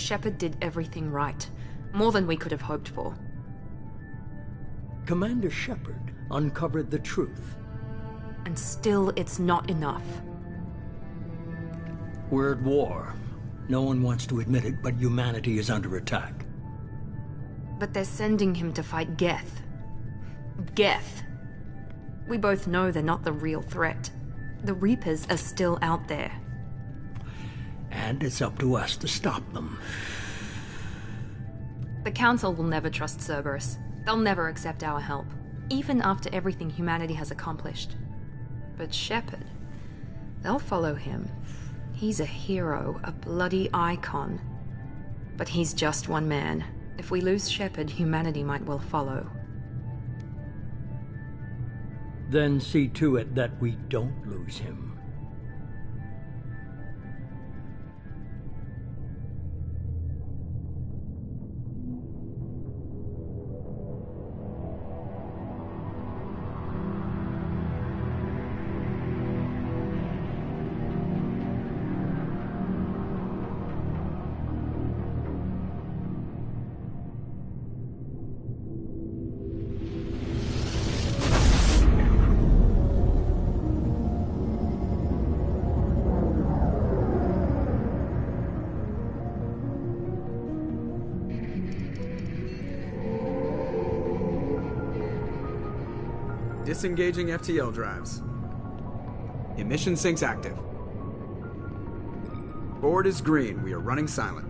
Shepard did everything right. More than we could have hoped for. Commander Shepard uncovered the truth. And still, it's not enough. We're at war. No one wants to admit it, but humanity is under attack. But they're sending him to fight Geth. Geth. We both know they're not the real threat. The Reapers are still out there. And it's up to us to stop them. The Council will never trust Cerberus. They'll never accept our help, even after everything humanity has accomplished. But Shepard, they'll follow him. He's a hero, a bloody icon. But he's just one man. If we lose Shepard, humanity might well follow. Then see to it that we don't lose him. Disengaging FTL drives. Emission sinks active. Board is green. We are running silent.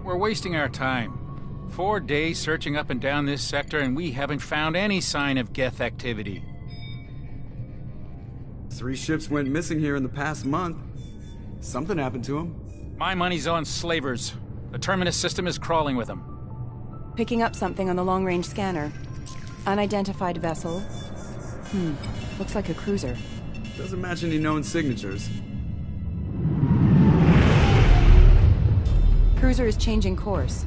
We're wasting our time. 4 days searching up and down this sector, and we haven't found any sign of Geth activity. 3 ships went missing here in the past month. Something happened to them. My money's on slavers. The Terminus system is crawling with them. Picking up something on the long-range scanner. Unidentified vessel. Looks like a cruiser. Doesn't match any known signatures. Cruiser is changing course.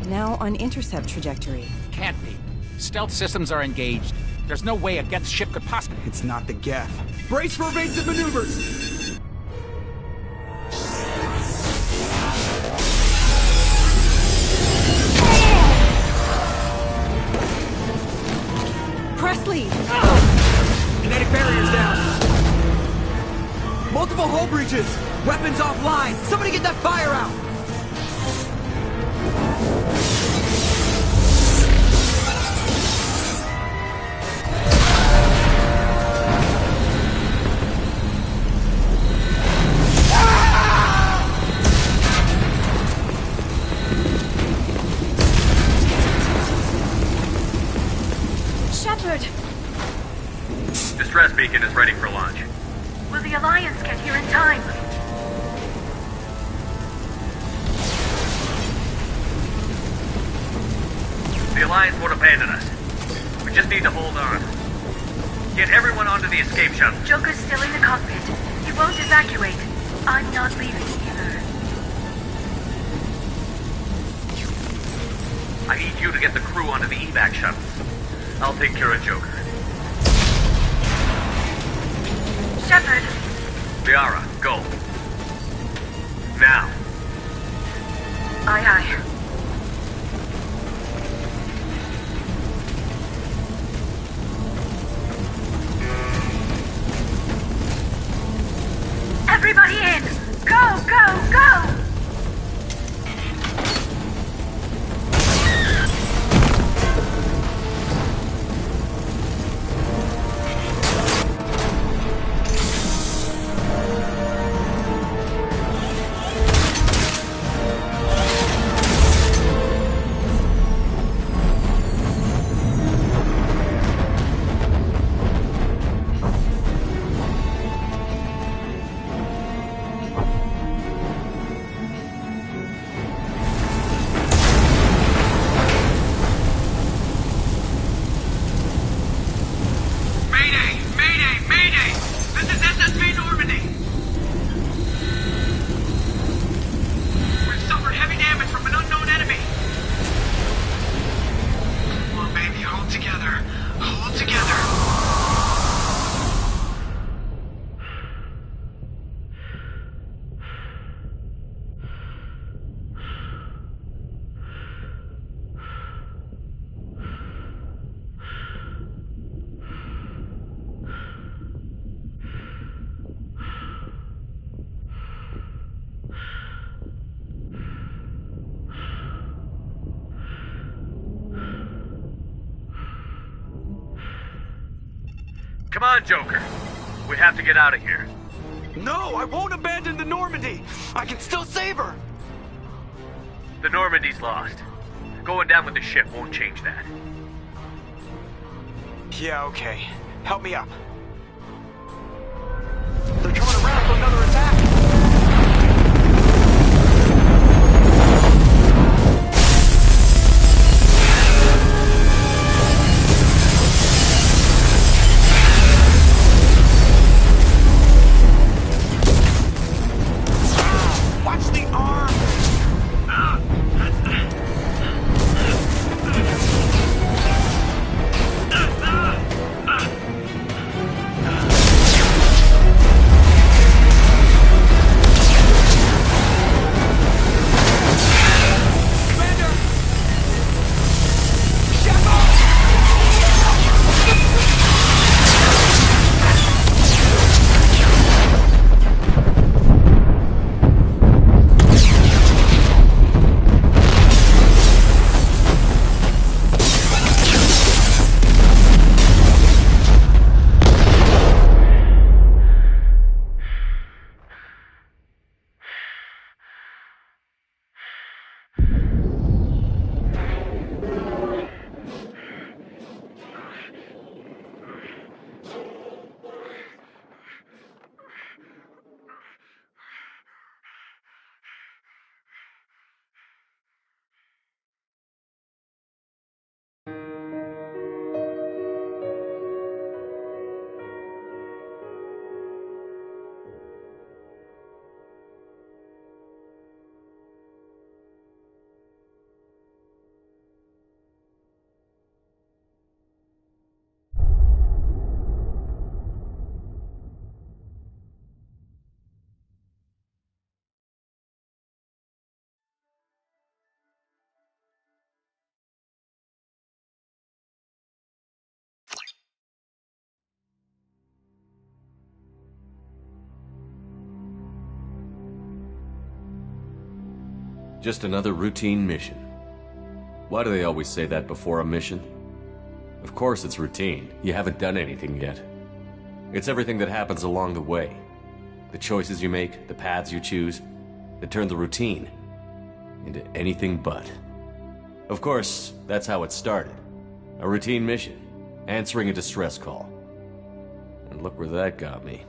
Now on intercept trajectory. Can't be. Stealth systems are engaged. There's no way a Geth ship could possibly... It's not the Geth. Brace for evasive maneuvers! Presley! Kinetic barriers down! Multiple hull breaches! Weapons offline! Somebody get that fire out! Distress beacon is ready for launch. Will the Alliance get here in time? The Alliance won't abandon us. We just need to hold on. Get everyone onto the escape shuttle. Joker's still in the cockpit. He won't evacuate. I'm not leaving either. I need you to get the crew onto the evac shuttle. I'll take care of Joker. Shepard! Liara, go. Now. Aye, aye. Everybody in! Go, go, go! Come on, Joker. We have to get out of here. No, I won't abandon the Normandy! I can still save her! The Normandy's lost. Going down with the ship won't change that. Yeah, okay. Help me up. They're coming around for another attack! Watch the arm! Just another routine mission. Why do they always say that before a mission? Of course it's routine. You haven't done anything yet. It's everything that happens along the way. The choices you make, the paths you choose, that turn the routine into anything but. Of course, that's how it started. A routine mission, answering a distress call. And look where that got me.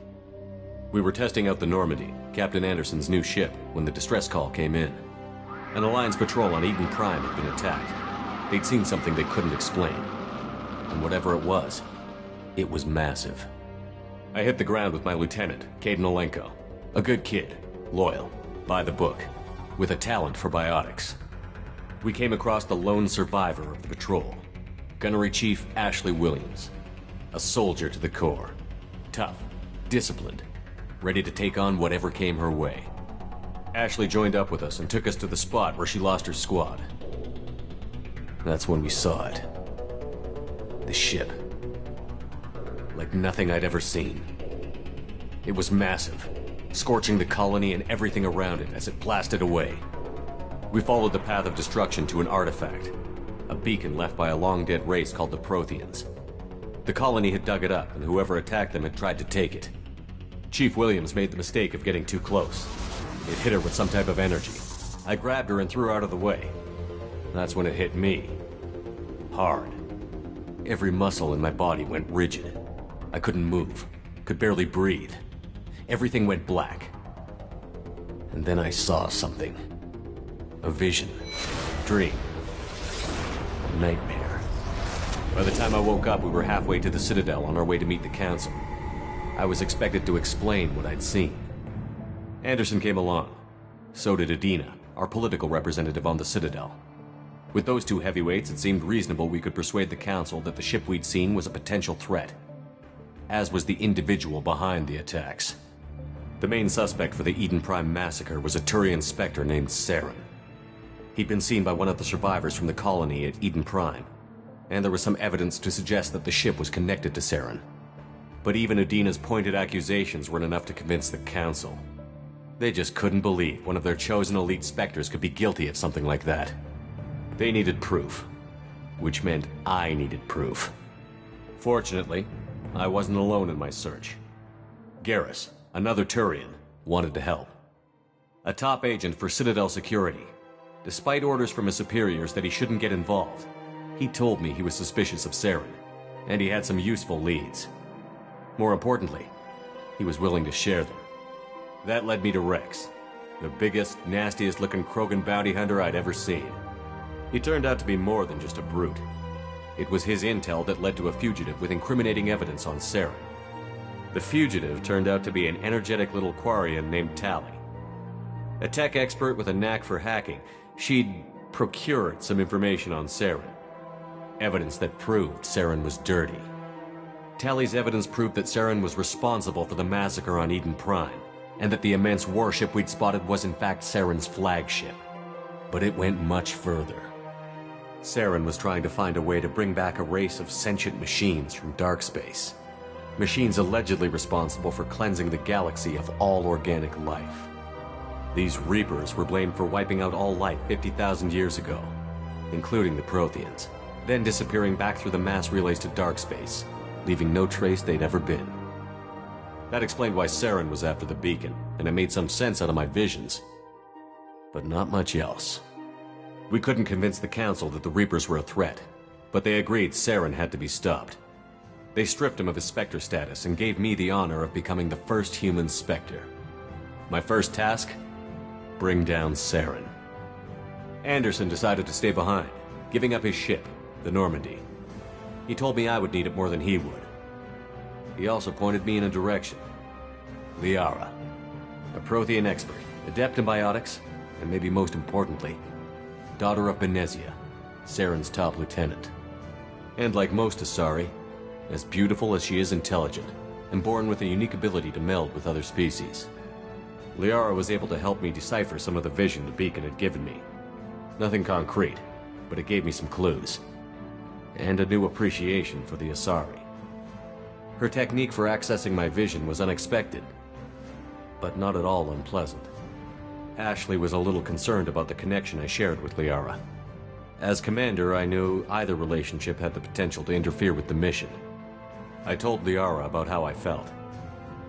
We were testing out the Normandy, Captain Anderson's new ship, when the distress call came in. An Alliance patrol on Eden Prime had been attacked. They'd seen something they couldn't explain. And whatever it was massive. I hit the ground with my lieutenant, Caden Olenko. A good kid, loyal, by the book, with a talent for biotics. We came across the lone survivor of the patrol, Gunnery Chief Ashley Williams. A soldier to the core. Tough, disciplined, ready to take on whatever came her way. Ashley joined up with us and took us to the spot where she lost her squad. That's when we saw it. The ship. Like nothing I'd ever seen. It was massive, scorching the colony and everything around it as it blasted away. We followed the path of destruction to an artifact, a beacon left by a long-dead race called the Protheans. The colony had dug it up, and whoever attacked them had tried to take it. Chief Williams made the mistake of getting too close. It hit her with some type of energy. I grabbed her and threw her out of the way. That's when it hit me. Hard. Every muscle in my body went rigid. I couldn't move, could barely breathe. Everything went black. And then I saw something. A vision. Dream. A nightmare. By the time I woke up, we were halfway to the Citadel on our way to meet the Council. I was expected to explain what I'd seen. Anderson came along. So did Adina, our political representative on the Citadel. With those two heavyweights, it seemed reasonable we could persuade the Council that the ship we'd seen was a potential threat. As was the individual behind the attacks. The main suspect for the Eden Prime massacre was a Turian Spectre named Saren. He'd been seen by one of the survivors from the colony at Eden Prime, and there was some evidence to suggest that the ship was connected to Saren. But even Adina's pointed accusations weren't enough to convince the Council. They just couldn't believe one of their chosen elite Spectres could be guilty of something like that. They needed proof, which meant I needed proof. Fortunately, I wasn't alone in my search. Garrus, another Turian, wanted to help. A top agent for Citadel Security. Despite orders from his superiors that he shouldn't get involved, he told me he was suspicious of Saren, and he had some useful leads. More importantly, he was willing to share them. That led me to Rex, the biggest, nastiest-looking Krogan bounty hunter I'd ever seen. He turned out to be more than just a brute. It was his intel that led to a fugitive with incriminating evidence on Saren. The fugitive turned out to be an energetic little Quarian named Tali. A tech expert with a knack for hacking, she'd procured some information on Saren. Evidence that proved Saren was dirty. Tali's evidence proved that Saren was responsible for the massacre on Eden Prime, and that the immense warship we'd spotted was in fact Saren's flagship. But it went much further. Saren was trying to find a way to bring back a race of sentient machines from dark space. Machines allegedly responsible for cleansing the galaxy of all organic life. These Reapers were blamed for wiping out all life 50,000 years ago, including the Protheans, then disappearing back through the mass relays to dark space, leaving no trace they'd ever been. That explained why Saren was after the beacon, and it made some sense out of my visions. But not much else. We couldn't convince the Council that the Reapers were a threat, but they agreed Saren had to be stopped. They stripped him of his Spectre status and gave me the honor of becoming the first human Spectre. My first task? Bring down Saren. Anderson decided to stay behind, giving up his ship, the Normandy. He told me I would need it more than he would. He also pointed me in a direction. Liara, a Prothean expert, adept in biotics, and maybe most importantly, daughter of Benezia, Saren's top lieutenant. And like most Asari, as beautiful as she is intelligent, and born with a unique ability to meld with other species. Liara was able to help me decipher some of the vision the beacon had given me. Nothing concrete, but it gave me some clues. And a new appreciation for the Asari. Her technique for accessing my vision was unexpected, but not at all unpleasant. Ashley was a little concerned about the connection I shared with Liara. As commander, I knew either relationship had the potential to interfere with the mission. I told Liara about how I felt.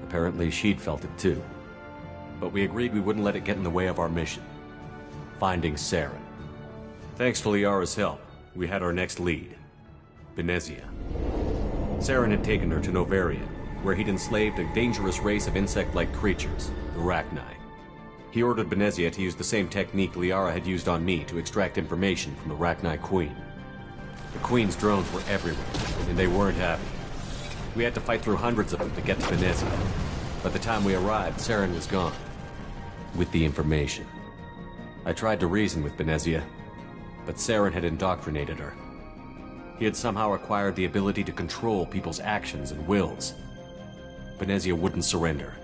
Apparently she'd felt it too. But we agreed we wouldn't let it get in the way of our mission. Finding Saren. Thanks to Liara's help, we had our next lead. Benezia. Saren had taken her to Novarian, where he'd enslaved a dangerous race of insect-like creatures, the Rachni. He ordered Benezia to use the same technique Liara had used on me to extract information from the Rachni Queen. The Queen's drones were everywhere, and they weren't happy. We had to fight through hundreds of them to get to Benezia. By the time we arrived, Saren was gone. With the information. I tried to reason with Benezia, but Saren had indoctrinated her. He had somehow acquired the ability to control people's actions and wills. Benezia wouldn't surrender,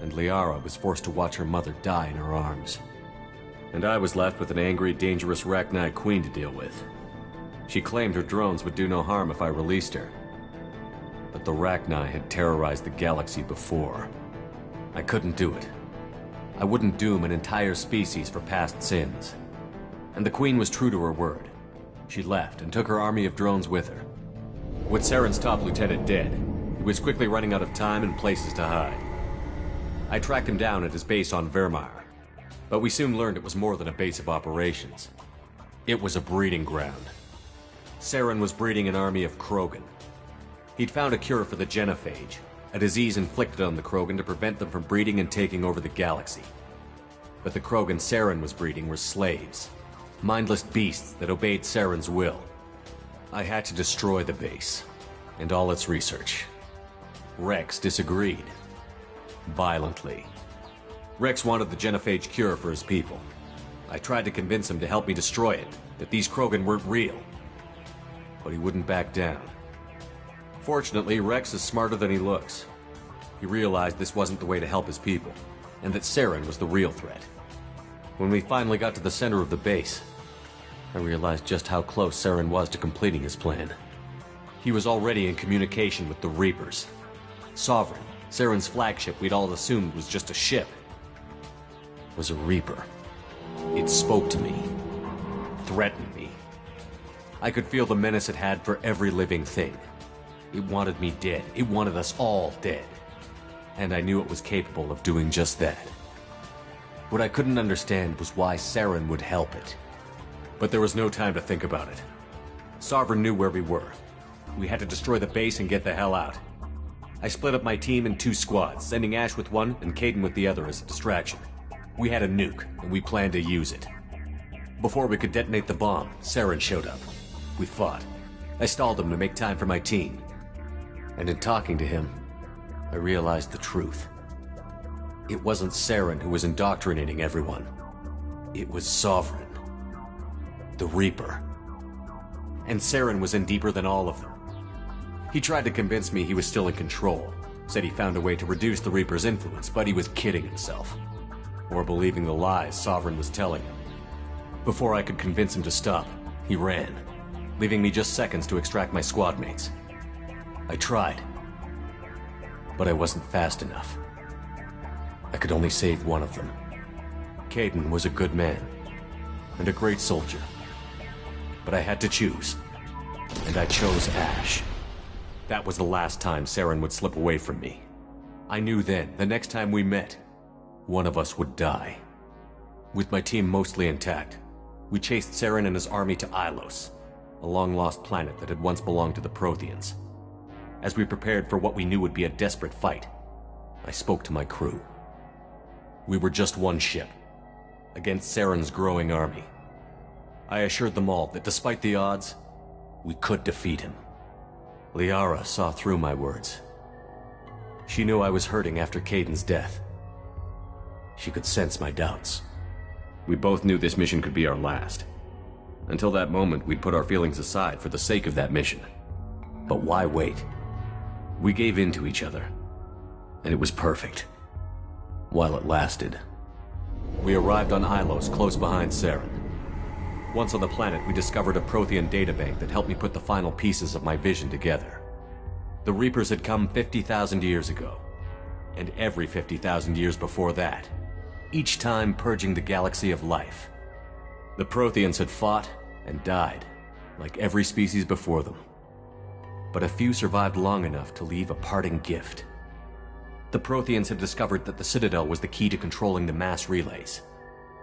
and Liara was forced to watch her mother die in her arms. And I was left with an angry, dangerous Rachni Queen to deal with. She claimed her drones would do no harm if I released her. But the Rachni had terrorized the galaxy before. I couldn't do it. I wouldn't doom an entire species for past sins. And the Queen was true to her word. She left and took her army of drones with her. With Saren's top lieutenant dead, he was quickly running out of time and places to hide. I tracked him down at his base on Vermeer, but we soon learned it was more than a base of operations. It was a breeding ground. Saren was breeding an army of Krogan. He'd found a cure for the genophage, a disease inflicted on the Krogan to prevent them from breeding and taking over the galaxy. But the Krogan Saren was breeding were slaves, mindless beasts that obeyed Saren's will. I had to destroy the base, and all its research. Rex disagreed. Violently. Rex wanted the genophage cure for his people. I tried to convince him to help me destroy it, that these Krogan weren't real. But he wouldn't back down. Fortunately, Rex is smarter than he looks. He realized this wasn't the way to help his people, and that Saren was the real threat. When we finally got to the center of the base, I realized just how close Saren was to completing his plan. He was already in communication with the Reapers. Sovereign, Saren's flagship we'd all assumed was just a ship, was a Reaper. It spoke to me, threatened me. I could feel the menace it had for every living thing. It wanted me dead. It wanted us all dead. And I knew it was capable of doing just that. What I couldn't understand was why Saren would help it. But there was no time to think about it. Sovereign knew where we were. We had to destroy the base and get the hell out. I split up my team in 2 squads, sending Ash with one and Caden with the other as a distraction. We had a nuke, and we planned to use it. Before we could detonate the bomb, Saren showed up. We fought. I stalled him to make time for my team. And in talking to him, I realized the truth. It wasn't Saren who was indoctrinating everyone. It was Sovereign. The Reaper. And Saren was in deeper than all of them. He tried to convince me he was still in control. Said he found a way to reduce the Reaper's influence, but he was kidding himself. Or believing the lies Sovereign was telling him. Before I could convince him to stop, he ran, leaving me just seconds to extract my squad mates. I tried, but I wasn't fast enough. I could only save one of them. Caden was a good man, and a great soldier. But I had to choose, and I chose Ash. That was the last time Saren would slip away from me. I knew then, the next time we met, one of us would die. With my team mostly intact, we chased Saren and his army to Ilos, a long-lost planet that had once belonged to the Protheans. As we prepared for what we knew would be a desperate fight, I spoke to my crew. We were just one ship, against Saren's growing army. I assured them all that despite the odds, we could defeat him. Liara saw through my words. She knew I was hurting after Caden's death. She could sense my doubts. We both knew this mission could be our last. Until that moment, we'd put our feelings aside for the sake of that mission. But why wait? We gave in to each other, and it was perfect. While it lasted. We arrived on Ilos, close behind Saren. Once on the planet, we discovered a Prothean databank that helped me put the final pieces of my vision together. The Reapers had come 50,000 years ago, and every 50,000 years before that, each time purging the galaxy of life. The Protheans had fought and died, like every species before them. But a few survived long enough to leave a parting gift. The Protheans had discovered that the Citadel was the key to controlling the mass relays.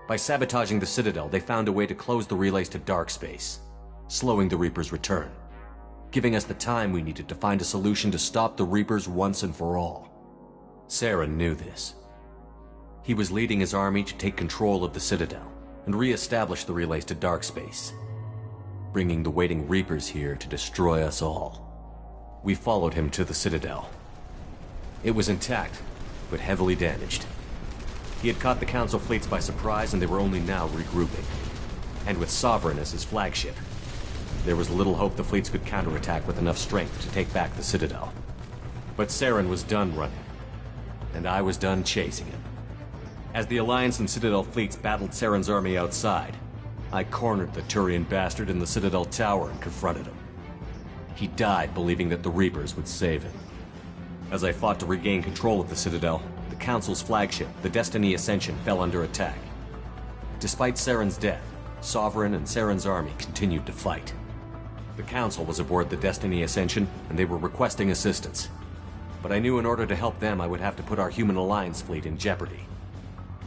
By sabotaging the Citadel, they found a way to close the relays to dark space, slowing the Reaper's return, giving us the time we needed to find a solution to stop the Reapers once and for all. Saren knew this. He was leading his army to take control of the Citadel and re-establish the relays to dark space, bringing the waiting Reapers here to destroy us all. We followed him to the Citadel. It was intact, but heavily damaged. He had caught the Council fleets by surprise, and they were only now regrouping. And with Sovereign as his flagship, there was little hope the fleets could counterattack with enough strength to take back the Citadel. But Saren was done running, and I was done chasing him. As the Alliance and Citadel fleets battled Saren's army outside, I cornered the Turian bastard in the Citadel tower and confronted him. He died believing that the Reapers would save him. As I fought to regain control of the Citadel, the Council's flagship, the Destiny Ascension, fell under attack. Despite Saren's death, Sovereign and Saren's army continued to fight. The Council was aboard the Destiny Ascension, and they were requesting assistance. But I knew in order to help them, I would have to put our human Alliance fleet in jeopardy.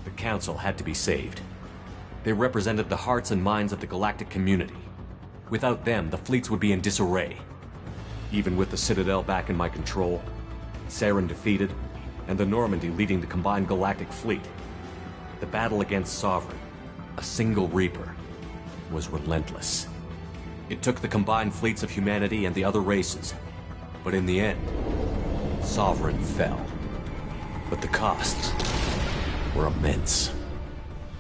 The Council had to be saved. They represented the hearts and minds of the galactic community. Without them, the fleets would be in disarray. Even with the Citadel back in my control, Saren defeated, and the Normandy leading the combined galactic fleet, the battle against Sovereign, a single Reaper, was relentless. It took the combined fleets of humanity and the other races, but in the end, Sovereign fell. But the costs were immense.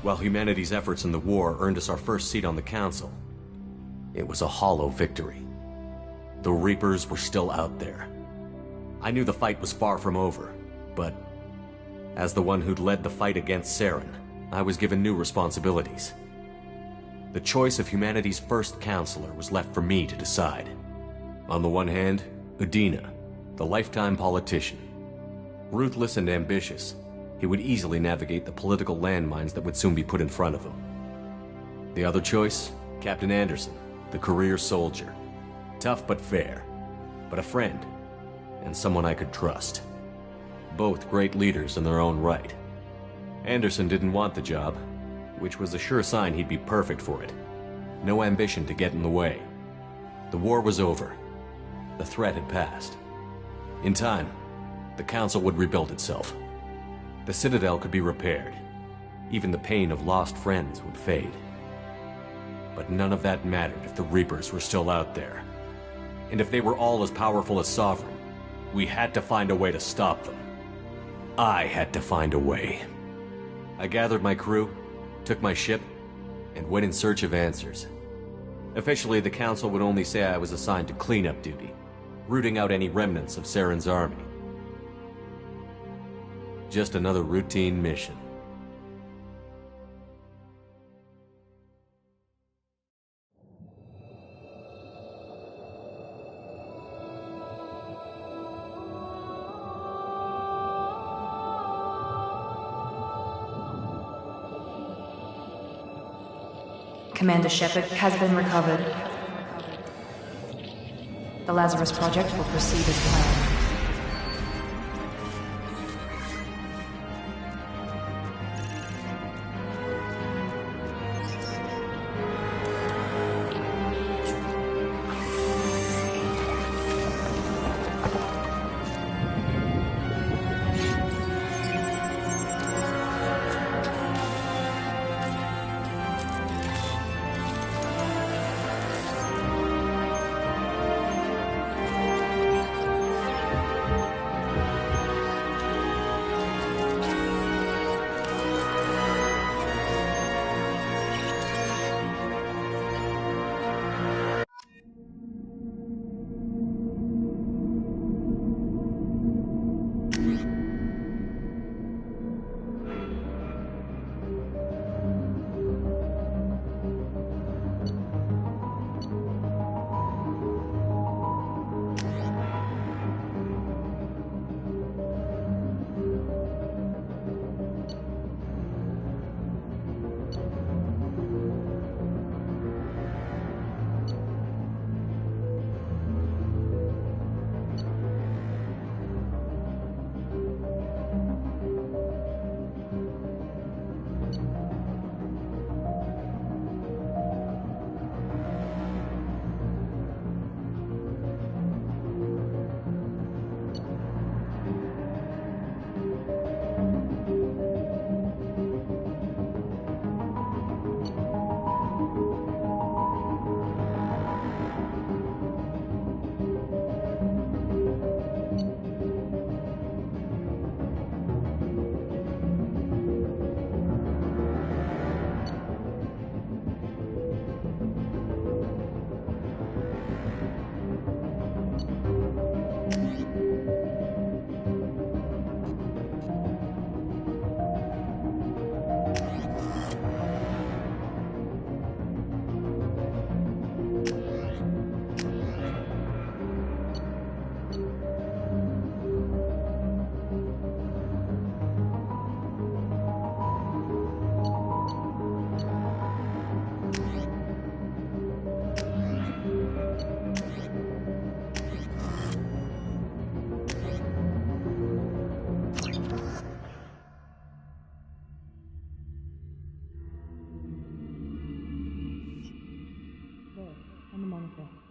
While humanity's efforts in the war earned us our first seat on the Council, it was a hollow victory. The Reapers were still out there. I knew the fight was far from over, but as the one who'd led the fight against Saren, I was given new responsibilities. The choice of humanity's first counselor was left for me to decide. On the one hand, Udina, the lifetime politician. Ruthless and ambitious, he would easily navigate the political landmines that would soon be put in front of him. The other choice, Captain Anderson, the career soldier. Tough but fair. but a friend, and someone I could trust. Both great leaders in their own right. Anderson didn't want the job, which was a sure sign he'd be perfect for it. No ambition to get in the way. The war was over. The threat had passed. In time, the Council would rebuild itself. The Citadel could be repaired. Even the pain of lost friends would fade. But none of that mattered if the Reapers were still out there. And if they were all as powerful as Sovereign, we had to find a way to stop them. I had to find a way. I gathered my crew, took my ship, and went in search of answers. Officially, the Council would only say I was assigned to cleanup duty, rooting out any remnants of Saren's army. Just another routine mission. Commander Shepard has been recovered. The Lazarus Project will proceed as planned.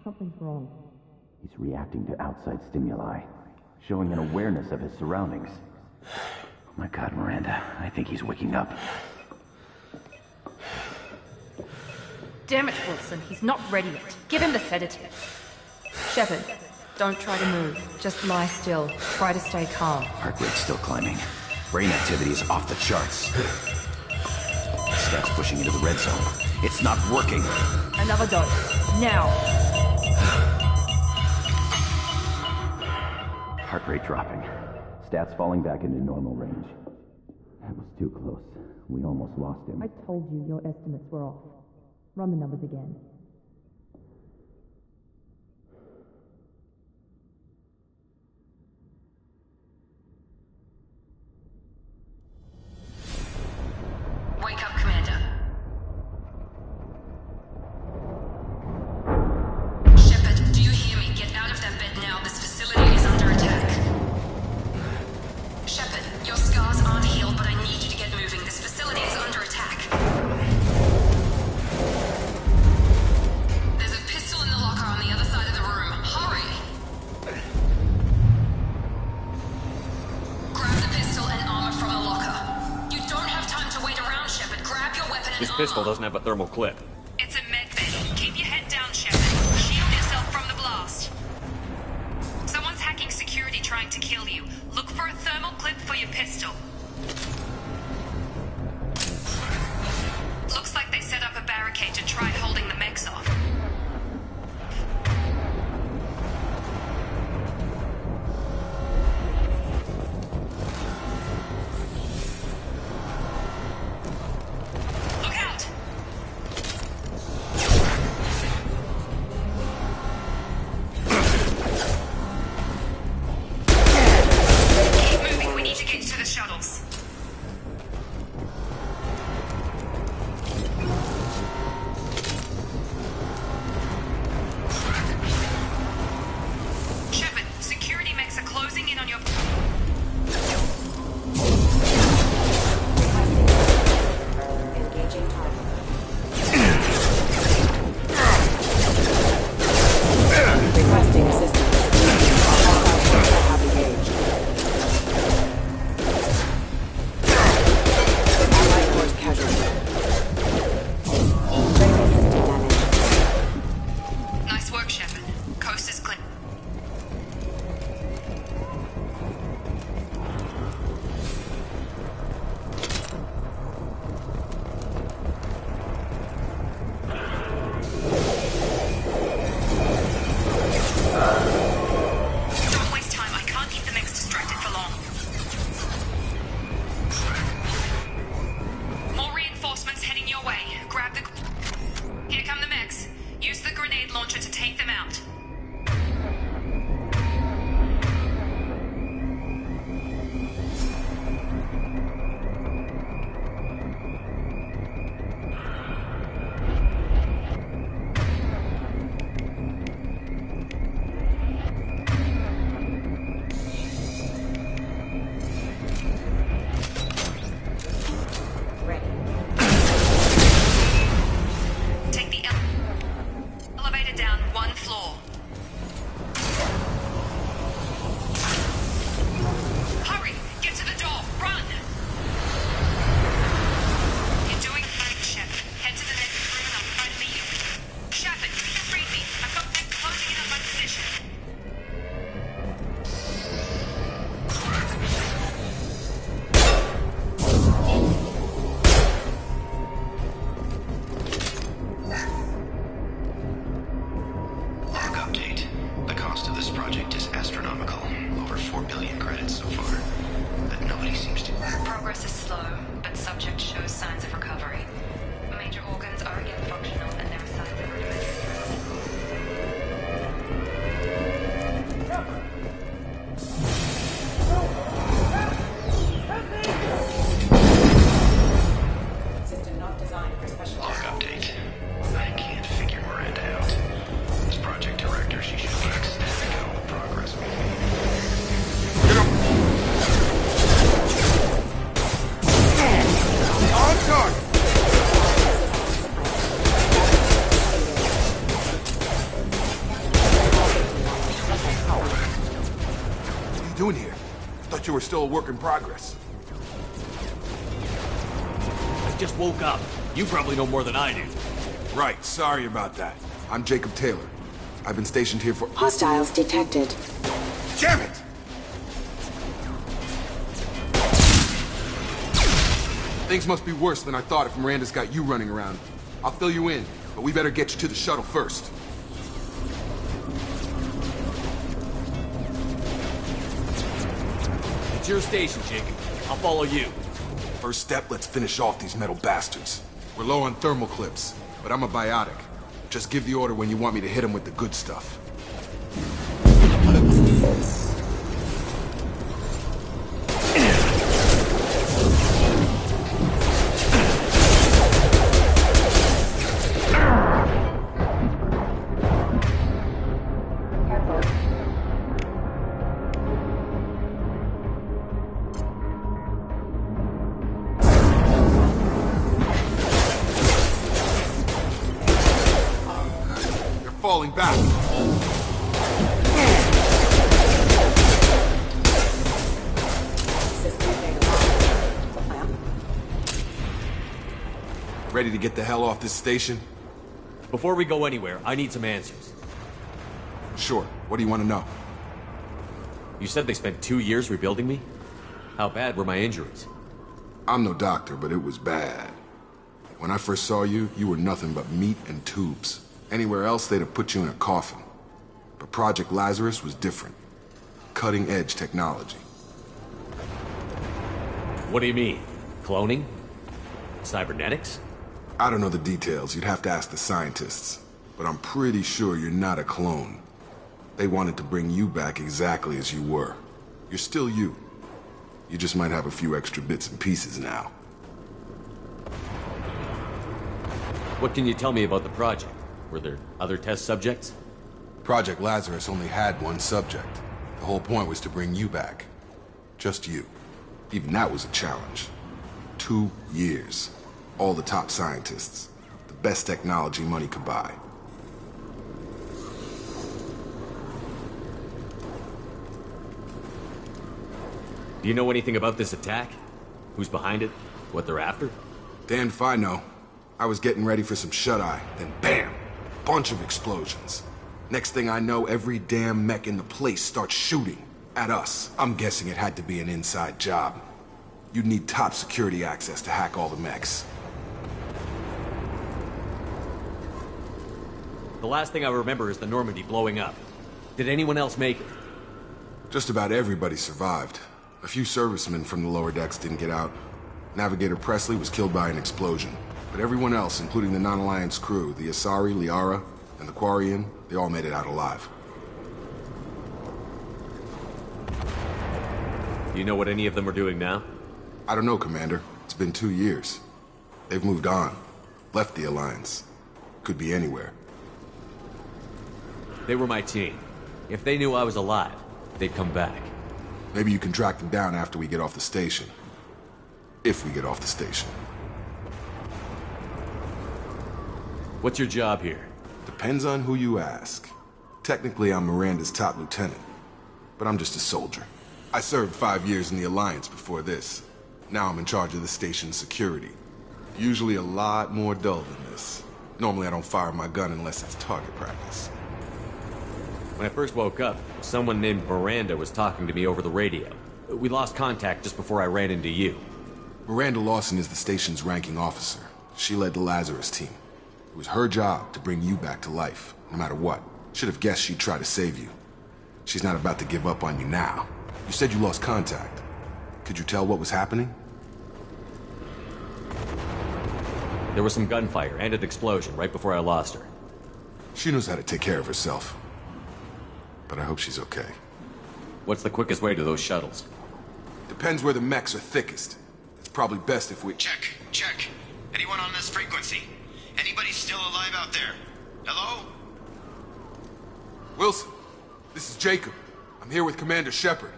Something's wrong. He's reacting to outside stimuli, showing an awareness of his surroundings. Oh my God, Miranda, I think he's waking up. Damn it, Wilson, he's not ready yet. Give him the sedative. Shepard, don't try to move. Just lie still. Try to stay calm. Heart rate's still climbing. Brain activity is off the charts. Steps pushing into the red zone. It's not working. Another dose. Now. Heart rate dropping. Stats falling back into normal range. That was too close. We almost lost him. I told you your estimates were off. Run the numbers again. Wake up, Commander. Shepard, do you hear me? Get out of that bed now. This This pistol doesn't have a thermal clip. It's a medbay. Keep your head down, Shepard. Shield yourself from the blast. Someone's hacking security trying to kill you. Look for a thermal clip for your pistol. Looks like they set up a barricade to try holding the mechs off. Look out! Keep moving, we need to get to the shuttles. Shepard, security mechs are closing in on your... Engaging target. Requesting assistance. All forces have engaged. Allied force casualty. Radar system damage. Nice work, Shepard. Coast is clear. Don't waste time. I can't keep the mechs distracted for long. More reinforcements heading your way. Grab the... Here come the mechs. Use the grenade launcher to take them out. Take the elevator down one floor. Hurry! Get to the door! Run! You're doing fine, Shepard. Head to the next room and I'll try to meet you. Shepard, read me. I've got men closing in on my position. Log update. The cost of this project is astronomical. Over 4 billion credits so far. But nobody seems to... Progress is slow, but subject shows signs of recovery. Major organs are again functional and there are signs of System not designed for special... Log update. I can't figure Miranda out. As project director, she should be ecstatic at all the progress we made. On target! What are you doing here? I thought you were still a work in progress. I just woke up. You probably know more than I do. Right, sorry about that. I'm Jacob Taylor. I've been stationed here for... Hostiles detected. Damn it! Things must be worse than I thought if Miranda's got you running around. I'll fill you in, but we better get you to the shuttle first. It's your station, Jacob. I'll follow you. First step, let's finish off these metal bastards. We're low on thermal clips, but I'm a biotic. Just give the order when you want me to hit them with the good stuff. Falling back. Ready to get the hell off this station? Before we go anywhere, I need some answers. Sure. What do you want to know? You said they spent 2 years rebuilding me? How bad were my injuries? I'm no doctor, but it was bad. When I first saw you, you were nothing but meat and tubes. Anywhere else, they'd have put you in a coffin. But Project Lazarus was different. Cutting-edge technology. What do you mean? Cloning? Cybernetics? I don't know the details. You'd have to ask the scientists. But I'm pretty sure you're not a clone. They wanted to bring you back exactly as you were. You're still you. You just might have a few extra bits and pieces now. What can you tell me about the project? Were there other test subjects? Project Lazarus only had one subject. The whole point was to bring you back. Just you. Even that was a challenge. 2 years. All the top scientists. The best technology money could buy. Do you know anything about this attack? Who's behind it? What they're after? Damned if I know. I was getting ready for some shut-eye, then bam! Bunch of explosions. Next thing I know, every damn mech in the place starts shooting at us. I'm guessing it had to be an inside job. You'd need top security access to hack all the mechs. The last thing I remember is the Normandy blowing up. Did anyone else make it? Just about everybody survived. A few servicemen from the lower decks didn't get out. Navigator Presley was killed by an explosion. But everyone else, including the non-Alliance crew, the Asari, Liara, and the Quarian, they all made it out alive. Do you know what any of them are doing now? I don't know, Commander. It's been 2 years. They've moved on. Left the Alliance. Could be anywhere. They were my team. If they knew I was alive, they'd come back. Maybe you can track them down after we get off the station. If we get off the station. What's your job here? Depends on who you ask. Technically, I'm Miranda's top lieutenant. But I'm just a soldier. I served 5 years in the Alliance before this. Now I'm in charge of the station's security. Usually a lot more dull than this. Normally I don't fire my gun unless it's target practice. When I first woke up, someone named Miranda was talking to me over the radio. We lost contact just before I ran into you. Miranda Lawson is the station's ranking officer. She led the Lazarus team. It was her job to bring you back to life, no matter what. Should have guessed she'd try to save you. She's not about to give up on you now. You said you lost contact. Could you tell what was happening? There was some gunfire and an explosion right before I lost her. She knows how to take care of herself. But I hope she's okay. What's the quickest way to those shuttles? Depends where the mechs are thickest. It's probably best if we... Check. Anyone on this frequency? Anybody still alive out there? Hello? Wilson, this is Jacob. I'm here with Commander Shepard.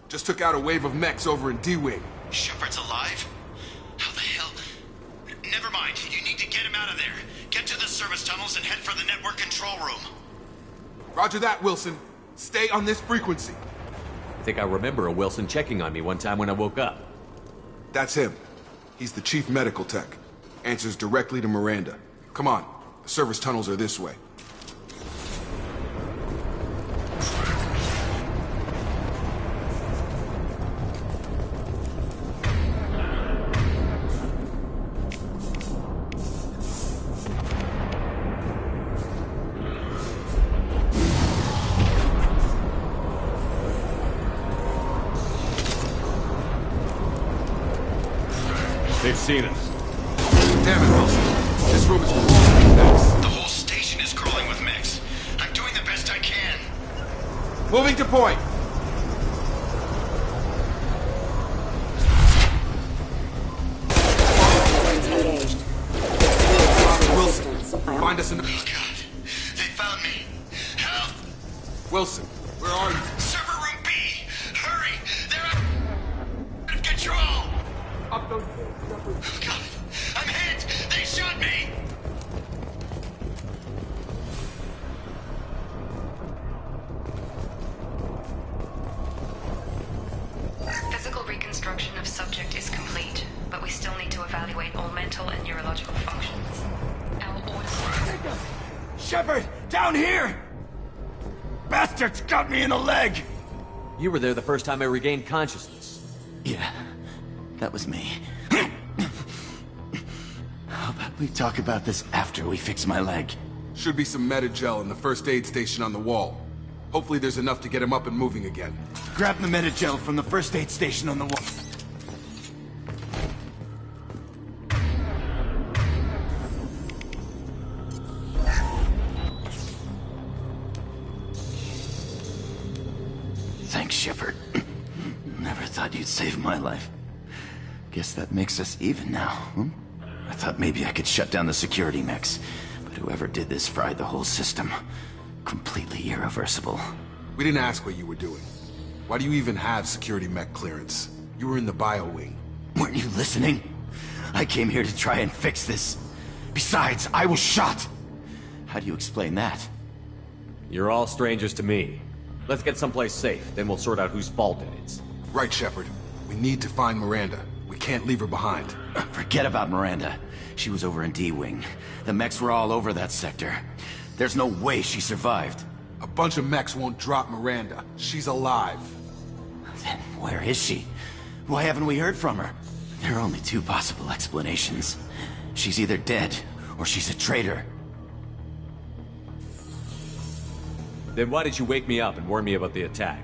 Just took out a wave of mechs over in D-Wing. Shepard's alive? How the hell? Never mind. You need to get him out of there. Get to the service tunnels and head for the network control room. Roger that, Wilson. Stay on this frequency. I think I remember a Wilson checking on me one time when I woke up. That's him. He's the chief medical tech. Answers directly to Miranda. Come on. The service tunnels are this way. They've seen us. Damn it, Wilson. This room is crawling with mechs. The whole station is crawling with mechs. I'm doing the best I can. Moving to point. Wilson, find us in the... Oh, God. They found me. Help! Wilson, where are you? Server room B! Hurry! They're out of control! Up those... Oh, God. I'm hit! They shot me! Physical reconstruction of subject is complete. but we still need to evaluate all mental and neurological functions. Our orders... Shepard! Down here! Bastards got me in the leg! You were there the first time I regained consciousness. Yeah, that was me. How about we talk about this after we fix my leg? Should be some Metagel in the first aid station on the wall. Hopefully there's enough to get him up and moving again. Grab the Metagel from the first aid station on the wall. Thanks, Shepard. Never thought you'd save my life. Guess that makes us even now, hmm? I thought maybe I could shut down the security mechs, but whoever did this fried the whole system. Completely irreversible. We didn't ask what you were doing. Why do you even have security mech clearance? You were in the bio wing. Weren't you listening? I came here to try and fix this. Besides, I was shot. How do you explain that? You're all strangers to me. Let's get someplace safe, then we'll sort out whose fault it is. Right, Shepard. We need to find Miranda. We can't leave her behind. Forget about Miranda. She was over in D-Wing. The mechs were all over that sector. There's no way she survived. A bunch of mechs won't drop Miranda. She's alive. Then where is she? Why haven't we heard from her? There are only two possible explanations. She's either dead, or she's a traitor. Then why did you wake me up and warn me about the attack?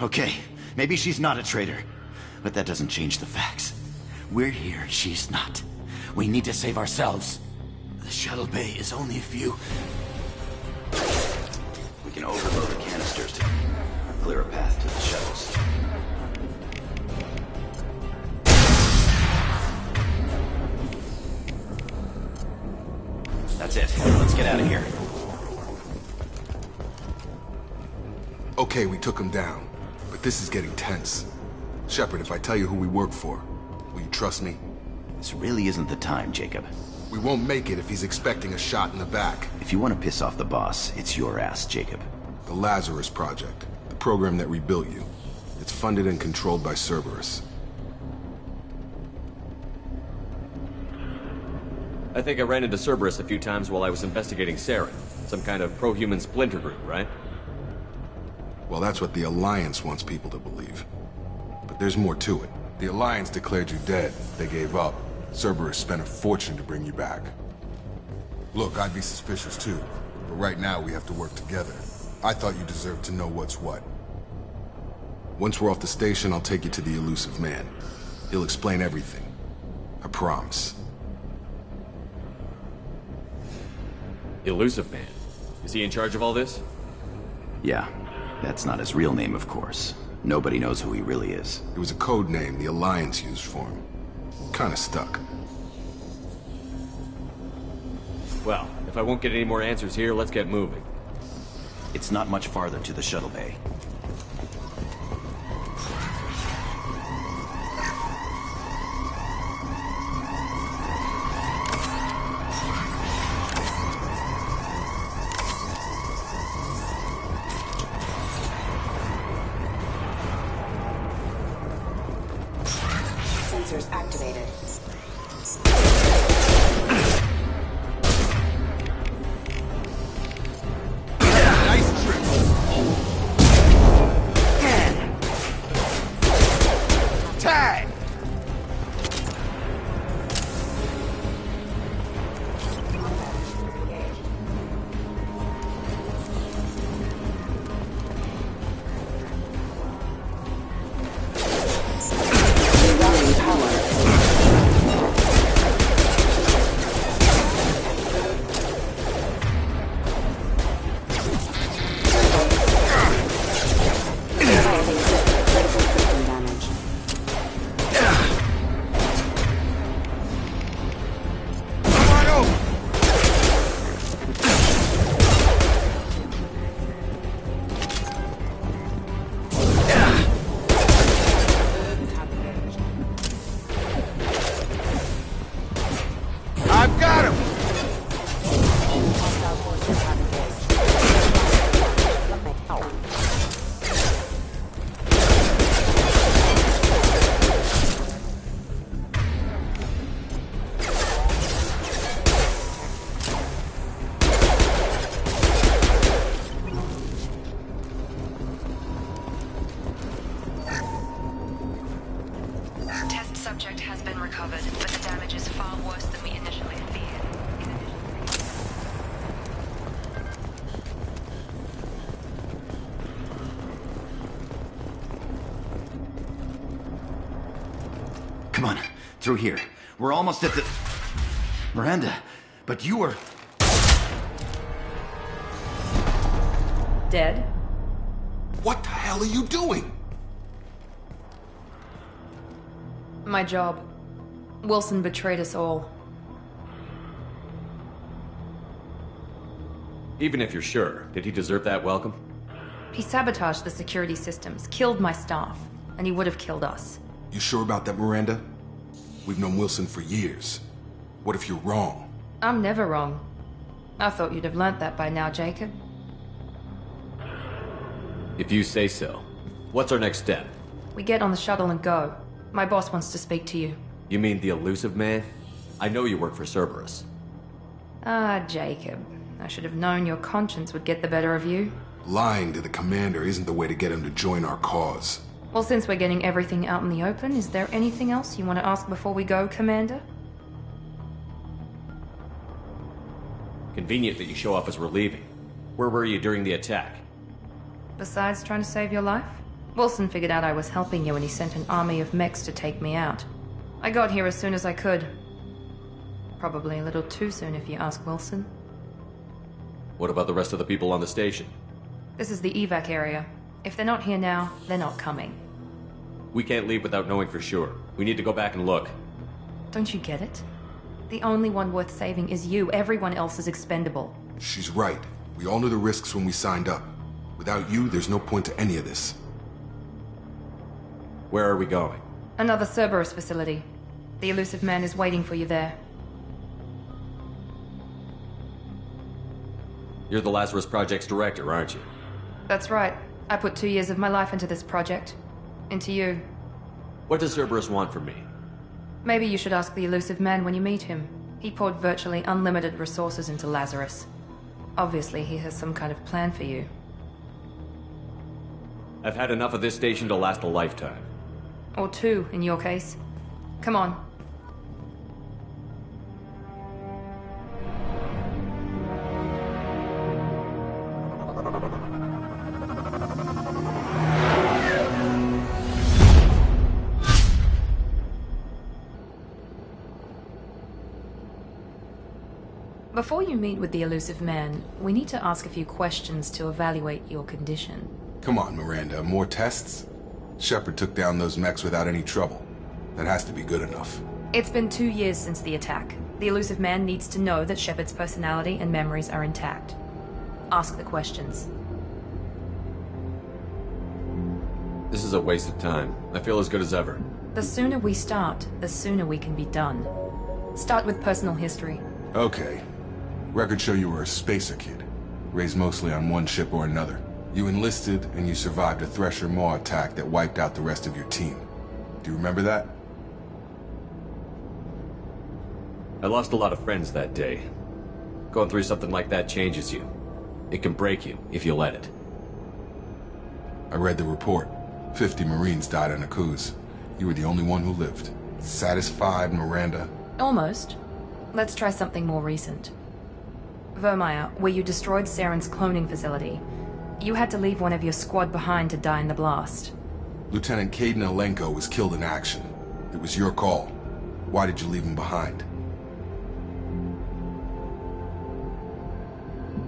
Okay, maybe she's not a traitor. But that doesn't change the facts. We're here, she's not. We need to save ourselves. The shuttle bay is only a few... We can overload the canisters to clear a path to the shuttles. That's it. Let's get out of here. Okay, we took him down. But this is getting tense. Shepard, if I tell you who we work for, will you trust me? This really isn't the time, Jacob. We won't make it if he's expecting a shot in the back. If you want to piss off the boss, it's your ass, Jacob. The Lazarus Project, the program that rebuilt you. It's funded and controlled by Cerberus. I think I ran into Cerberus a few times while I was investigating Saren. Some kind of pro-human splinter group, right? Well, that's what the Alliance wants people to believe. But there's more to it. The Alliance declared you dead. They gave up. Cerberus spent a fortune to bring you back. Look, I'd be suspicious too. But right now we have to work together. I thought you deserved to know what's what. Once we're off the station, I'll take you to the elusive man. He'll explain everything. I promise. Elusive Man? Is he in charge of all this? Yeah. That's not his real name, of course. Nobody knows who he really is. It was a code name the Alliance used for him. Kinda stuck. Well, if I won't get any more answers here, let's get moving. It's not much farther to the shuttle bay. Sensors activated. Nice trick. Tag! subject has been recovered, but the damage is far worse than we initially feared. Come on, through here. We're almost at the... Miranda, but you were... Dead? What the hell are you doing? My job. Wilson betrayed us all. Even if you're sure, did he deserve that welcome? He sabotaged the security systems, killed my staff, and he would have killed us. You sure about that, Miranda? We've known Wilson for years. What if you're wrong? I'm never wrong. I thought you'd have learnt that by now, Jacob. If you say so. What's our next step? We get on the shuttle and go. My boss wants to speak to you. You mean the elusive man? I know you work for Cerberus. Ah, Jacob. I should have known your conscience would get the better of you. Lying to the commander isn't the way to get him to join our cause. Well, since we're getting everything out in the open, is there anything else you want to ask before we go, Commander? Convenient that you show up as we're leaving. Where were you during the attack? Besides trying to save your life? Wilson figured out I was helping you and he sent an army of mechs to take me out. I got here as soon as I could. Probably a little too soon if you ask Wilson. What about the rest of the people on the station? This is the evac area. If they're not here now, they're not coming. We can't leave without knowing for sure. We need to go back and look. Don't you get it? The only one worth saving is you. Everyone else is expendable. She's right. We all knew the risks when we signed up. Without you, there's no point to any of this. Where are we going? Another Cerberus facility. The elusive man is waiting for you there. You're the Lazarus Project's director, aren't you? That's right. I put 2 years of my life into this project. Into you. What does Cerberus want from me? Maybe you should ask the elusive man when you meet him. He poured virtually unlimited resources into Lazarus. Obviously, he has some kind of plan for you. I've had enough of this station to last a lifetime. Or 2, in your case. Come on. Before you meet with the elusive man, we need to ask a few questions to evaluate your condition. Come on, Miranda. More tests? Shepard took down those mechs without any trouble. That has to be good enough. It's been 2 years since the attack. The elusive man needs to know that Shepard's personality and memories are intact. Ask the questions. This is a waste of time. I feel as good as ever. The sooner we start, the sooner we can be done. Start with personal history. Okay. Records show you were a spacer kid, raised mostly on one ship or another. You enlisted, and you survived a Thresher Maw attack that wiped out the rest of your team. Do you remember that? I lost a lot of friends that day. Going through something like that changes you. It can break you, if you let it. I read the report. 50 Marines died in a cruise. You were the only one who lived. Satisfied, Miranda? Almost. Let's try something more recent. Vermeer, where you destroyed Saren's cloning facility. You had to leave one of your squad behind to die in the blast. Lieutenant Caden Alenko was killed in action. It was your call. Why did you leave him behind?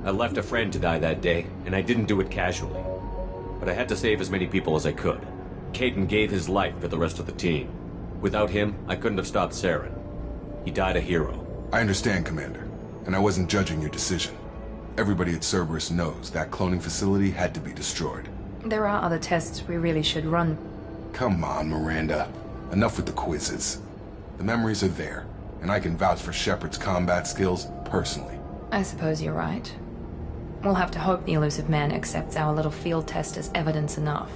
I left a friend to die that day, and I didn't do it casually. But I had to save as many people as I could. Caden gave his life for the rest of the team. Without him, I couldn't have stopped Saren. He died a hero. I understand, Commander, and I wasn't judging your decision. Everybody at Cerberus knows that cloning facility had to be destroyed. There are other tests we really should run. Come on, Miranda. Enough with the quizzes. The memories are there, and I can vouch for Shepard's combat skills personally. I suppose you're right. We'll have to hope the elusive man accepts our little field test as evidence enough.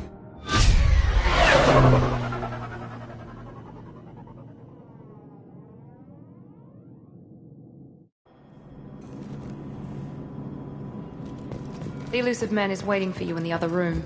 The elusive man is waiting for you in the other room.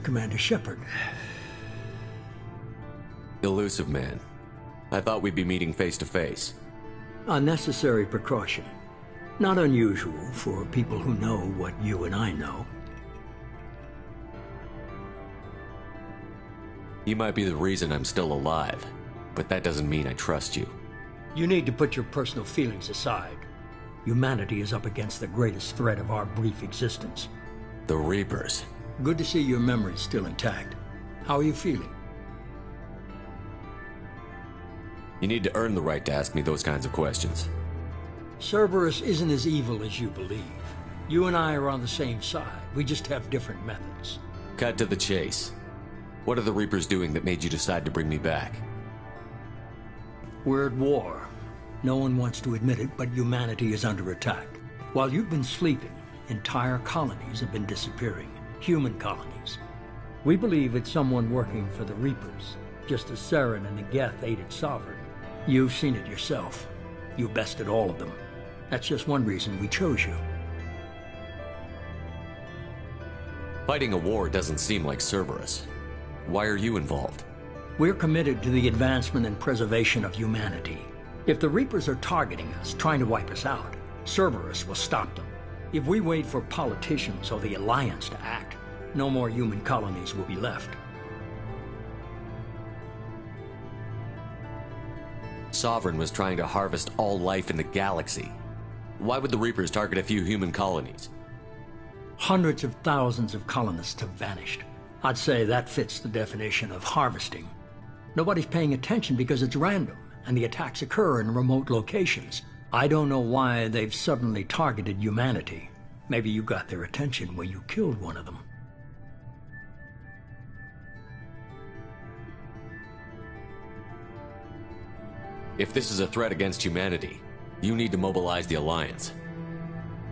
Commander Shepard. Elusive man. I thought we'd be meeting face to face. A necessary precaution. Not unusual for people who know what you and I know. You might be the reason I'm still alive, but that doesn't mean I trust you. You need to put your personal feelings aside. Humanity is up against the greatest threat of our brief existence. The Reapers. Good to see your memory's still intact. How are you feeling? You need to earn the right to ask me those kinds of questions. Cerberus isn't as evil as you believe. You and I are on the same side. We just have different methods. Cut to the chase. What are the Reapers doing that made you decide to bring me back? We're at war. No one wants to admit it, but humanity is under attack. While you've been sleeping, entire colonies have been disappearing. Human colonies. We believe it's someone working for the Reapers, just as Saren and the Geth aided Sovereign. You've seen it yourself. You bested all of them. That's just one reason we chose you. Fighting a war doesn't seem like Cerberus. Why are you involved? We're committed to the advancement and preservation of humanity. If the Reapers are targeting us, trying to wipe us out, Cerberus will stop them. If we wait for politicians or the Alliance to act, no more human colonies will be left. Sovereign was trying to harvest all life in the galaxy. Why would the Reapers target a few human colonies? Hundreds of thousands of colonists have vanished. I'd say that fits the definition of harvesting. Nobody's paying attention because it's random, and the attacks occur in remote locations. I don't know why they've suddenly targeted humanity. Maybe you got their attention when you killed one of them. If this is a threat against humanity, you need to mobilize the Alliance.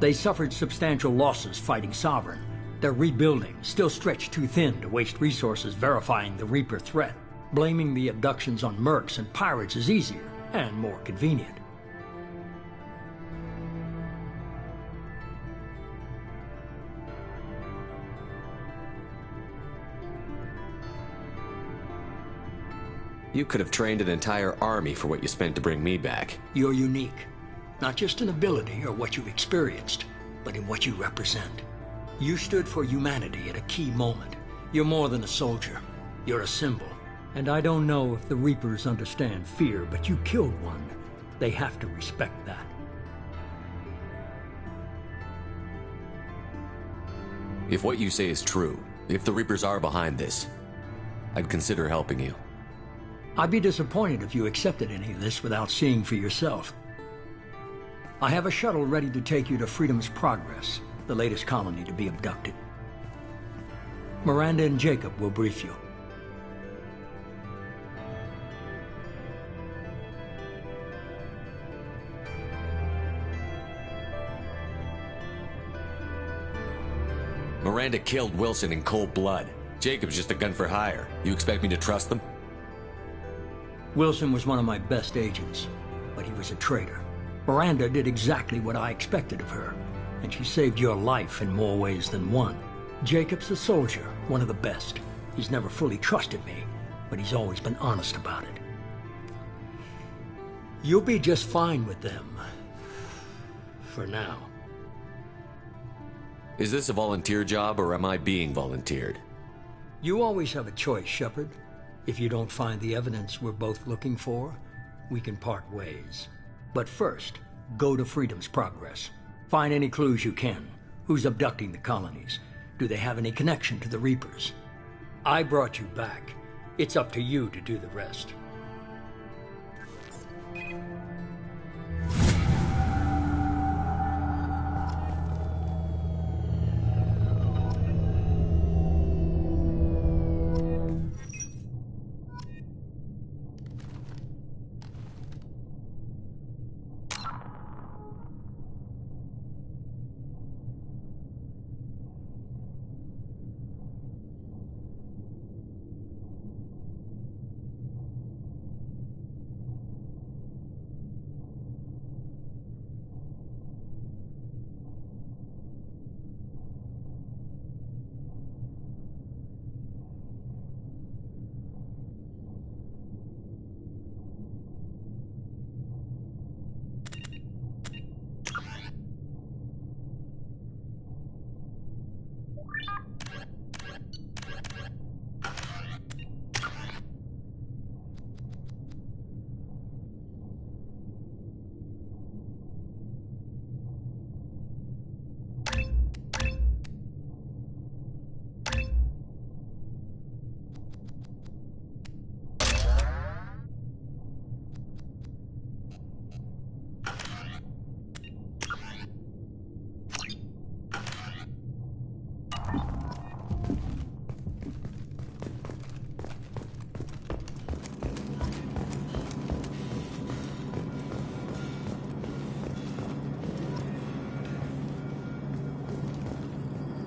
They suffered substantial losses fighting Sovereign. They're rebuilding, still stretched too thin to waste resources verifying the Reaper threat. Blaming the abductions on mercs and pirates is easier and more convenient. You could have trained an entire army for what you spent to bring me back. You're unique. Not just in ability or what you've experienced, but in what you represent. You stood for humanity at a key moment. You're more than a soldier. You're a symbol. And I don't know if the Reapers understand fear, but you killed one. They have to respect that. If what you say is true, if the Reapers are behind this, I'd consider helping you. I'd be disappointed if you accepted any of this without seeing for yourself. I have a shuttle ready to take you to Freedom's Progress, the latest colony to be abducted. Miranda and Jacob will brief you. Miranda killed Wilson in cold blood. Jacob's just a gun for hire. You expect me to trust them? Wilson was one of my best agents, but he was a traitor. Miranda did exactly what I expected of her, and she saved your life in more ways than one. Jacob's a soldier, one of the best. He's never fully trusted me, but he's always been honest about it. You'll be just fine with them. For now. Is this a volunteer job, or am I being volunteered? You always have a choice, Shepard. If you don't find the evidence we're both looking for, we can part ways. But first, go to Freedom's Progress. Find any clues you can. Who's abducting the colonies? Do they have any connection to the Reapers? I brought you back. It's up to you to do the rest.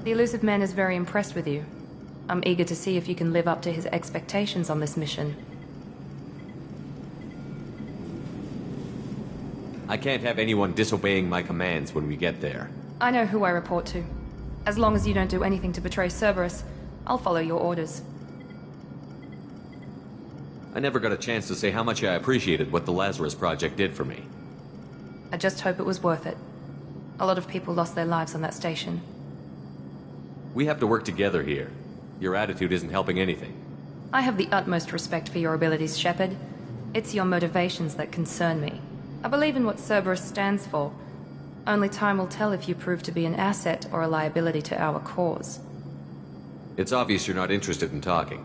The elusive man is very impressed with you. I'm eager to see if you can live up to his expectations on this mission. I can't have anyone disobeying my commands when we get there. I know who I report to. As long as you don't do anything to betray Cerberus, I'll follow your orders. I never got a chance to say how much I appreciated what the Lazarus Project did for me. I just hope it was worth it. A lot of people lost their lives on that station. We have to work together here. Your attitude isn't helping anything. I have the utmost respect for your abilities, Shepard. It's your motivations that concern me. I believe in what Cerberus stands for. Only time will tell if you prove to be an asset or a liability to our cause. It's obvious you're not interested in talking.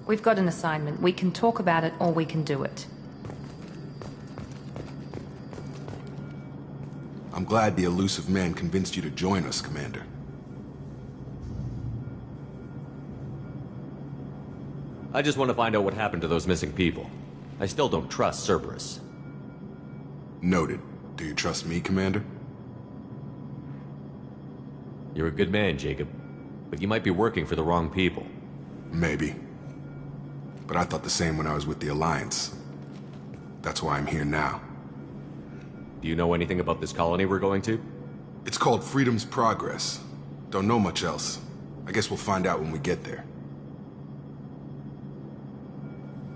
We've got an assignment. We can talk about it or we can do it. I'm glad the elusive man convinced you to join us, Commander. I just want to find out what happened to those missing people. I still don't trust Cerberus. Noted. Do you trust me, Commander? You're a good man, Jacob. But you might be working for the wrong people. Maybe. But I thought the same when I was with the Alliance. That's why I'm here now. Do you know anything about this colony we're going to? It's called Freedom's Progress. Don't know much else. I guess we'll find out when we get there.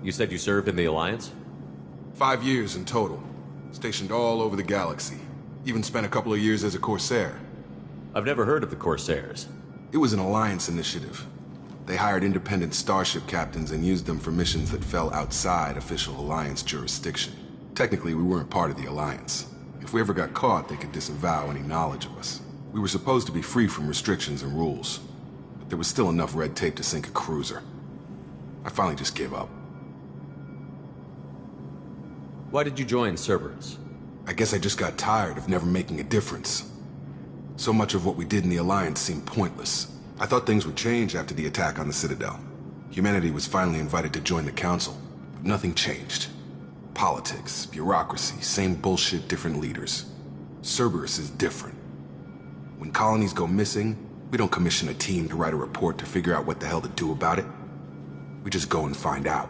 You said you served in the Alliance? 5 years in total. Stationed all over the galaxy. Even spent a couple of years as a Corsair. I've never heard of the Corsairs. It was an Alliance initiative. They hired independent starship captains and used them for missions that fell outside official Alliance jurisdiction. Technically, we weren't part of the Alliance. If we ever got caught, they could disavow any knowledge of us. We were supposed to be free from restrictions and rules. But there was still enough red tape to sink a cruiser. I finally just gave up. Why did you join Cerberus? I guess I just got tired of never making a difference. So much of what we did in the Alliance seemed pointless. I thought things would change after the attack on the Citadel. Humanity was finally invited to join the Council, but nothing changed. Politics, bureaucracy, same bullshit, different leaders. Cerberus is different. When colonies go missing, we don't commission a team to write a report to figure out what the hell to do about it. We just go and find out.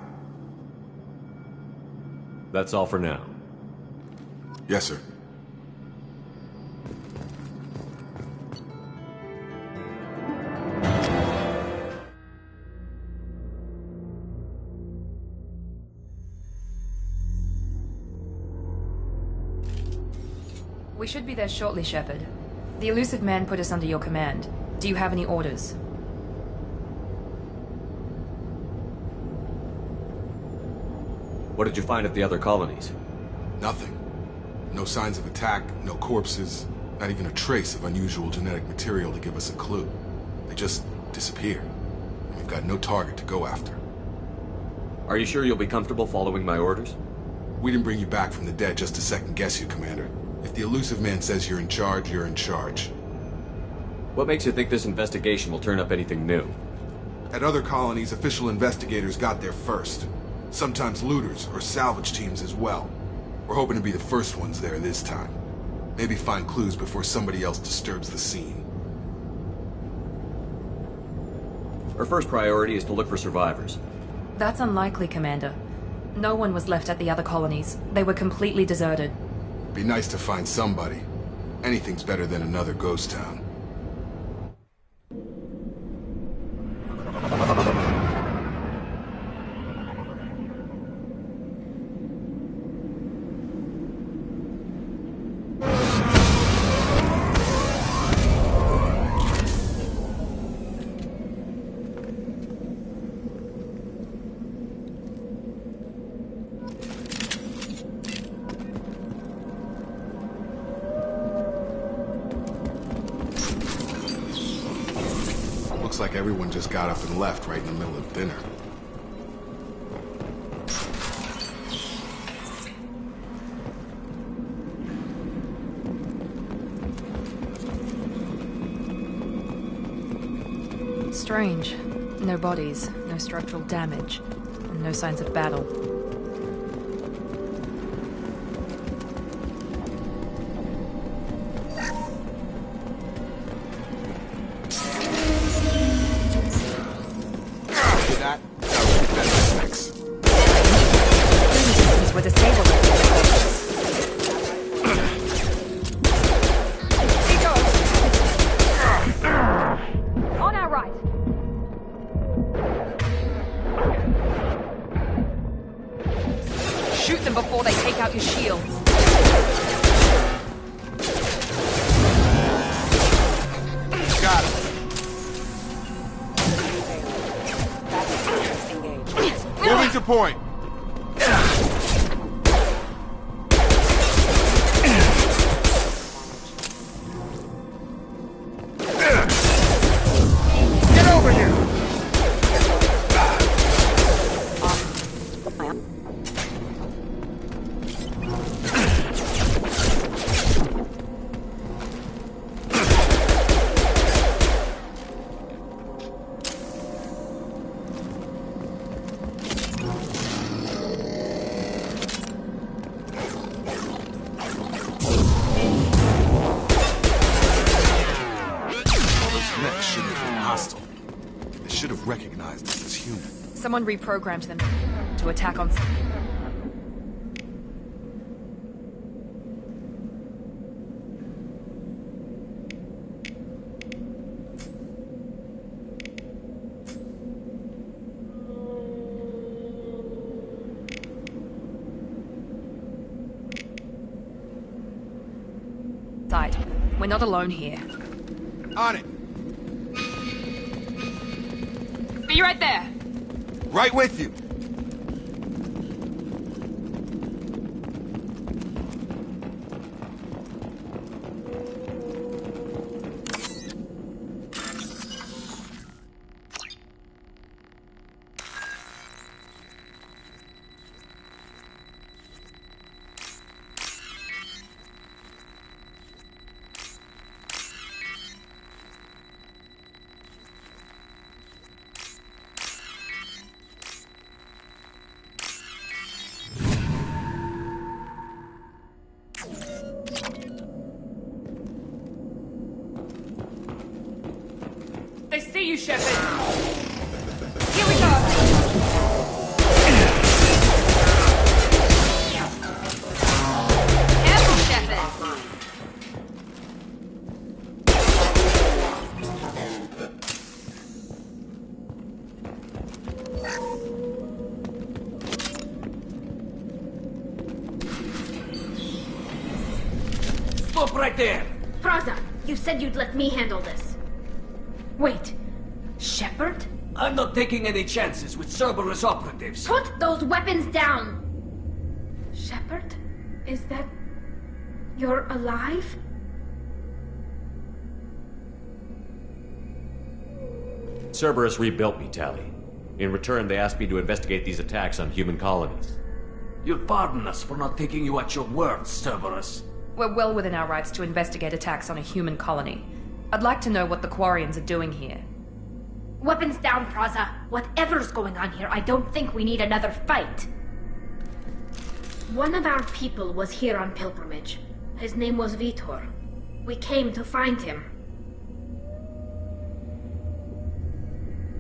That's all for now. Yes, sir. We should be there shortly, Shepard. The elusive man put us under your command. Do you have any orders? What did you find at the other colonies? Nothing. No signs of attack, no corpses, not even a trace of unusual genetic material to give us a clue. They just disappear. And we've got no target to go after. Are you sure you'll be comfortable following my orders? We didn't bring you back from the dead just to second guess you, Commander. If the elusive man says you're in charge, you're in charge. What makes you think this investigation will turn up anything new? At other colonies, official investigators got there first. Sometimes looters or salvage teams as well. We're hoping to be the first ones there this time. Maybe find clues before somebody else disturbs the scene. Our first priority is to look for survivors. That's unlikely, Commander. No one was left at the other colonies. They were completely deserted. Be nice to find somebody. Anything's better than another ghost town. Looks like everyone just got up and left right in the middle of dinner. Strange. No bodies, no structural damage, and no signs of battle. Got it. Moving to point. Get over here. Recognized us as human. Someone reprogrammed them to attack on... side. We're not alone here. On it. Be right there. Right with you. They see you, Shepard! Here we go! Careful, Shepard! Stop right there! Praza, you said you'd let me handle this. Wait, Shepard? I'm not taking any chances with Cerberus operatives. Put those weapons down! Shepard? Is that... you're alive? Cerberus rebuilt me, Tally. In return, they asked me to investigate these attacks on human colonies. You'll pardon us for not taking you at your word, Cerberus. We're well within our rights to investigate attacks on a human colony. I'd like to know what the Quarians are doing here. Weapons down, Praza. Whatever's going on here, I don't think we need another fight. One of our people was here on pilgrimage. His name was Vitor. We came to find him.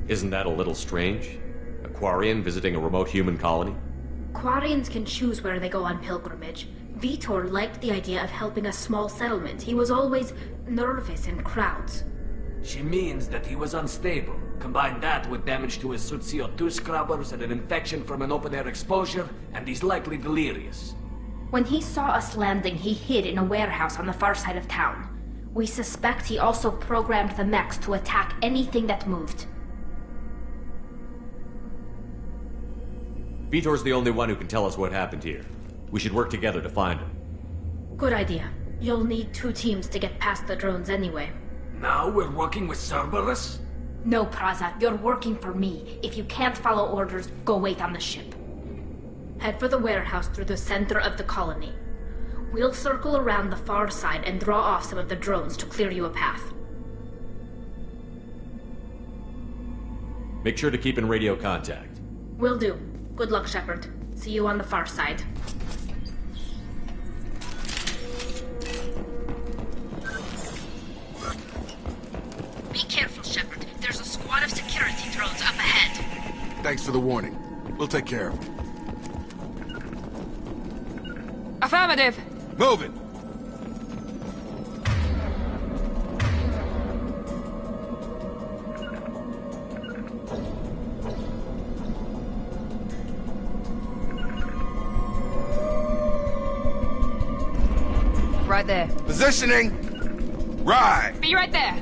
Isn't that a little strange? A Quarian visiting a remote human colony? Quarians can choose where they go on pilgrimage. Vitor liked the idea of helping a small settlement. He was always nervous in crowds. She means that he was unstable. Combine that with damage to his suit CO2 scrubbers and an infection from an open-air exposure, and he's likely delirious. When he saw us landing, he hid in a warehouse on the far side of town. We suspect he also programmed the mechs to attack anything that moved. Vitor's the only one who can tell us what happened here. We should work together to find him. Good idea. You'll need 2 teams to get past the drones anyway. Now we're working with Cerberus? No, Praza, you're working for me. If you can't follow orders, go wait on the ship. Head for the warehouse through the center of the colony. We'll circle around the far side and draw off some of the drones to clear you a path. Make sure to keep in radio contact. Will do. Good luck, Shepard. See you on the far side. Be careful, Shepard. There's a squad of security drones up ahead. Thanks for the warning. We'll take care of it. Affirmative. Moving. right there. Positioning! Right! Be right there.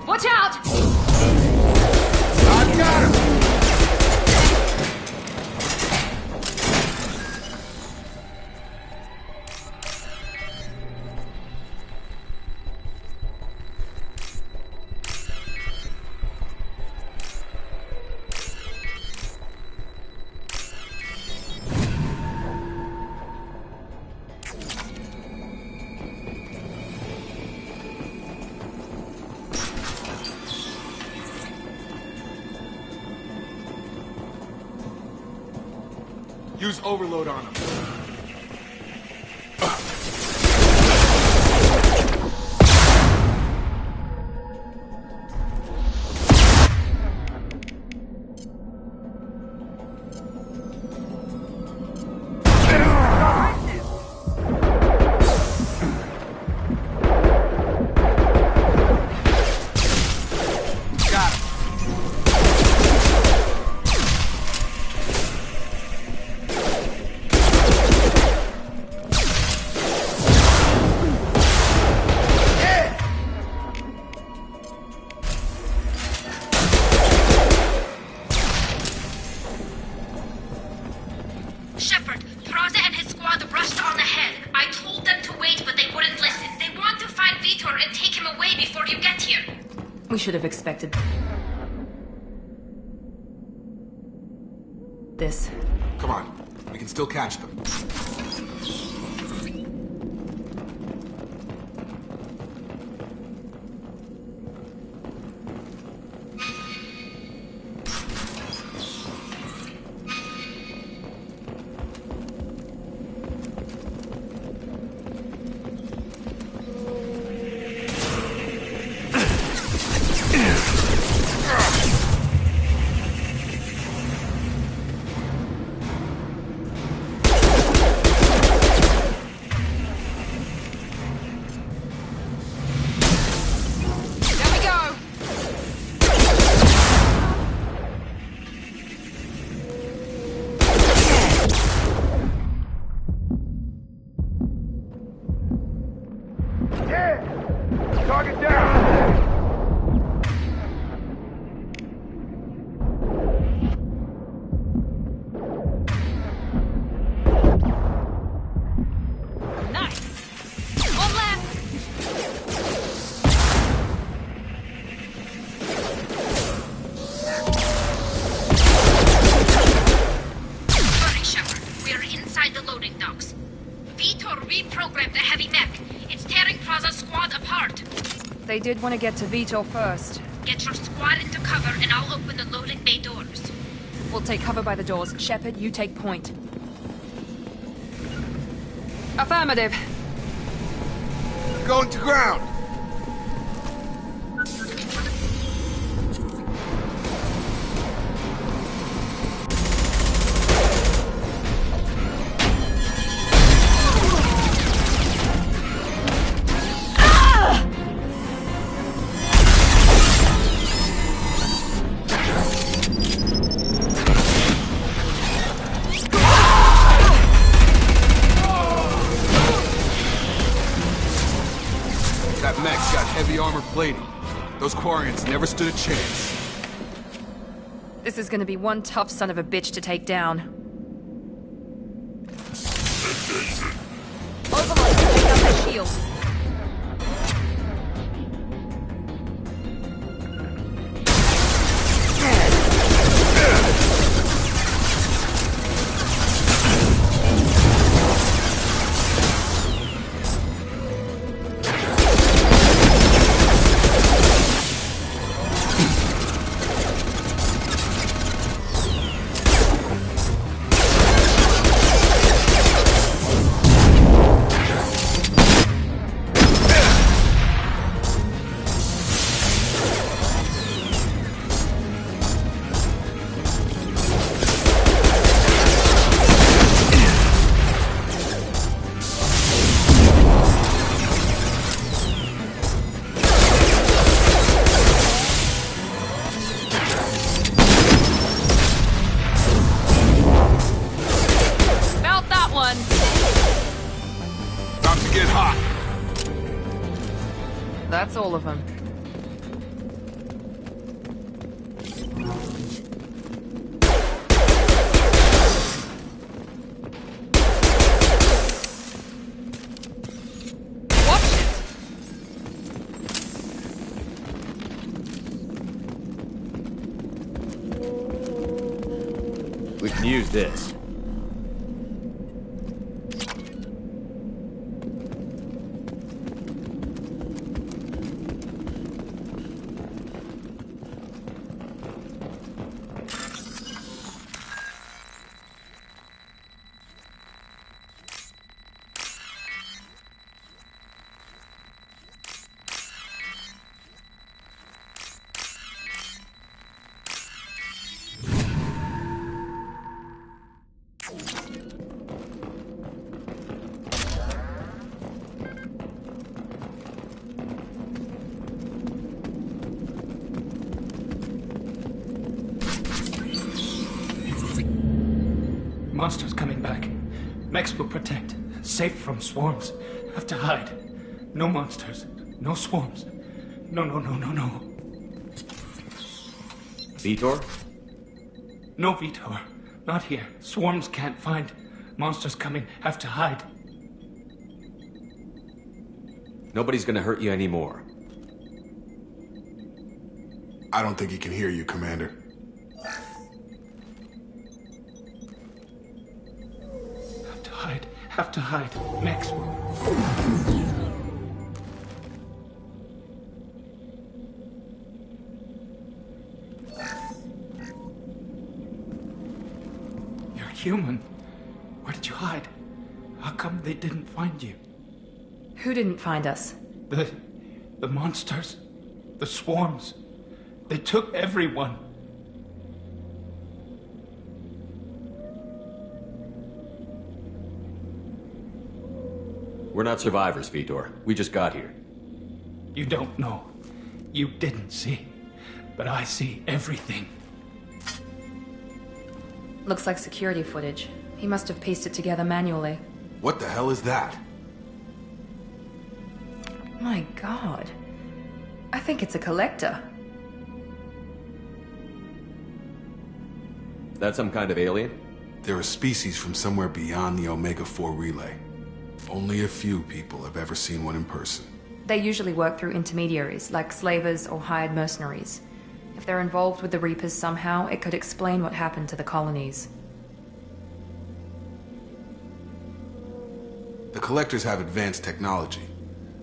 Watch out! I got him! Use overload on him. We should have expected this. Come on, we can still catch them. Target down! They did want to get to Vito first. Get your squad into cover and I'll open the loading bay doors. We'll take cover by the doors. Shepard, you take point. Affirmative. Going to ground. That mech's got heavy armor plating. Those Quarians never stood a chance. This is gonna be one tough son of a bitch to take down. Overlord, take out the shields. that's all of them. We can use this. Monsters coming back. Mechs will protect. Safe from swarms. Have to hide. No monsters. No swarms. No. Vitor? No, Vitor. Not here. Swarms can't find. Monsters coming. Have to hide. Nobody's gonna hurt you anymore. I don't think he can hear you, Commander. Have to hide. Mechs will. You're human. Where did you hide? How come they didn't find you? Who didn't find us? The monsters. The swarms. They took everyone. We're not survivors, Vitor. We just got here. You don't know. You didn't see. But I see everything. Looks like security footage. He must have pieced it together manually. What the hell is that? My God. I think it's a collector. That some kind of alien? They're a species from somewhere beyond the Omega-4 relay. Only a few people have ever seen one in person. They usually work through intermediaries, like slavers or hired mercenaries. If they're involved with the Reapers somehow, it could explain what happened to the colonies. The Collectors have advanced technology.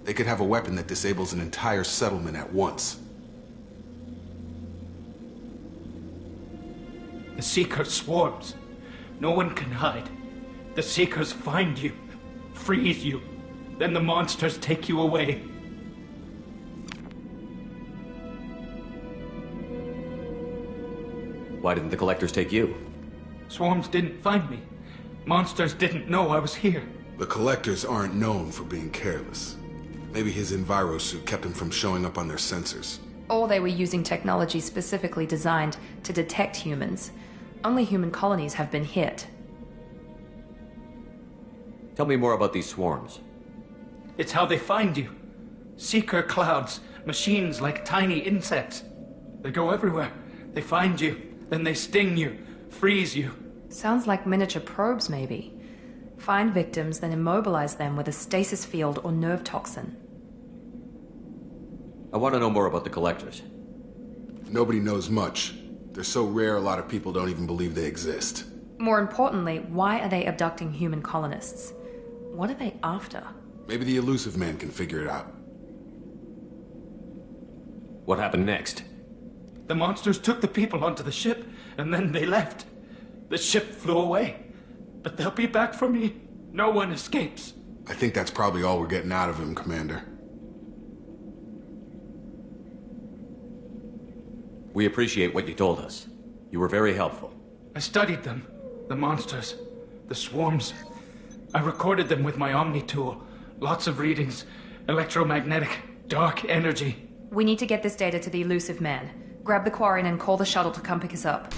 They could have a weapon that disables an entire settlement at once. The Seeker swarms. No one can hide. The Seekers find you, freeze you, then the monsters take you away. Why didn't the Collectors take you? Swarms didn't find me. Monsters didn't know I was here. The Collectors aren't known for being careless. Maybe his Enviro suit kept him from showing up on their sensors. Or they were using technology specifically designed to detect humans. Only human colonies have been hit. Tell me more about these swarms. It's how they find you. Seeker clouds, machines like tiny insects. They go everywhere. They find you, then they sting you, freeze you. Sounds like miniature probes, maybe. Find victims, then immobilize them with a stasis field or nerve toxin. I want to know more about the Collectors. Nobody knows much. They're so rare, a lot of people don't even believe they exist. More importantly, why are they abducting human colonists? What are they after? Maybe the Elusive Man can figure it out. What happened next? The monsters took the people onto the ship, and then they left. The ship flew away. But they'll be back for me. No one escapes. I think that's probably all we're getting out of him, Commander. We appreciate what you told us. You were very helpful. I studied them. The monsters. The swarms. I recorded them with my Omni tool. Lots of readings. Electromagnetic. Dark energy. We need to get this data to the Elusive Man. Grab the Quarren and call the shuttle to come pick us up.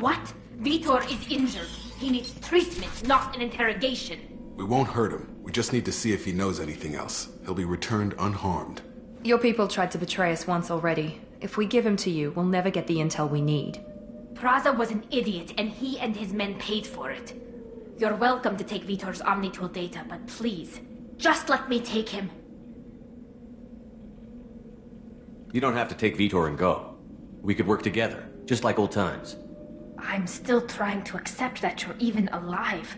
What? Vitor is injured. He needs treatment, not an interrogation. We won't hurt him. We just need to see if he knows anything else. He'll be returned unharmed. Your people tried to betray us once already. If we give him to you, we'll never get the intel we need. Praza was an idiot, and he and his men paid for it. You're welcome to take Vitor's Omnitool data, but please, just let me take him. You don't have to take Vitor and go. We could work together, just like old times. I'm still trying to accept that you're even alive,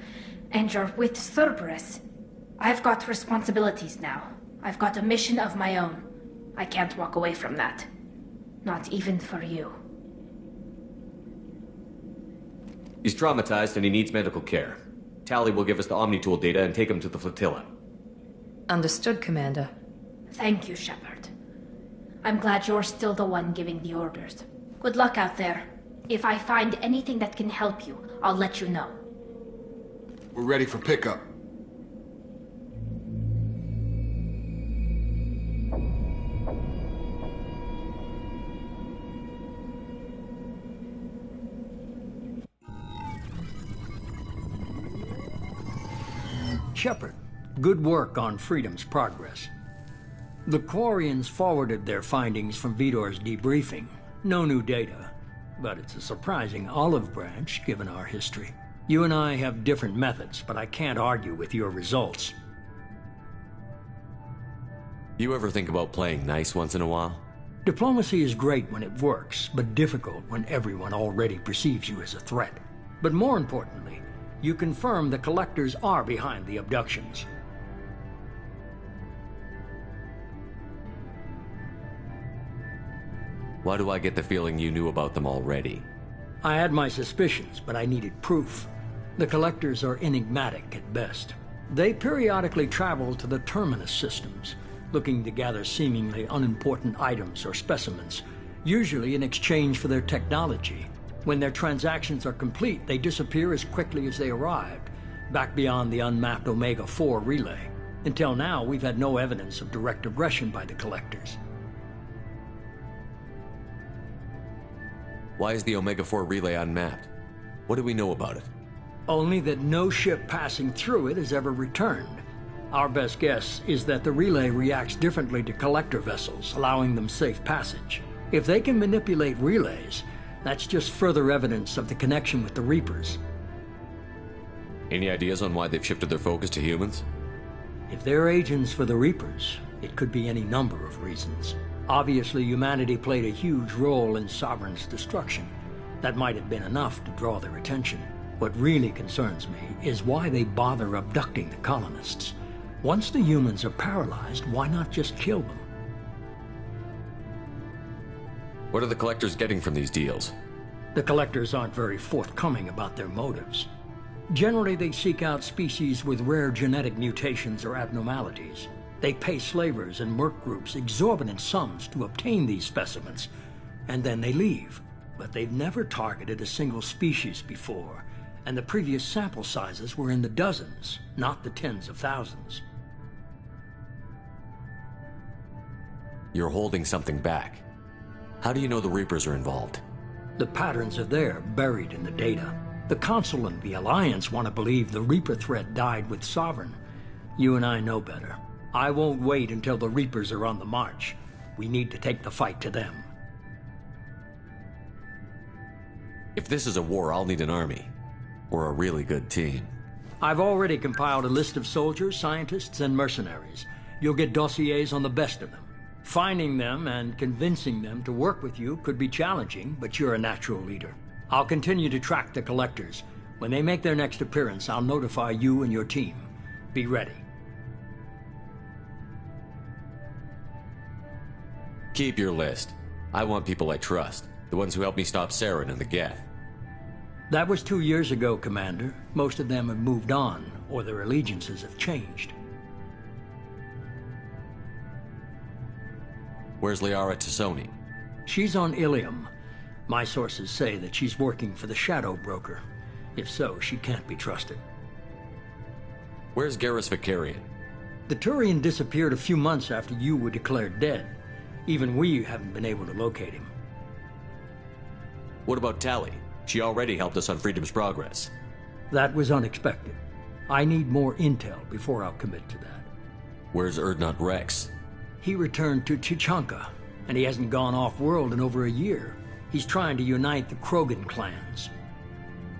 and you're with Cerberus. I've got responsibilities now. I've got a mission of my own. I can't walk away from that. Not even for you. He's traumatized and he needs medical care. Tally will give us the Omnitool data and take him to the flotilla. Understood, Commander. Thank you, Shepard. I'm glad you're still the one giving the orders. Good luck out there. If I find anything that can help you, I'll let you know. We're ready for pickup. Shepard, good work on Freedom's progress. The Quarians forwarded their findings from Vitor's debriefing. No new data, but it's a surprising olive branch given our history. You and I have different methods, but I can't argue with your results. You ever think about playing nice once in a while? Diplomacy is great when it works, but difficult when everyone already perceives you as a threat. But more importantly, you confirm the Collectors are behind the abductions. Why do I get the feeling you knew about them already? I had my suspicions, but I needed proof. The Collectors are enigmatic at best. They periodically travel to the Terminus systems, looking to gather seemingly unimportant items or specimens, usually in exchange for their technology. When their transactions are complete, they disappear as quickly as they arrived, back beyond the unmapped Omega-4 relay. Until now, we've had no evidence of direct aggression by the Collectors. Why is the Omega-4 relay unmapped? What do we know about it? Only that no ship passing through it has ever returned. Our best guess is that the relay reacts differently to Collector vessels, allowing them safe passage. If they can manipulate relays, that's just further evidence of the connection with the Reapers. Any ideas on why they've shifted their focus to humans? If they're agents for the Reapers, it could be any number of reasons. Obviously, humanity played a huge role in Sovereign's destruction. That might have been enough to draw their attention. What really concerns me is why they bother abducting the colonists. Once the humans are paralyzed, why not just kill them? What are the Collectors getting from these deals? The Collectors aren't very forthcoming about their motives. Generally, they seek out species with rare genetic mutations or abnormalities. They pay slavers and merc groups exorbitant sums to obtain these specimens, and then they leave. But they've never targeted a single species before, and the previous sample sizes were in the dozens, not the tens of thousands. You're holding something back. How do you know the Reapers are involved? The patterns are there, buried in the data. The Council and the Alliance want to believe the Reaper threat died with Sovereign. You and I know better. I won't wait until the Reapers are on the march. We need to take the fight to them. If this is a war, I'll need an army. Or a really good team. I've already compiled a list of soldiers, scientists, and mercenaries. You'll get dossiers on the best of them. Finding them and convincing them to work with you could be challenging, but you're a natural leader. I'll continue to track the Collectors. When they make their next appearance, I'll notify you and your team. Be ready. Keep your list. I want people I trust. The ones who helped me stop Saren and the Geth. That was 2 years ago, Commander. Most of them have moved on, or their allegiances have changed. Where's Liara Tassoni? She's on Ilium. My sources say that she's working for the Shadow Broker. If so, she can't be trusted. Where's Garrus Vicarian? The Turian disappeared a few months after you were declared dead. Even we haven't been able to locate him. What about Tally? She already helped us on Freedom's progress. That was unexpected. I need more intel before I'll commit to that. Where's Erdnot Rex? He returned to Chichanka, and he hasn't gone off-world in over a year. He's trying to unite the Krogan clans.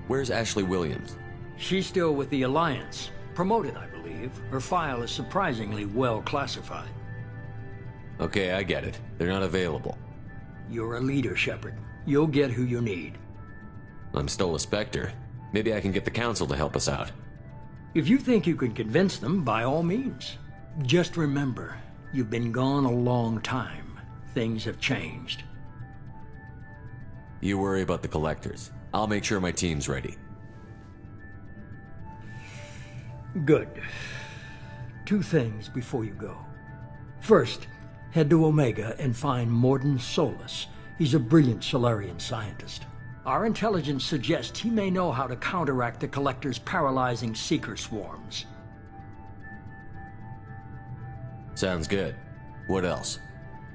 Where's Ashley Williams? She's still with the Alliance. Promoted, I believe. Her file is surprisingly well classified. Okay, I get it. They're not available. You're a leader, Shepard. You'll get who you need. I'm still a Spectre. Maybe I can get the Council to help us out. If you think you can convince them, by all means. Just remember, you've been gone a long time. Things have changed. You worry about the Collectors. I'll make sure my team's ready. Good. 2 things before you go. First, head to Omega and find Mordin Solus. He's a brilliant Solarian scientist. Our intelligence suggests he may know how to counteract the Collector's paralyzing Seeker swarms. Sounds good. What else?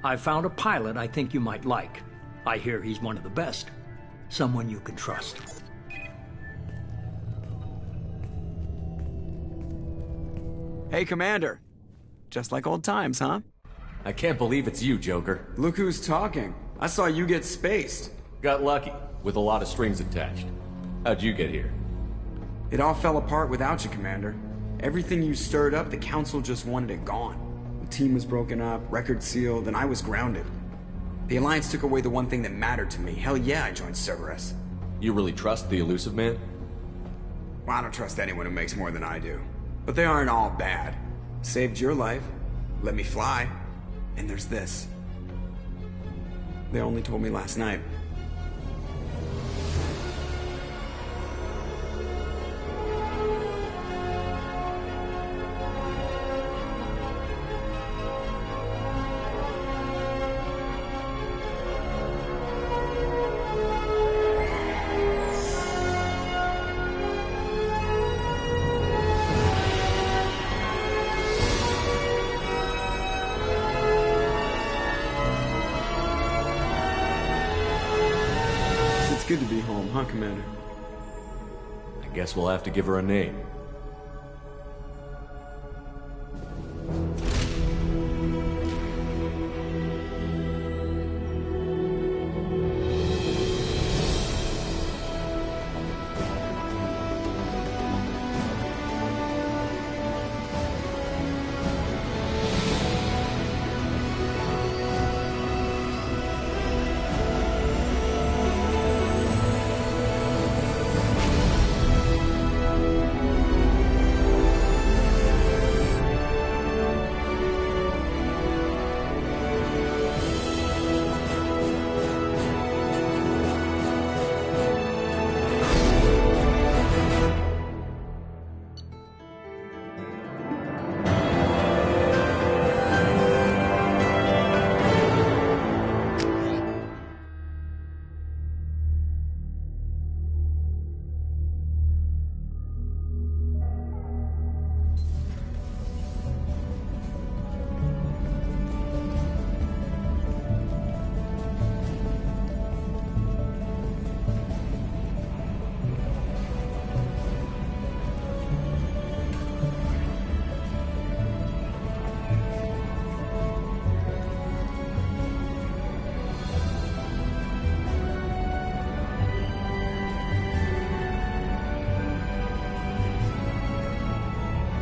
I found a pilot I think you might like. I hear he's one of the best. Someone you can trust. Hey, Commander. Just like old times, huh? I can't believe it's you, Joker. Look who's talking. I saw you get spaced. Got lucky, with a lot of strings attached. How'd you get here? It all fell apart without you, Commander. Everything you stirred up, the Council just wanted it gone. The team was broken up, record sealed, and I was grounded. The Alliance took away the one thing that mattered to me. Hell yeah, I joined Cerberus. You really trust the Elusive Man? Well, I don't trust anyone who makes more than I do. But they aren't all bad. Saved your life, let me fly, and there's this. They only told me last night. It's good to be home, huh, Commander? I guess we'll have to give her a name.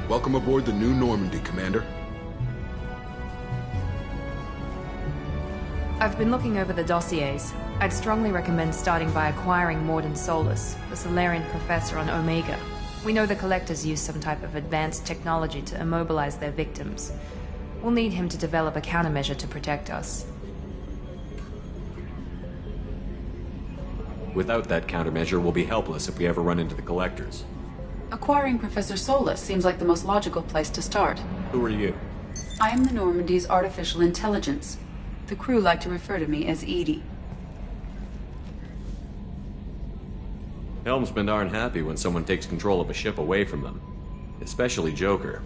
Welcome aboard the New Normandy, Commander. I've been looking over the dossiers. I'd strongly recommend starting by acquiring Mordin Solus, the Solarian professor on Omega. We know the Collectors use some type of advanced technology to immobilize their victims. We'll need him to develop a countermeasure to protect us. Without that countermeasure, we'll be helpless if we ever run into the Collectors. Acquiring Professor Solus seems like the most logical place to start. Who are you? I am the Normandy's artificial intelligence. The crew like to refer to me as Edie. Helmsmen aren't happy when someone takes control of a ship away from them. Especially Joker.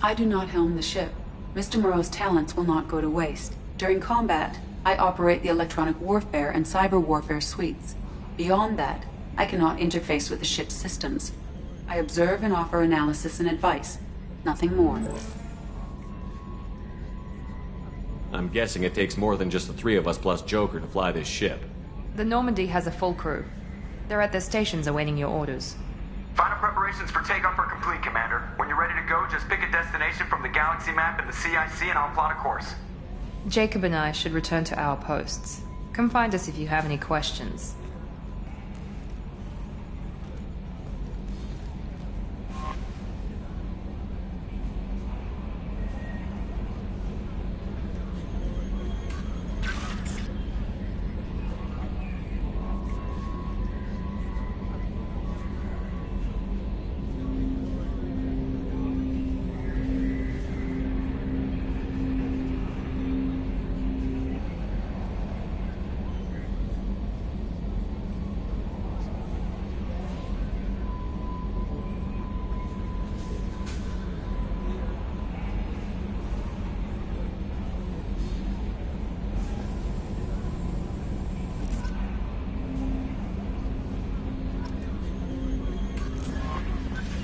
I do not helm the ship. Mr. Moreau's talents will not go to waste. During combat, I operate the electronic warfare and cyber warfare suites. Beyond that, I cannot interface with the ship's systems. I observe and offer analysis and advice. Nothing more. I'm guessing it takes more than just the three of us plus Joker to fly this ship. The Normandy has a full crew. They're at their stations awaiting your orders. Final preparations for takeoff are complete, Commander. When you're ready to go, just pick a destination from the galaxy map and the CIC and I'll plot a course. Jacob and I should return to our posts. Come find us if you have any questions.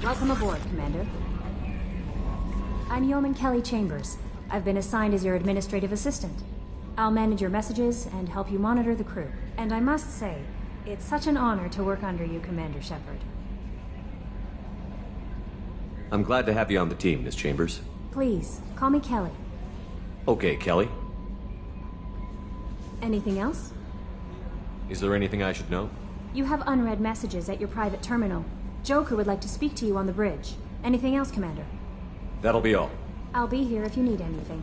Welcome aboard, Commander. I'm Yeoman Kelly Chambers. I've been assigned as your administrative assistant. I'll manage your messages and help you monitor the crew. And I must say, it's such an honor to work under you, Commander Shepard. I'm glad to have you on the team, Miss Chambers. Please, call me Kelly. Okay, Kelly. Anything else? Is there anything I should know? You have unread messages at your private terminal. Joker would like to speak to you on the bridge. Anything else, Commander? That'll be all. I'll be here if you need anything.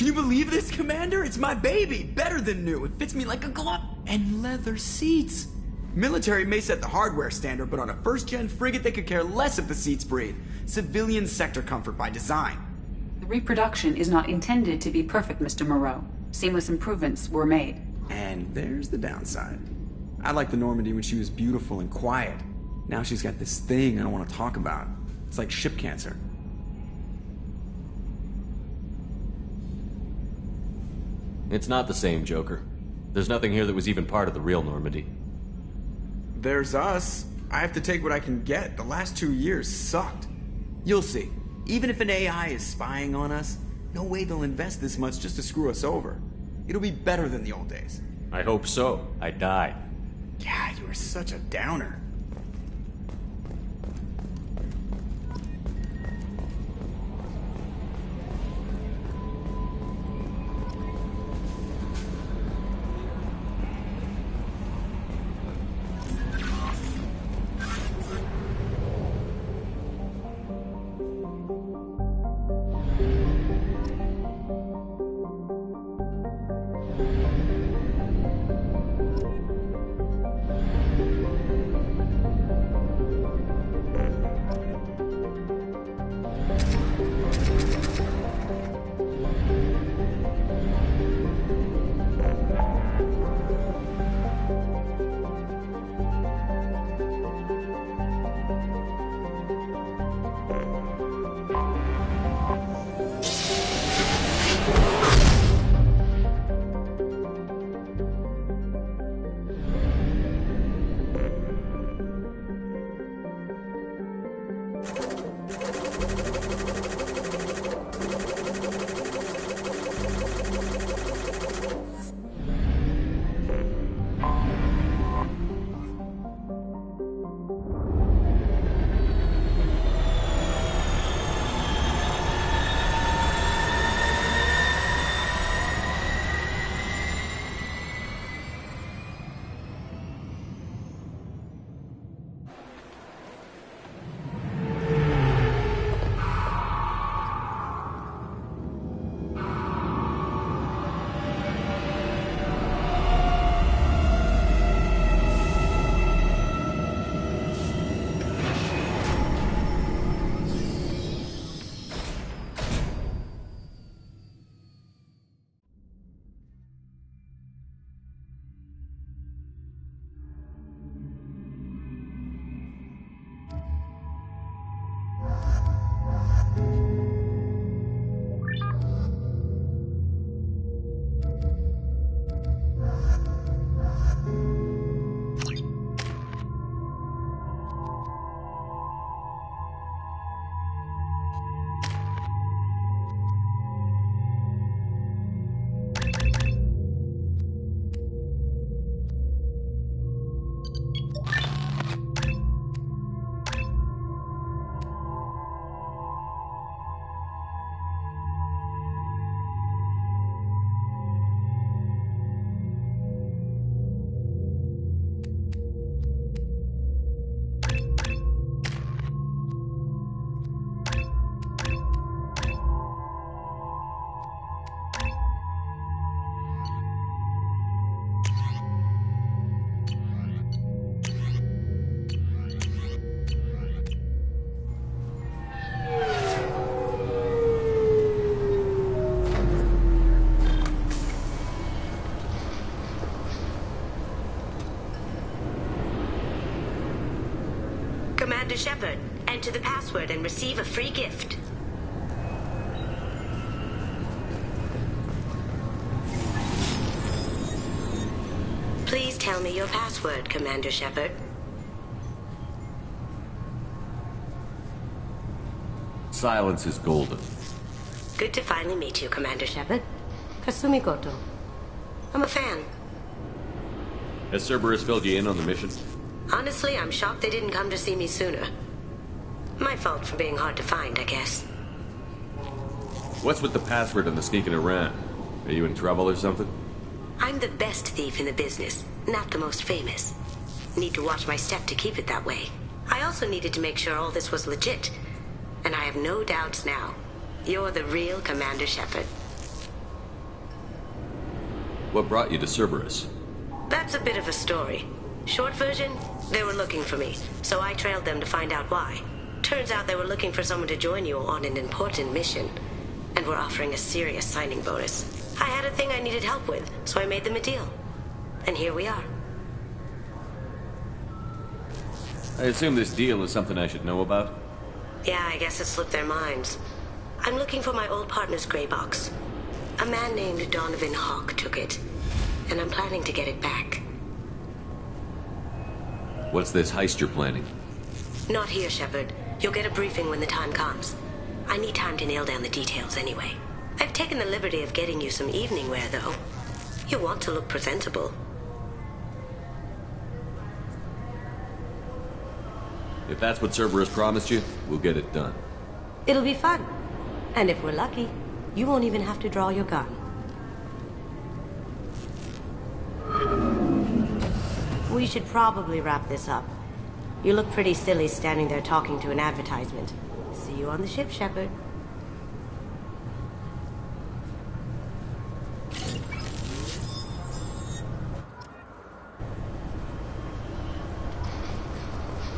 Can you believe this, Commander? It's my baby! Better than new. It fits me like a glove. And leather seats. Military may set the hardware standard, but on a first-gen frigate, they could care less if the seats breathe. Civilian sector comfort by design. The reproduction is not intended to be perfect, Mr. Moreau. Seamless improvements were made. And there's the downside. I liked the Normandy when she was beautiful and quiet. Now she's got this thing I don't want to talk about. It's like ship cancer. It's not the same, Joker. There's nothing here that was even part of the real Normandy. There's us. I have to take what I can get. The last 2 years sucked. You'll see. Even if an AI is spying on us, no way they'll invest this much just to screw us over. It'll be better than the old days. I hope so. I died. Yeah, you were such a downer. Commander Shepard. Enter the password and receive a free gift. Please tell me your password, Commander Shepard. Silence is golden. Good to finally meet you, Commander Shepard. Kasumi Goto. I'm a fan. Has Cerberus filled you in on the mission? Honestly, I'm shocked they didn't come to see me sooner. My fault for being hard to find, I guess. What's with the password and the sneaking around? Are you in trouble or something? I'm the best thief in the business, not the most famous. Need to watch my step to keep it that way. I also needed to make sure all this was legit. And I have no doubts now. You're the real Commander Shepard. What brought you to Cerberus? That's a bit of a story. Short version, they were looking for me, so I trailed them to find out why. Turns out they were looking for someone to join you on an important mission, and were offering a serious signing bonus. I had a thing I needed help with, so I made them a deal. And here we are. I assume this deal is something I should know about? Yeah, I guess it slipped their minds. I'm looking for my old partner's gray box. A man named Donovan Hawk took it, and I'm planning to get it back. What's this heist you're planning? Not here, Shepard. You'll get a briefing when the time comes. I need time to nail down the details anyway. I've taken the liberty of getting you some evening wear, though. You want to look presentable. If that's what Cerberus promised you, we'll get it done. It'll be fun. And if we're lucky, you won't even have to draw your gun. We should probably wrap this up. You look pretty silly standing there talking to an advertisement. See you on the ship, Shepard.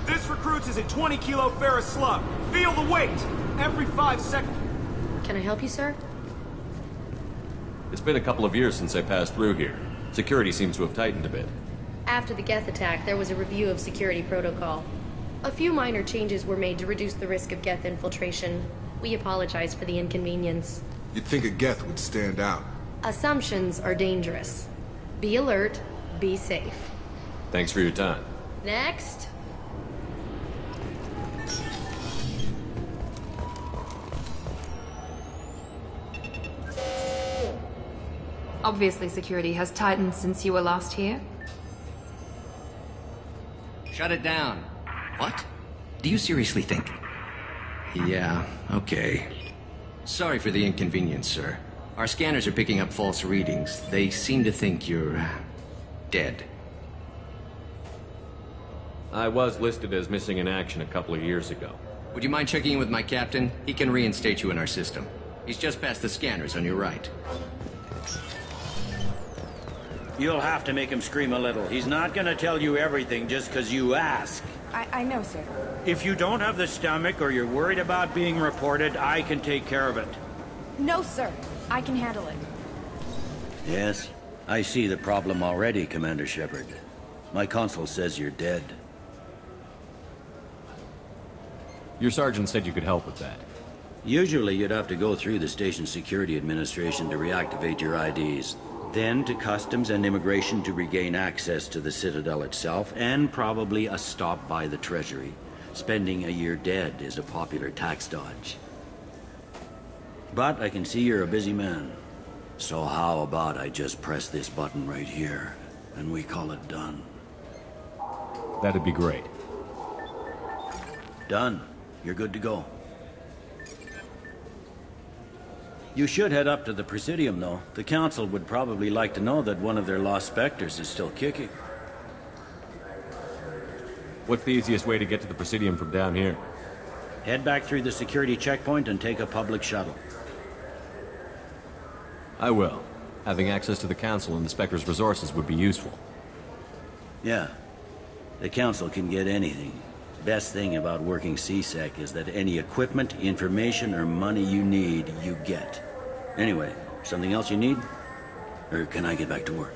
This recruits is a 20-kilo ferrous slug. Feel the weight! Every 5 seconds. Can I help you, sir? It's been a couple of years since I passed through here. Security seems to have tightened a bit. After the Geth attack, there was a review of security protocol. A few minor changes were made to reduce the risk of Geth infiltration. We apologize for the inconvenience. You'd think a Geth would stand out. Assumptions are dangerous. Be alert, be safe. Thanks for your time. Next. Obviously, security has tightened since you were last here. Shut it down. What? Do you seriously think? Yeah, okay. Sorry for the inconvenience, sir. Our scanners are picking up false readings. They seem to think you're dead. I was listed as missing in action a couple of years ago. Would you mind checking in with my captain? He can reinstate you in our system. He's just past the scanners on your right. You'll have to make him scream a little. He's not gonna tell you everything just because you ask. I know, sir. If you don't have the stomach or you're worried about being reported, I can take care of it. No, sir. I can handle it. Yes, I see the problem already, Commander Shepard. My console says you're dead. Your sergeant said you could help with that. Usually you'd have to go through the station security administration to reactivate your IDs. Then to Customs and Immigration to regain access to the Citadel itself, and probably a stop by the Treasury. Spending a year dead is a popular tax dodge. But I can see you're a busy man. So how about I just press this button right here, and we call it done? That'd be great. Done. You're good to go. You should head up to the Presidium, though. The Council would probably like to know that one of their lost Spectres is still kicking. What's the easiest way to get to the Presidium from down here? Head back through the security checkpoint and take a public shuttle. I will. Having access to the Council and the Spectre's resources would be useful. Yeah. The Council can get anything. Best thing about working CSEC is that any equipment, information, or money you need, you get. Anyway, something else you need? Or can I get back to work?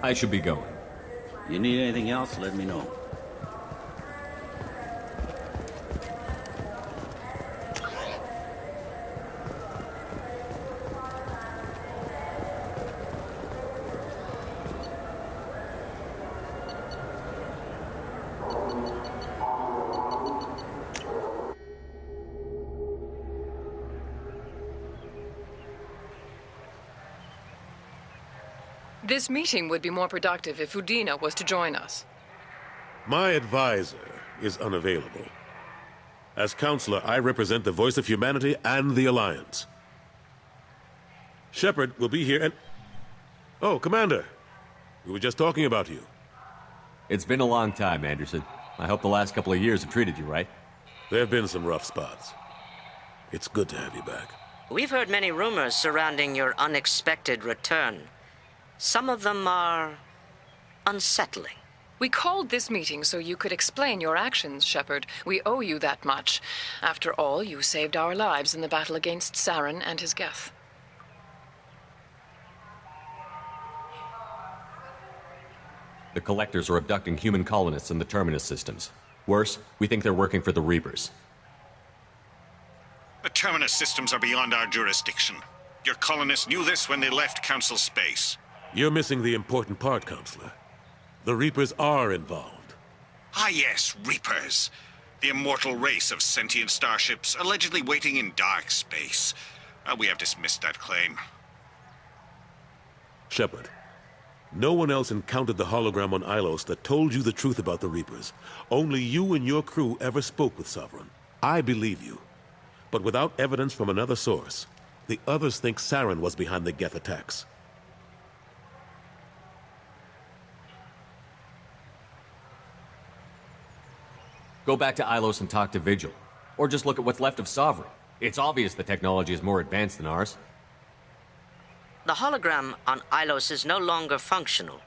I should be going. You need anything else, let me know. This meeting would be more productive if Udina was to join us. My advisor is unavailable. As counselor, I represent the voice of humanity and the Alliance. Shepard will be here and... Oh, Commander. We were just talking about you. It's been a long time, Anderson. I hope the last couple of years have treated you right. There have been some rough spots. It's good to have you back. We've heard many rumors surrounding your unexpected return. Some of them are unsettling. We called this meeting so you could explain your actions, Shepard. We owe you that much. After all, you saved our lives in the battle against Saren and his Geth. The Collectors are abducting human colonists in the Terminus systems. Worse, we think they're working for the Reapers. The Terminus systems are beyond our jurisdiction. Your colonists knew this when they left Council space. You're missing the important part, Counselor. The Reapers are involved. Ah yes, Reapers. The immortal race of sentient starships allegedly waiting in dark space. We have dismissed that claim. Shepard, no one else encountered the hologram on Ilos that told you the truth about the Reapers. Only you and your crew ever spoke with Sovereign. I believe you. But without evidence from another source, the others think Saren was behind the Geth attacks. Go back to Ilos and talk to Vigil. Or just look at what's left of Sovereign. It's obvious the technology is more advanced than ours. The hologram on Ilos is no longer functional,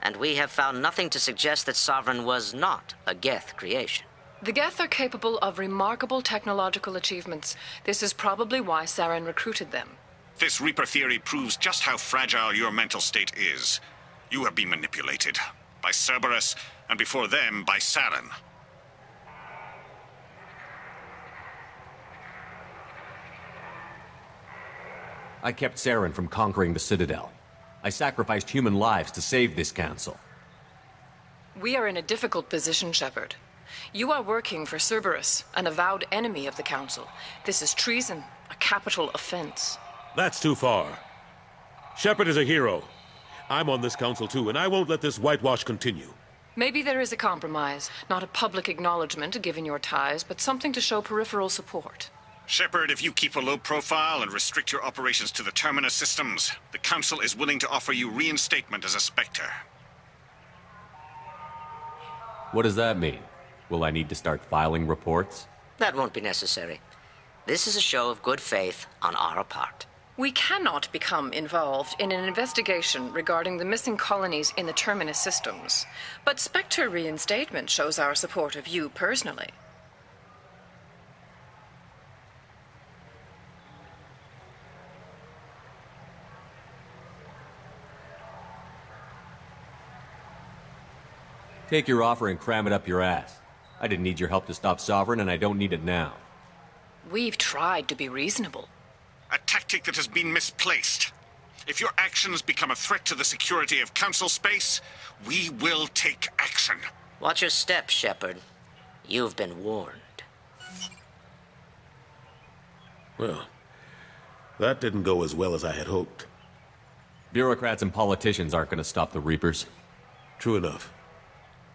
and we have found nothing to suggest that Sovereign was not a Geth creation. The Geth are capable of remarkable technological achievements. This is probably why Saren recruited them. This Reaper theory proves just how fragile your mental state is. You have been manipulated. By Cerberus, and before them, by Saren. I kept Saren from conquering the Citadel. I sacrificed human lives to save this council. We are in a difficult position, Shepard. You are working for Cerberus, an avowed enemy of the Council. This is treason, a capital offense. That's too far. Shepard is a hero. I'm on this council too, and I won't let this whitewash continue. Maybe there is a compromise. Not a public acknowledgement given your ties, but something to show peripheral support. Shepard, if you keep a low profile and restrict your operations to the Terminus systems, the Council is willing to offer you reinstatement as a Spectre. What does that mean? Will I need to start filing reports? That won't be necessary. This is a show of good faith on our part. We cannot become involved in an investigation regarding the missing colonies in the Terminus systems. But Spectre reinstatement shows our support of you personally. Take your offer and cram it up your ass. I didn't need your help to stop Sovereign, and I don't need it now. We've tried to be reasonable. A tactic that has been misplaced. If your actions become a threat to the security of Council space, we will take action. Watch your step, Shepard. You've been warned. Well, that didn't go as well as I had hoped. Bureaucrats and politicians aren't going to stop the Reapers. True enough.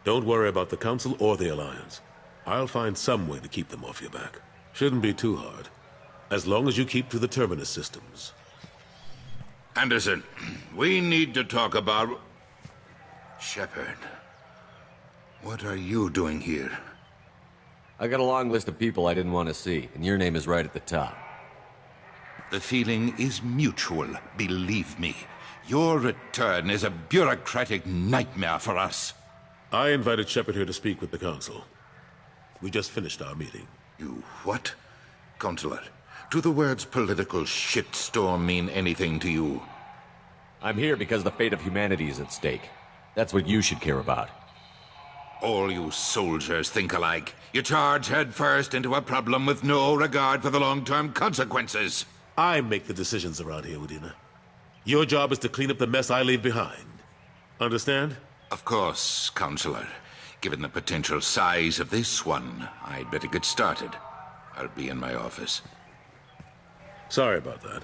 Don't worry about the Council or the Alliance. I'll find some way to keep them off your back. Shouldn't be too hard. As long as you keep to the Terminus systems. Anderson, we need to talk about... Shepard. What are you doing here? I got a long list of people I didn't want to see, and your name is right at the top. The feeling is mutual, believe me. Your return is a bureaucratic nightmare for us. I invited Shepard here to speak with the Council. We just finished our meeting. You what? Counselor, do the words political shitstorm mean anything to you? I'm here because the fate of humanity is at stake. That's what you should care about. All you soldiers think alike. You charge headfirst into a problem with no regard for the long-term consequences. I make the decisions around here, Udina. Your job is to clean up the mess I leave behind. Understand? Of course, Counselor. Given the potential size of this one, I'd better get started. I'll be in my office. Sorry about that.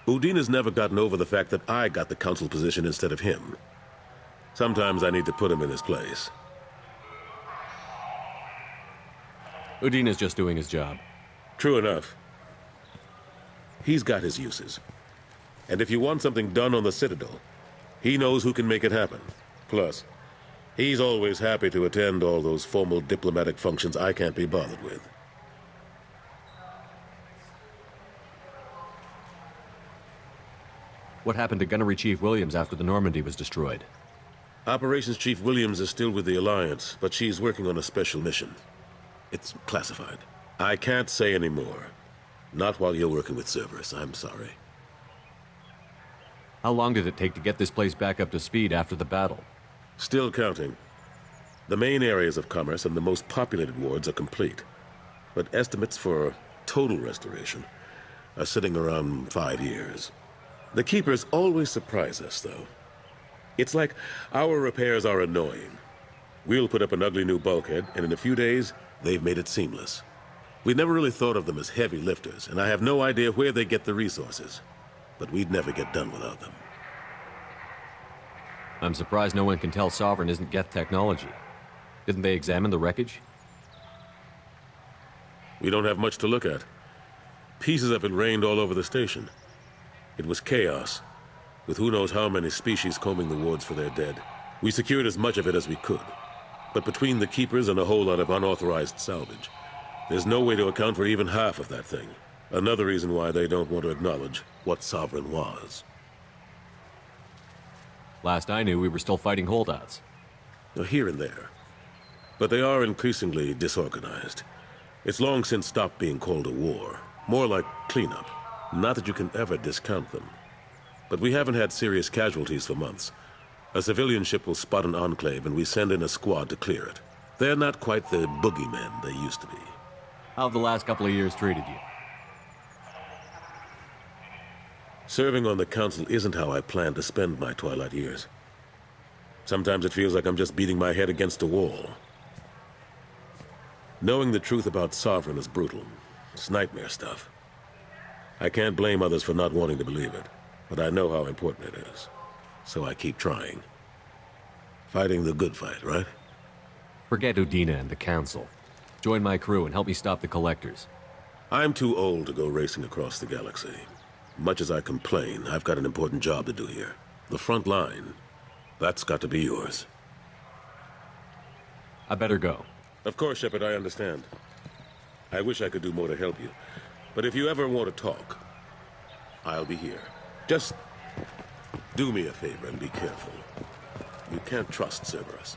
Udina's never gotten over the fact that I got the council position instead of him. Sometimes I need to put him in his place. Udina's just doing his job. True enough. He's got his uses. And if you want something done on the Citadel, he knows who can make it happen. Plus, he's always happy to attend all those formal diplomatic functions I can't be bothered with. What happened to Gunnery Chief Williams after the Normandy was destroyed? Operations Chief Williams is still with the Alliance, but she's working on a special mission. It's classified. I can't say any more. Not while you're working with Cerberus, I'm sorry. How long did it take to get this place back up to speed after the battle? Still counting. The main areas of commerce and the most populated wards are complete. But estimates for total restoration are sitting around 5 years. The Keepers always surprise us, though. It's like our repairs are annoying. We'll put up an ugly new bulkhead, and in a few days, they've made it seamless. We never really thought of them as heavy lifters, and I have no idea where they get the resources. But we'd never get done without them. I'm surprised no one can tell Sovereign isn't Geth technology. Didn't they examine the wreckage? We don't have much to look at. Pieces of it rained all over the station. It was chaos, with who knows how many species combing the wards for their dead. We secured as much of it as we could. But between the Keepers and a whole lot of unauthorized salvage, there's no way to account for even half of that thing. Another reason why they don't want to acknowledge what Sovereign was. Last I knew, we were still fighting holdouts. Here and there. But they are increasingly disorganized. It's long since stopped being called a war. More like cleanup. Not that you can ever discount them. But we haven't had serious casualties for months. A civilian ship will spot an enclave and we send in a squad to clear it. They're not quite the boogeymen they used to be. How have the last couple of years treated you? Serving on the Council isn't how I plan to spend my twilight years. Sometimes it feels like I'm just beating my head against a wall. Knowing the truth about Sovereign is brutal. It's nightmare stuff. I can't blame others for not wanting to believe it, but I know how important it is. So I keep trying. Fighting the good fight, right? Forget Udina and the Council. Join my crew and help me stop the Collectors. I'm too old to go racing across the galaxy. Much as I complain, I've got an important job to do here. The front line. That's got to be yours. I better go. Of course, Shepard, I understand. I wish I could do more to help you. But if you ever want to talk, I'll be here. Just do me a favor and be careful. You can't trust Cerberus.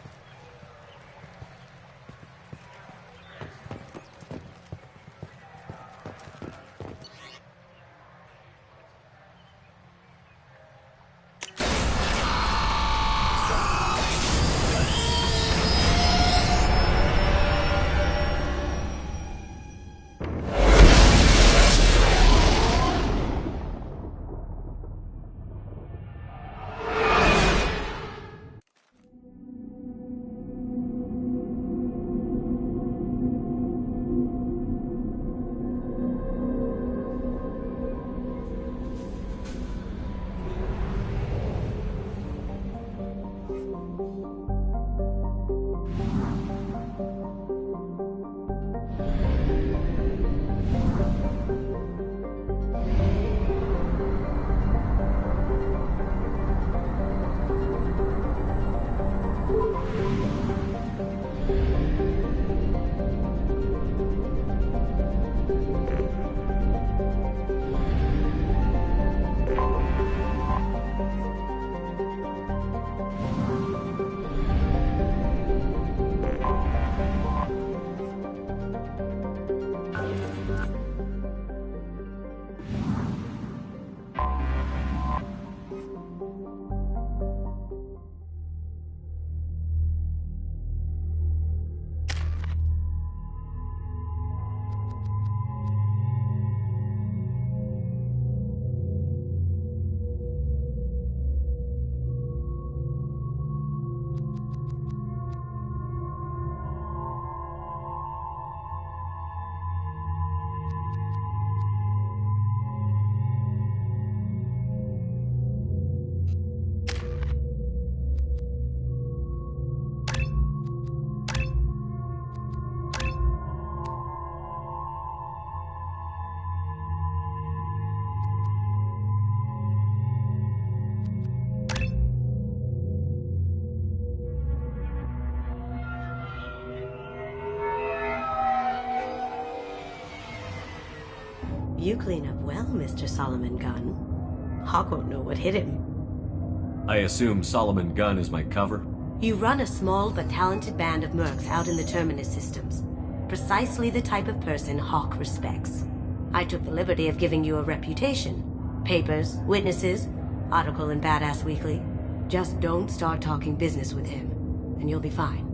You clean up well, Mr. Solomon Gunn. Hawk won't know what hit him. I assume Solomon Gunn is my cover? You run a small but talented band of mercs out in the Terminus systems. Precisely the type of person Hawk respects. I took the liberty of giving you a reputation. Papers, witnesses, article in Badass Weekly. Just don't start talking business with him, and you'll be fine.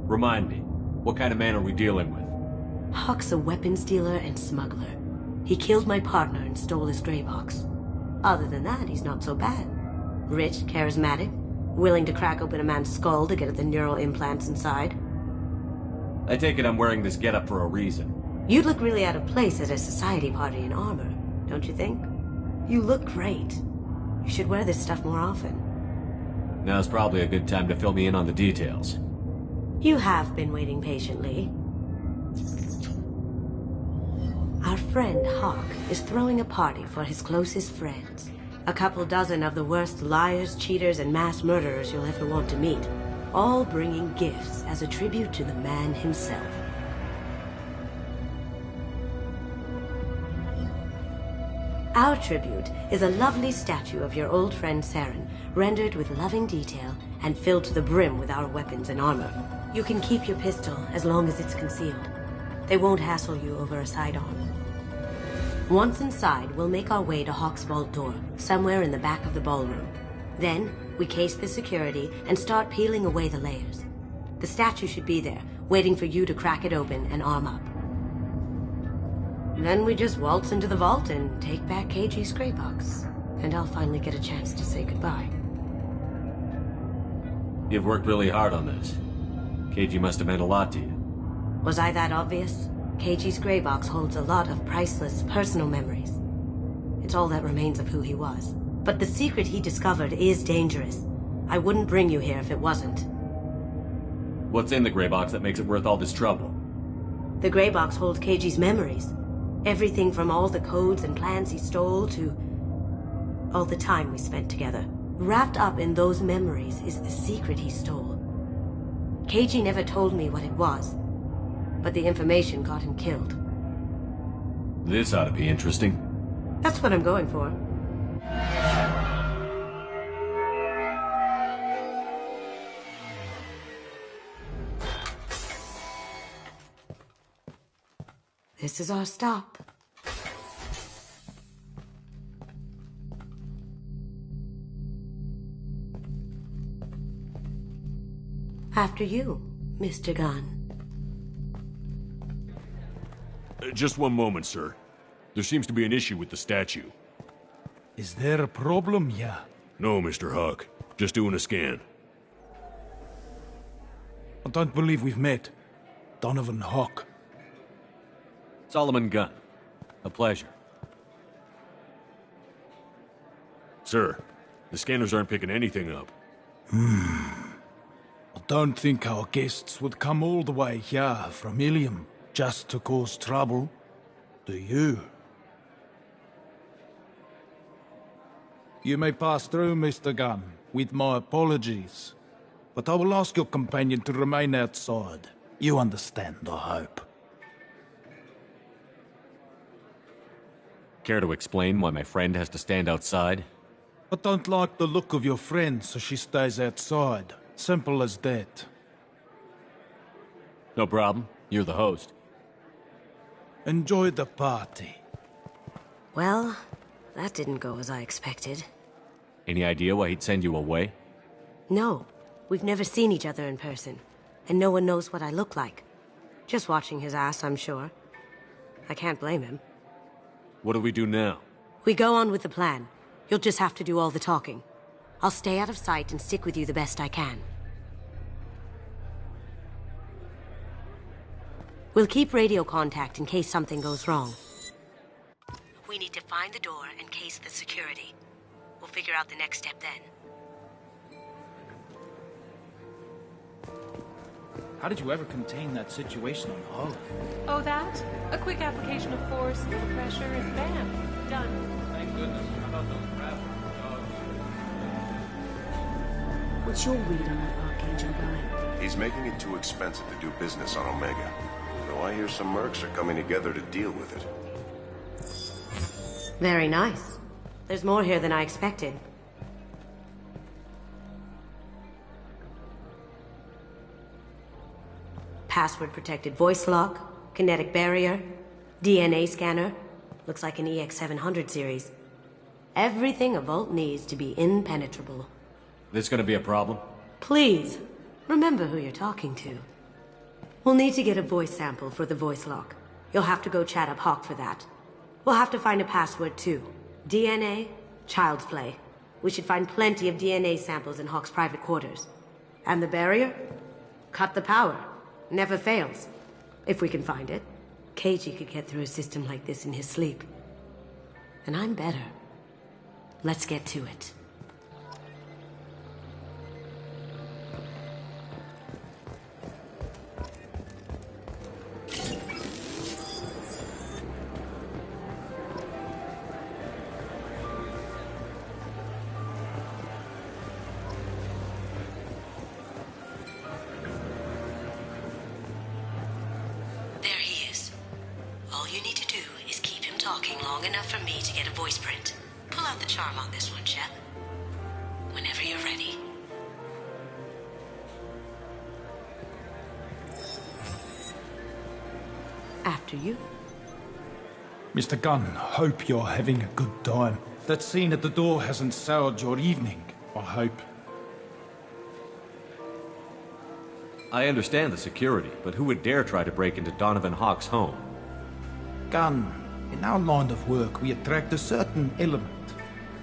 Remind me, what kind of man are we dealing with? Hawk's a weapons dealer and smuggler. He killed my partner and stole his gray box. Other than that, he's not so bad. Rich, charismatic, willing to crack open a man's skull to get at the neural implants inside. I take it I'm wearing this getup for a reason. You'd look really out of place at a society party in armor, don't you think? You look great. You should wear this stuff more often. Now's probably a good time to fill me in on the details. You have been waiting patiently. Our friend Hawk is throwing a party for his closest friends. A couple dozen of the worst liars, cheaters, and mass murderers you'll ever want to meet. All bringing gifts as a tribute to the man himself. Our tribute is a lovely statue of your old friend Saren, rendered with loving detail and filled to the brim with our weapons and armor. You can keep your pistol as long as it's concealed. They won't hassle you over a sidearm. Once inside, we'll make our way to Hawk's vault door, somewhere in the back of the ballroom. Then, we case the security and start peeling away the layers. The statue should be there, waiting for you to crack it open and arm up. Then we just waltz into the vault and take back KG's gray box. And I'll finally get a chance to say goodbye. You've worked really hard on this. KG must have meant a lot to you. Was I that obvious? KG's gray box holds a lot of priceless personal memories. It's all that remains of who he was. But the secret he discovered is dangerous. I wouldn't bring you here if it wasn't. What's in the gray box that makes it worth all this trouble? The gray box holds KG's memories. Everything from all the codes and plans he stole to all the time we spent together. Wrapped up in those memories is the secret he stole. KG never told me what it was, but the information got him killed. This ought to be interesting. That's what I'm going for. This is our stop. After you, Mr. Gunn. Just one moment, sir. There seems to be an issue with the statue. Is there a problem here? No, Mr. Hawk. Just doing a scan. I don't believe we've met. Donovan Hawk. Solomon Gunn. A pleasure. Sir, the scanners aren't picking anything up. I don't think our guests would come all the way here from Ilium just to cause trouble. Do you? You may pass through, Mr. Gunn, with my apologies. But I will ask your companion to remain outside. You understand, I hope. Care to explain why my friend has to stand outside? I don't like the look of your friend, so she stays outside. Simple as that. No problem. You're the host. Enjoy the party. Well, that didn't go as I expected. Any idea why he'd send you away? No. We've never seen each other in person. And no one knows what I look like. Just watching his ass, I'm sure. I can't blame him. What do we do now? We go on with the plan. You'll just have to do all the talking. I'll stay out of sight and stick with you the best I can. We'll keep radio contact in case something goes wrong. We need to find the door and case the security. We'll figure out the next step then. How did you ever contain that situation on the hull? Oh, that? A quick application of force, a little pressure, and bam, done. Thank goodness. How about those crabs? What's your read on that Archangel guy? He's making it too expensive to do business on Omega. Though I hear some mercs are coming together to deal with it. Very nice. There's more here than I expected. Password-protected voice lock, kinetic barrier, DNA scanner. Looks like an EX700 series. Everything a Vault needs to be impenetrable. This gonna be a problem? Please, remember who you're talking to. We'll need to get a voice sample for the voice lock. You'll have to go chat up Hawk for that. We'll have to find a password too. DNA, child's play. We should find plenty of DNA samples in Hawk's private quarters. And the barrier? Cut the power. Never fails. If we can find it. Keiji could get through a system like this in his sleep. And I'm better. Let's get to it. There he is. All you need to do is keep him talking long enough for me to get a voice print. Pull out the charm on this one, Shep. Whenever you're ready. After you. Mr. Gunn, hope you're having a good time. That scene at the door hasn't soured your evening, I hope. I understand the security, but who would dare try to break into Donovan Hawk's home? Gunn, in our line of work, we attract a certain element.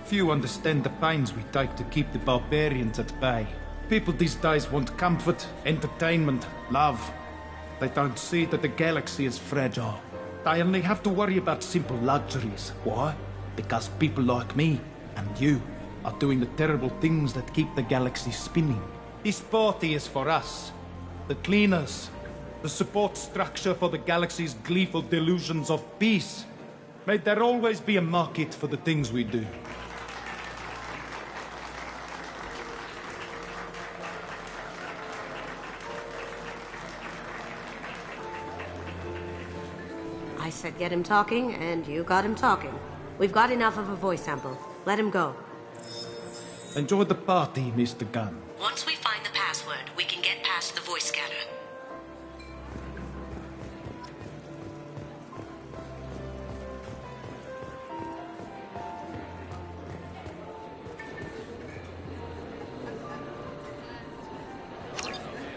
Few understand the pains we take to keep the barbarians at bay. People these days want comfort, entertainment, love. They don't see that the galaxy is fragile. They only have to worry about simple luxuries. Why? Because people like me and you are doing the terrible things that keep the galaxy spinning. This party is for us. The cleaners. The support structure for the galaxy's gleeful delusions of peace. May there always be a market for the things we do. I said get him talking, and you got him talking. We've got enough of a voice sample. Let him go. Enjoy the party, Mr. Gunn. Once we find the password, we can get past the voice scanner.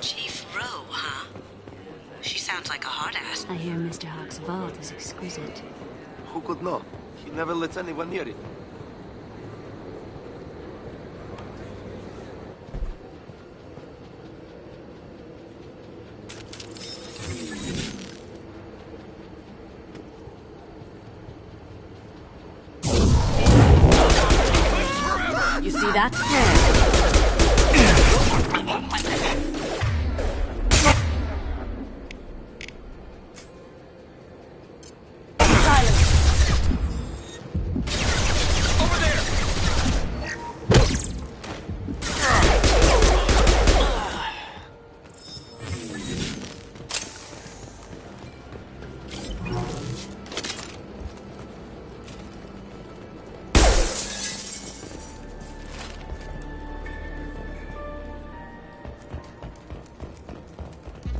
Chief Rowe, huh? She sounds like a hard ass. I hear Mr. Hawk's vault is exquisite. Who could know? He never lets anyone near it. You see that?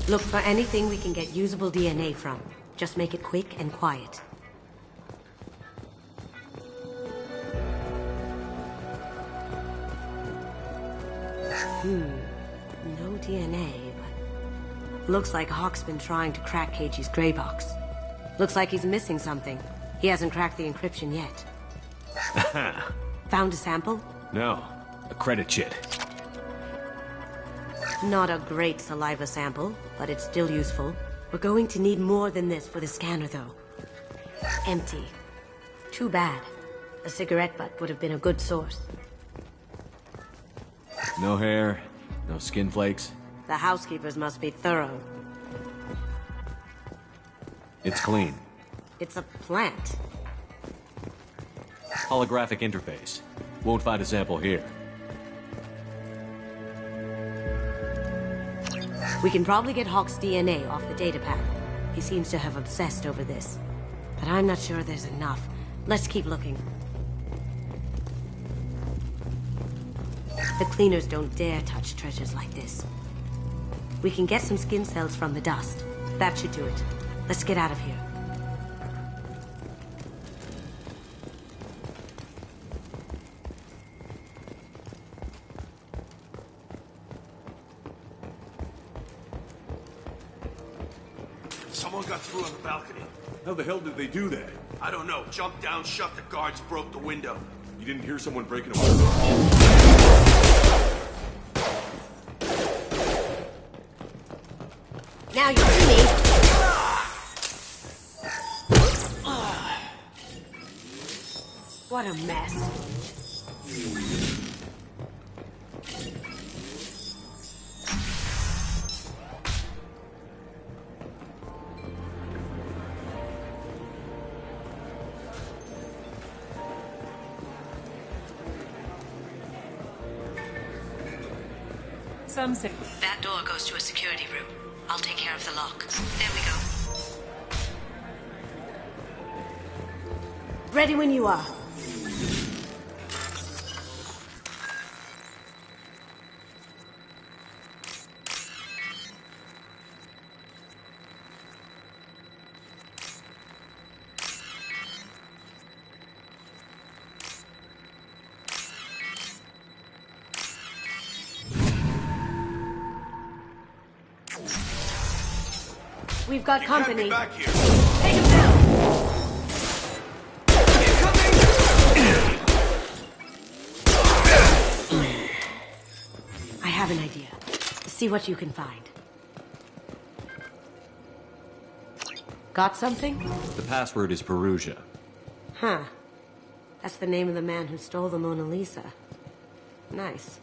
Look for anything we can get usable DNA from. Just make it quick and quiet. No DNA, but... Looks like Hawk's been trying to crack Keiji's gray box. Looks like he's missing something. He hasn't cracked the encryption yet. Found a sample? No, a credit chit. Not a great saliva sample, but it's still useful. We're going to need more than this for the scanner, though. Empty. Too bad. A cigarette butt would have been a good source. No hair, no skin flakes. The housekeepers must be thorough. It's clean. It's a plant. Holographic interface. Won't find a sample here. We can probably get Hawk's DNA off the datapad. He seems to have obsessed over this. But I'm not sure there's enough. Let's keep looking. The cleaners don't dare touch treasures like this. We can get some skin cells from the dust. That should do it. Let's get out of here. Someone got through on the balcony. How the hell did they do that? I don't know. Jumped down, shut the guards, broke the window. You didn't hear someone breaking a window? Now you see me. What a mess. Some say that door goes to a security room. I'll take care of the lock. There we go. Ready when you are. We've got company. Back here. Take him down. I have an idea. See what you can find. Got something? The password is Perugia. Huh. That's the name of the man who stole the Mona Lisa. Nice.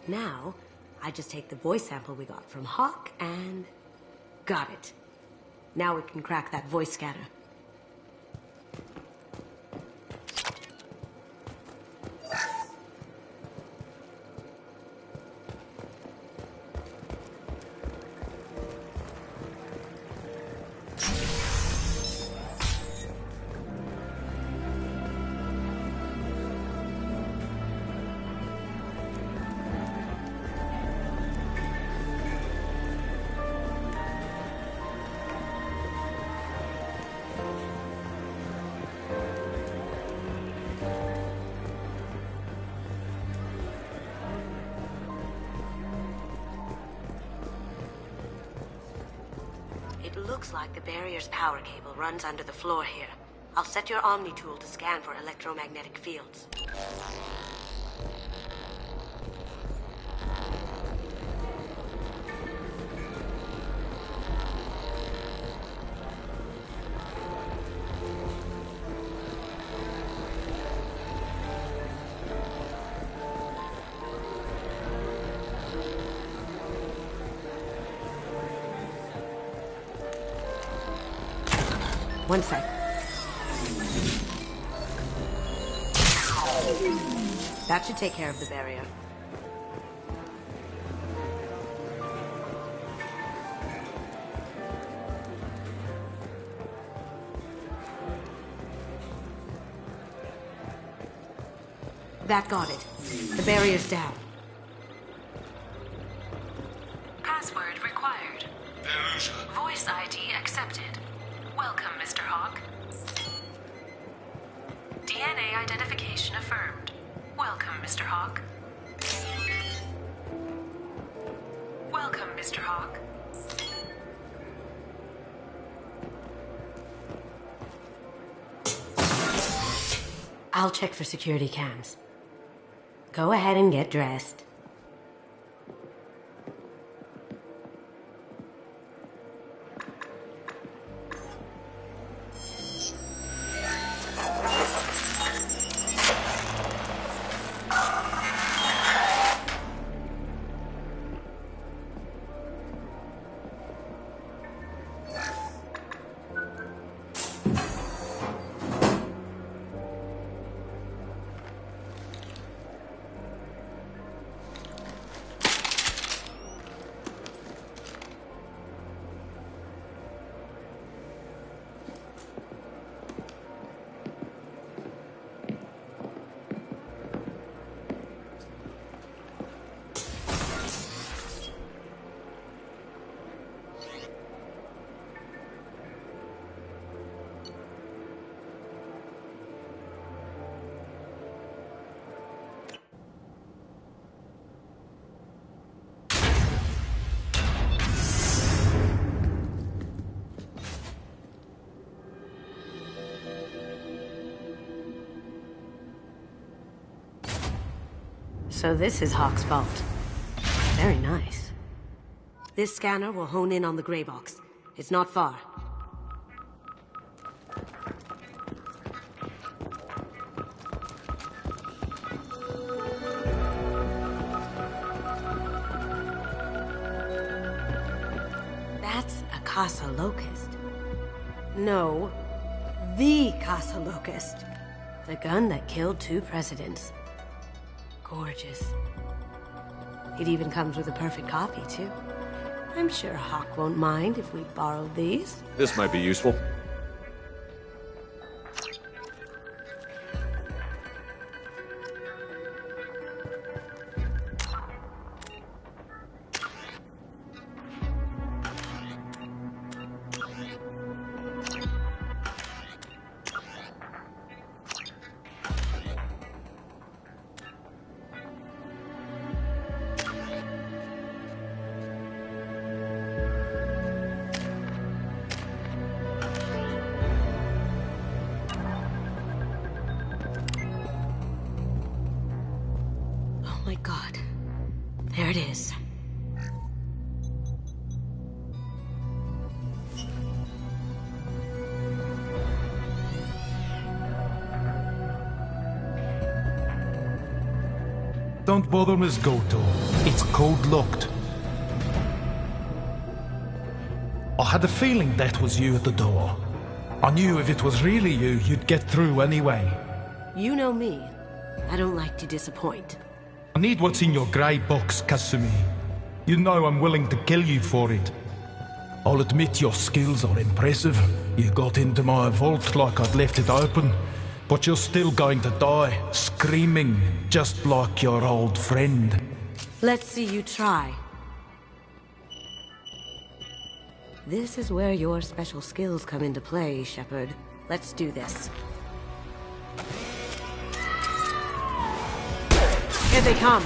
Now, I just take the voice sample we got from Hawk and... got it. Now we can crack that voice scatter. Looks like the barrier's power cable runs under the floor here. I'll set your Omni tool to scan for electromagnetic fields. One sec. That should take care of the barrier. That got it. The barrier's down. Password required. Perugia. Voice ID accepted. Welcome, Mr. Hawk. DNA identification affirmed. Welcome, Mr. Hawk. Welcome, Mr. Hawk. I'll check for security cams. Go ahead and get dressed. So this is Hawk's vault. Very nice. This scanner will hone in on the gray box. It's not far. That's a Casa Locust. No, the Casa Locust. The gun that killed 2 presidents. Gorgeous. It even comes with a perfect copy, too. I'm sure Hawk won't mind if we borrowed these. This might be useful. Oh my god. There it is. Don't bother, Miss Goto. It's code-locked. I had a feeling that was you at the door. I knew if it was really you, you'd get through anyway. You know me. I don't like to disappoint. I need what's in your grey box, Kasumi. You know I'm willing to kill you for it. I'll admit your skills are impressive. You got into my vault like I'd left it open. But you're still going to die, screaming, just like your old friend. Let's see you try. This is where your special skills come into play, Shepard. Let's do this. Here they come.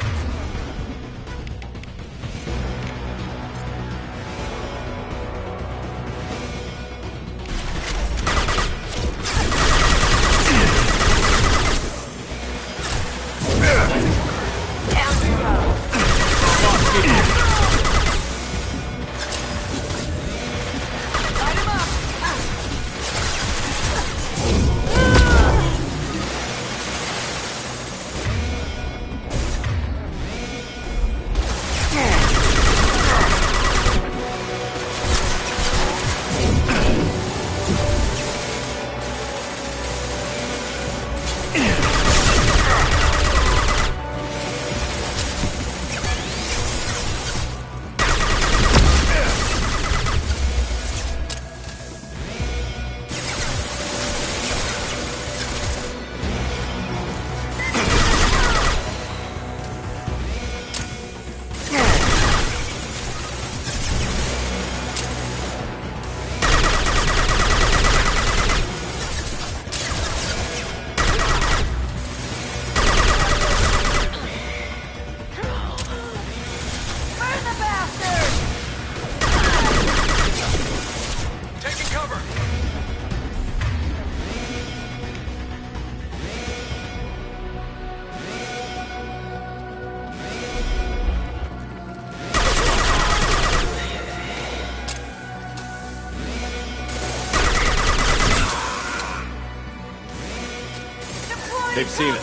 They've seen it.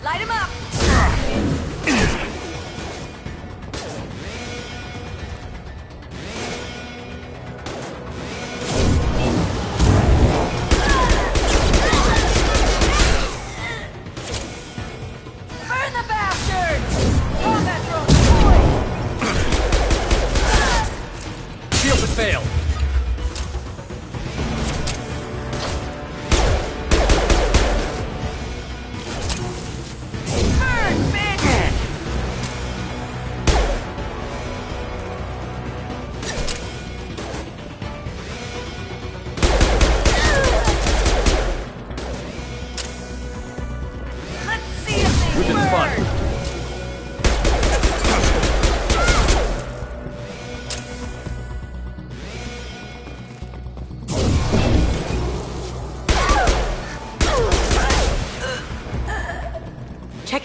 Light him up! Burn the bastards! Combat drone deployed! Shield has failed.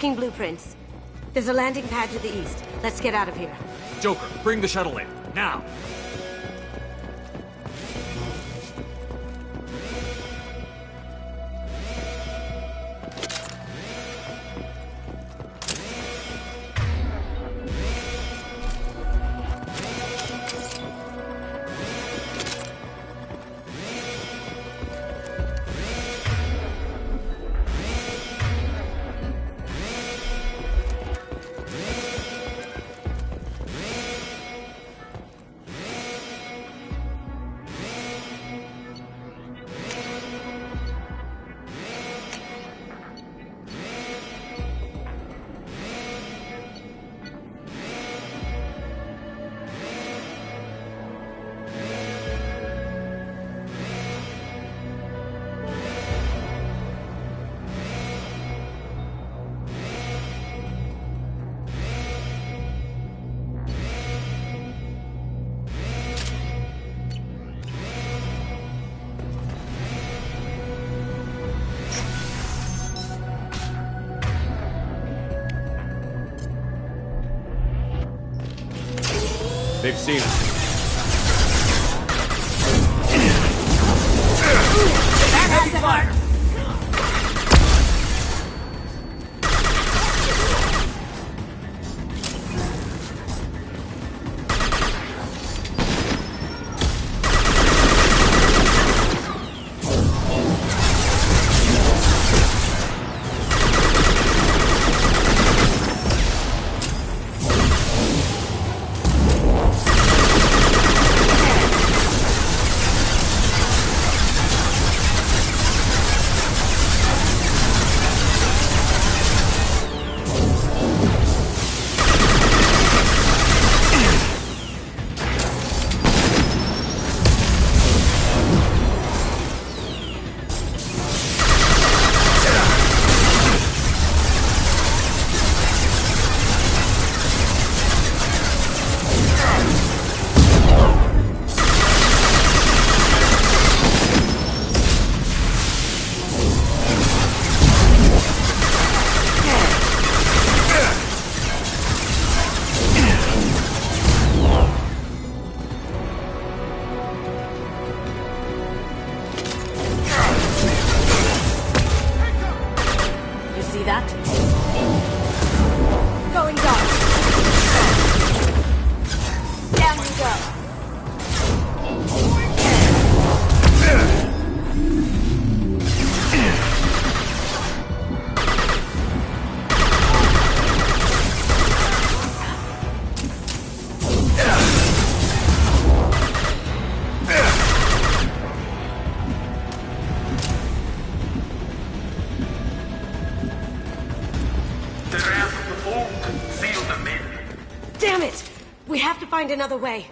Checking blueprints. There's a landing pad to the east. Let's get out of here. Joker, bring the shuttle in. Now! They've seen us. Heavy fire! Damn it! We have to find another way.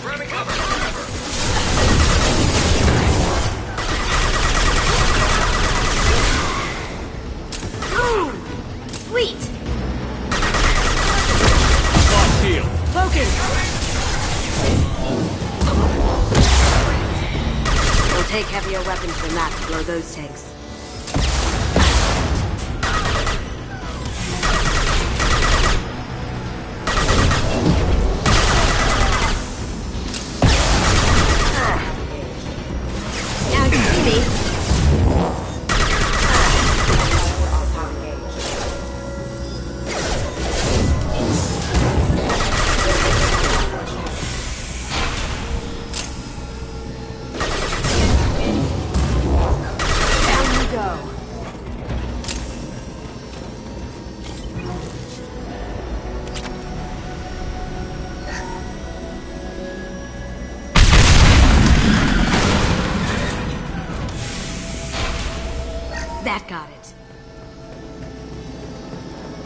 Grabbing cover! Ooh! Sweet! Lost heel. Focus! We'll take heavier weapons than that to blow those tanks.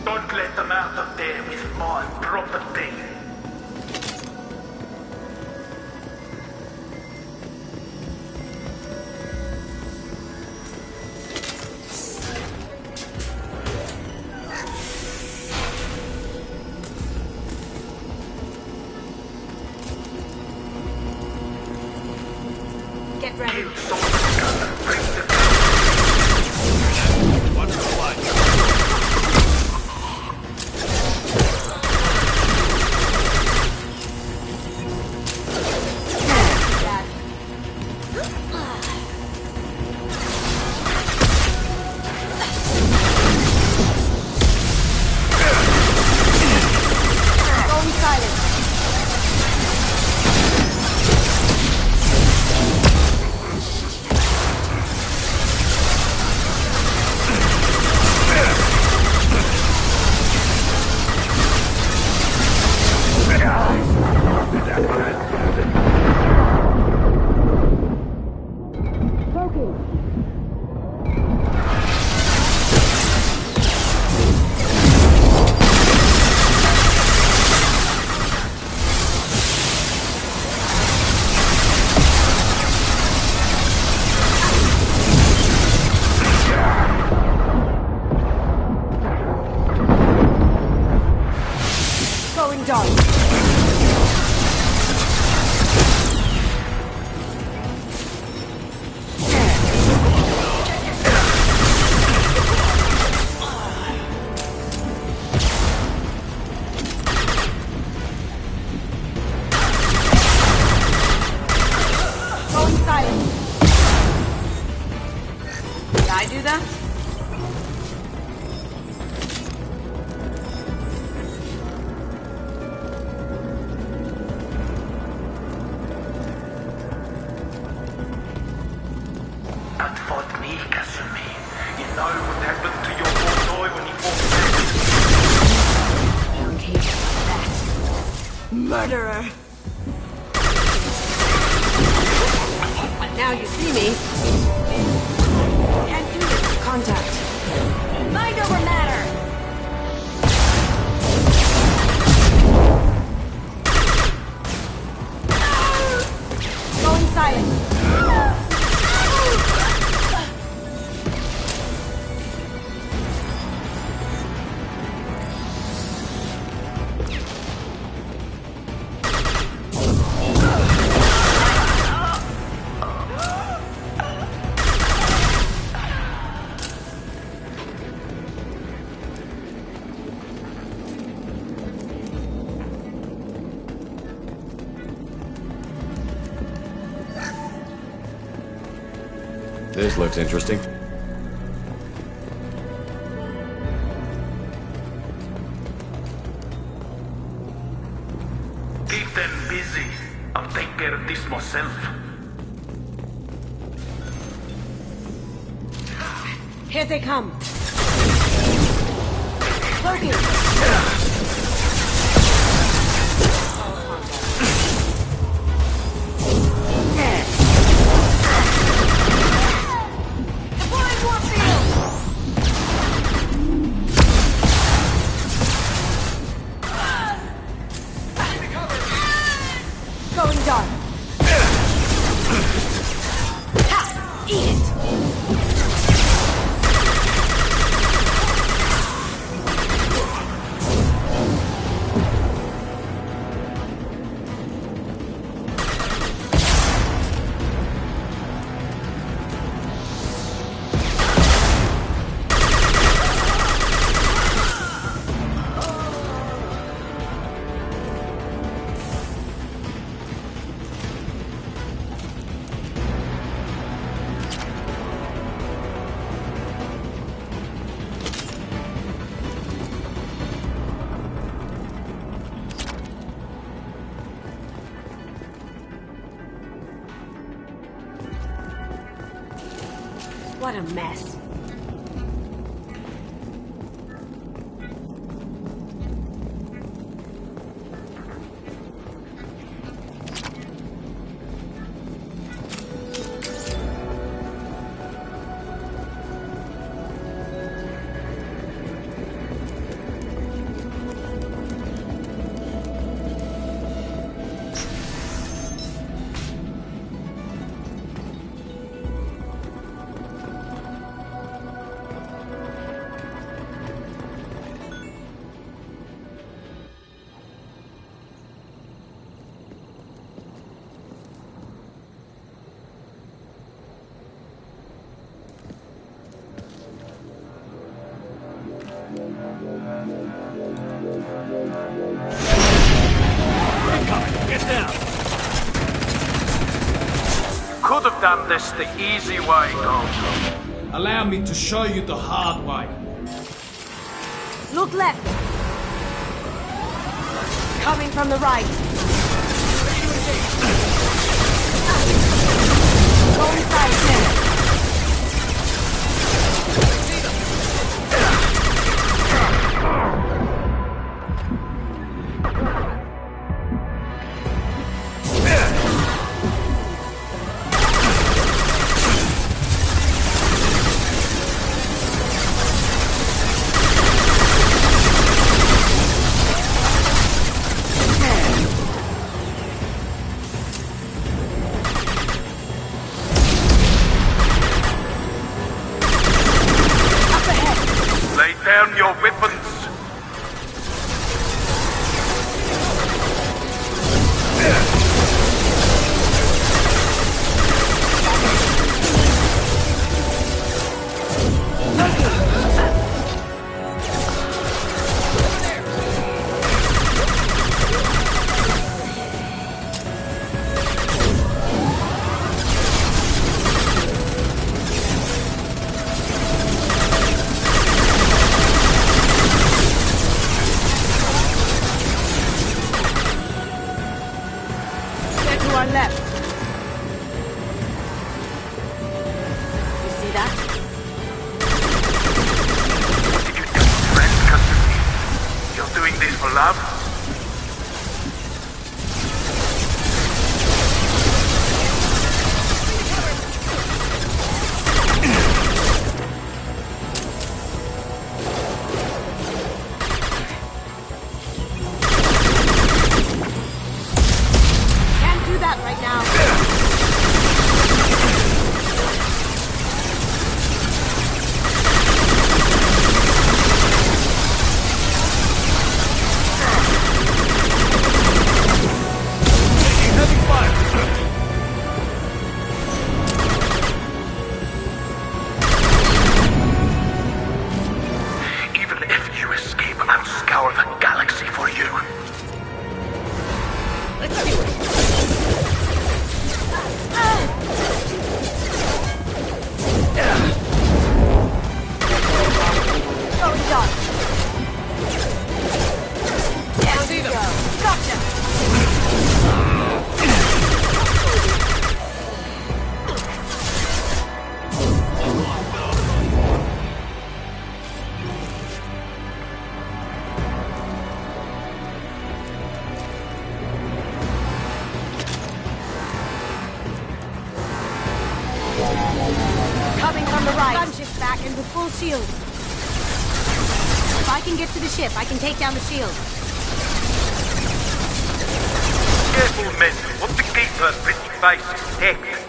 Don't let them out of there with my property. Get ready. Watch the light. Going silent. Going dark. Going silent. Did I do that? That fought me, Kasumi. You know what happened to your boy when he fought back? Okay, that. Murderer. Now you see me. Can't do it. Contact. Mind over matter. Going silent. This looks interesting. Keep them busy. I'll take care of this myself. Here they come. Cloaking. Deploying warfield. Going dark. Ha! Eat it. What a mess. Get down! Could have done this the easy way, Gold. Allow me to show you the hard way. Look left. Coming from the right. Go inside there. Lay down your weapons. They're to our left. You see that? Did you tell your friend, Kasumi? You're doing this for love? Can't do that right now. Heavy fire! Even if you escape, I'll scour the galaxy for you. Let's do it. Going dark. Down you go. Gotcha. Coming from the right. Gunship back and with full shield. If I can get to the ship, I can take down the shield. Careful, men. Want to keep her pretty face intact.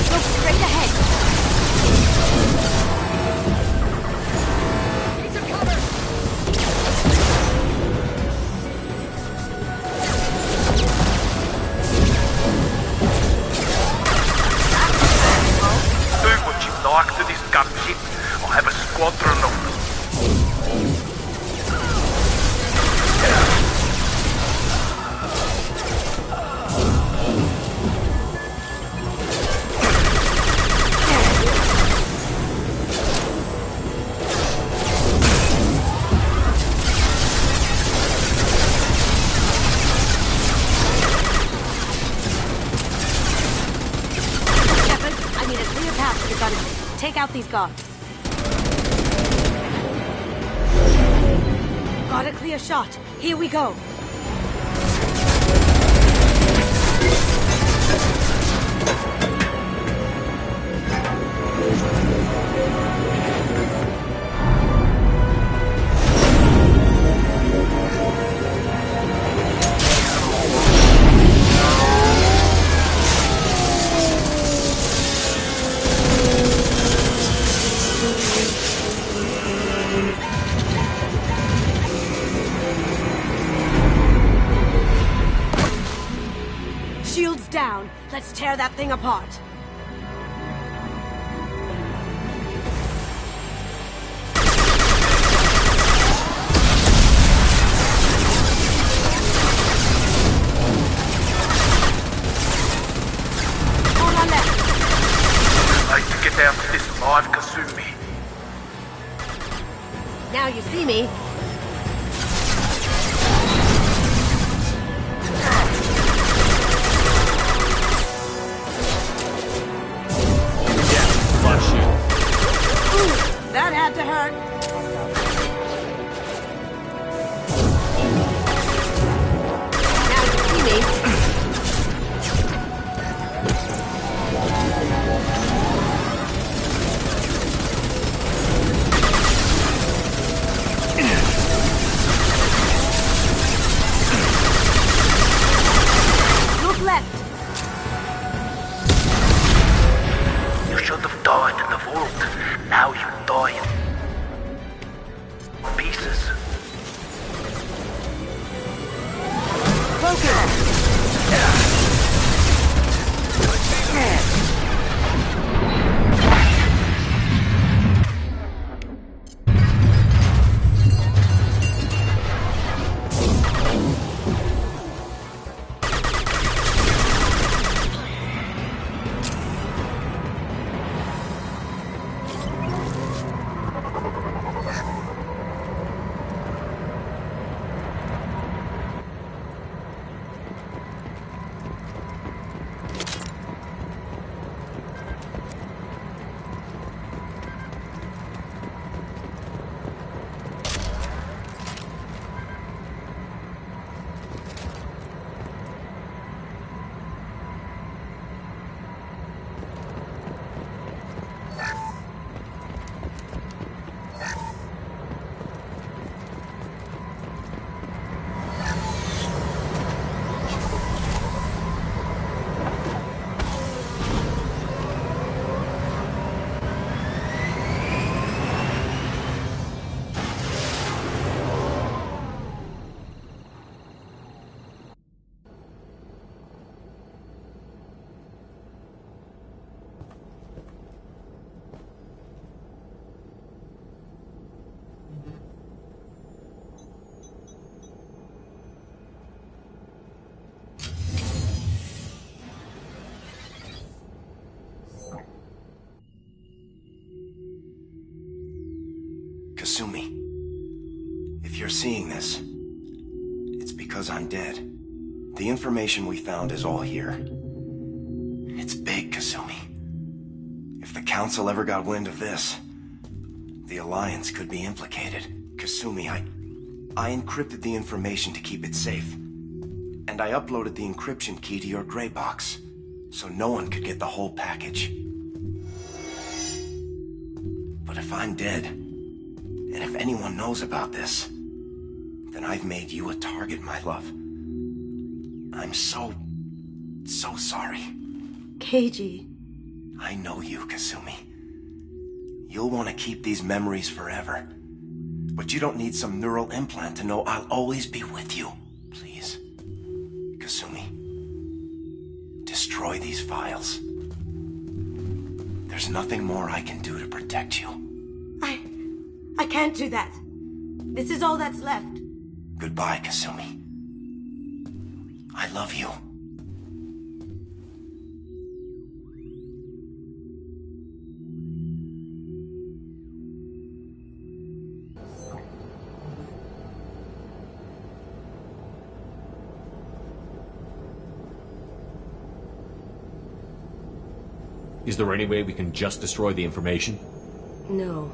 Look straight ahead. Do what you like to this gunship. I'll have a squadron of them. Shepard, I need a clear path to the gunship. Take out these guards. Got a clear shot. Here we go. that thing apart. On our left. I'd like to get out of this alive, Kasumi. Now you see me. That had to hurt. Now you see me. Look left. You should have died in the vault. Now you die in pieces. Focus. Kasumi, if you're seeing this, it's because I'm dead. The information we found is all here. It's big, Kasumi. If the Council ever got wind of this, the Alliance could be implicated. Kasumi, I encrypted the information to keep it safe. And I uploaded the encryption key to your gray box, so no one could get the whole package. But if I'm dead, and if anyone knows about this, then I've made you a target, my love. I'm so sorry. Keiji. I know you, Kasumi. You'll want to keep these memories forever. But you don't need some neural implant to know I'll always be with you. Please. Kasumi. Destroy these files. There's nothing more I can do to protect you. I can't do that. This is all that's left. Goodbye, Kasumi. I love you. Is there any way we can just destroy the information? No.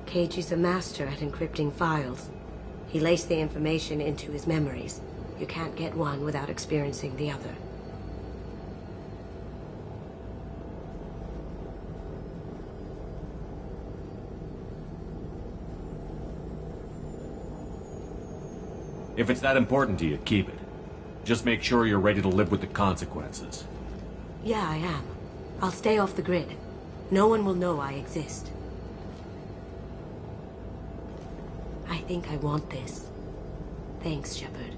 Keiji's a master at encrypting files. He laced the information into his memories. You can't get one without experiencing the other. If it's that important to you, keep it. Just make sure you're ready to live with the consequences. Yeah, I am. I'll stay off the grid. No one will know I exist. I think I want this. Thanks, Shepard.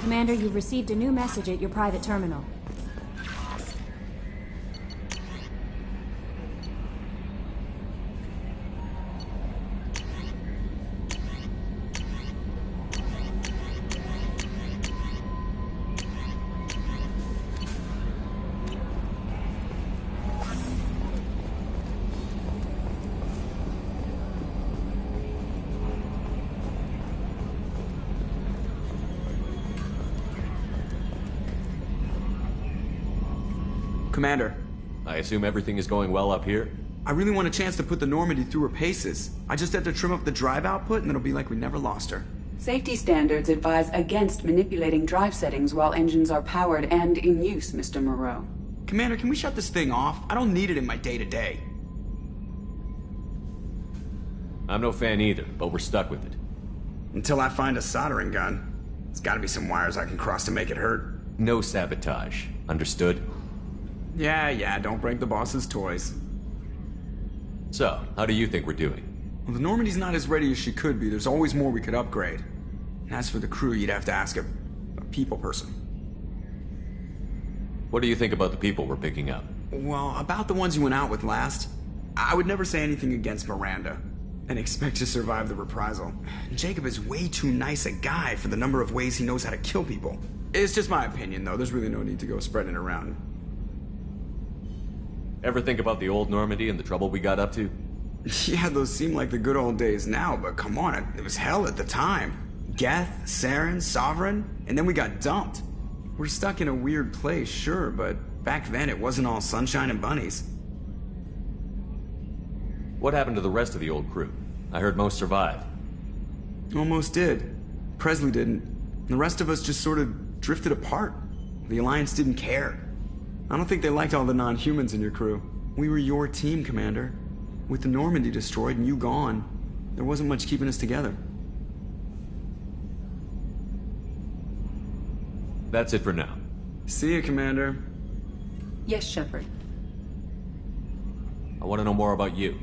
Commander, you've received a new message at your private terminal. Commander. I assume everything is going well up here? I really want a chance to put the Normandy through her paces. I just have to trim up the drive output and it'll be like we never lost her. Safety standards advise against manipulating drive settings while engines are powered and in use, Mr. Moreau. Commander, can we shut this thing off? I don't need it in my day-to-day. I'm no fan either, but we're stuck with it. Until I find a soldering gun. There's gotta be some wires I can cross to make it hurt. No sabotage. Understood? Yeah, don't break the boss's toys. So, how do you think we're doing? Well, the Normandy's not as ready as she could be. There's always more we could upgrade. And as for the crew, you'd have to ask a people person. What do you think about the people we're picking up? Well, about the ones you went out with last, I would never say anything against Miranda and expect to survive the reprisal. Jacob is way too nice a guy for the number of ways he knows how to kill people. It's just my opinion, though. There's really no need to go spreading it around. Ever think about the old Normandy and the trouble we got up to? Yeah, those seem like the good old days now, but come on, it was hell at the time. Geth, Saren, Sovereign, and then we got dumped. We're stuck in a weird place, sure, but back then it wasn't all sunshine and bunnies. What happened to the rest of the old crew? I heard most survived. Almost did. Presley didn't. The rest of us just sort of drifted apart. The Alliance didn't care. I don't think they liked all the non-humans in your crew. We were your team, Commander. With the Normandy destroyed and you gone, there wasn't much keeping us together. That's it for now. See you, Commander. Yes, Shepard. I want to know more about you.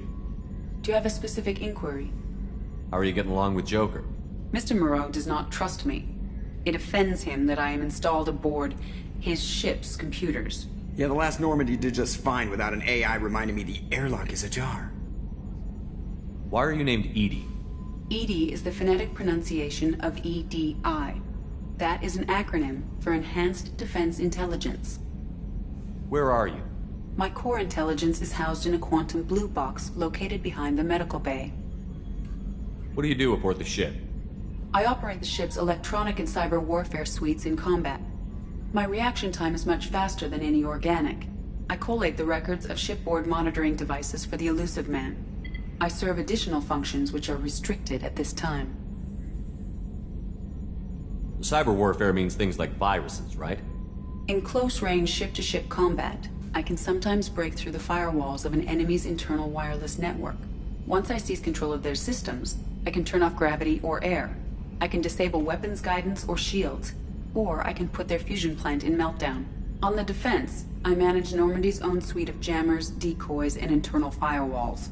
Do you have a specific inquiry? How are you getting along with Joker? Mr. Moreau does not trust me. It offends him that I am installed aboard his ship's computers. Yeah, the last Normandy did just fine without an AI reminding me the airlock is ajar. Why are you named Edie? EDI is the phonetic pronunciation of EDI. That is an acronym for Enhanced Defense Intelligence. Where are you? My core intelligence is housed in a quantum blue box located behind the medical bay. What do you do aboard the ship? I operate the ship's electronic and cyber warfare suites in combat. My reaction time is much faster than any organic. I collate the records of shipboard monitoring devices for the Elusive Man. I serve additional functions which are restricted at this time. Cyber warfare means things like viruses, right? In close-range ship-to-ship combat, I can sometimes break through the firewalls of an enemy's internal wireless network. Once I seize control of their systems, I can turn off gravity or air. I can disable weapons guidance or shields, or I can put their fusion plant in meltdown. On the defense, I manage Normandy's own suite of jammers, decoys, and internal firewalls.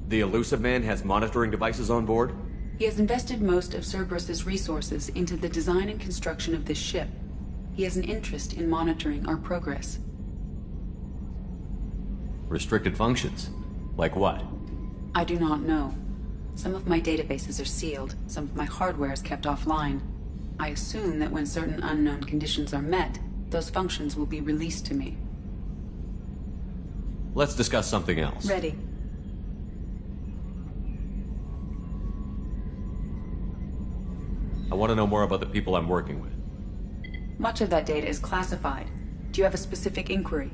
The Elusive Man has monitoring devices on board? He has invested most of Cerberus's resources into the design and construction of this ship. He has an interest in monitoring our progress. Restricted functions? Like what? I do not know. Some of my databases are sealed, some of my hardware is kept offline. I assume that when certain unknown conditions are met, those functions will be released to me. Let's discuss something else. Ready. I want to know more about the people I'm working with. Much of that data is classified. Do you have a specific inquiry?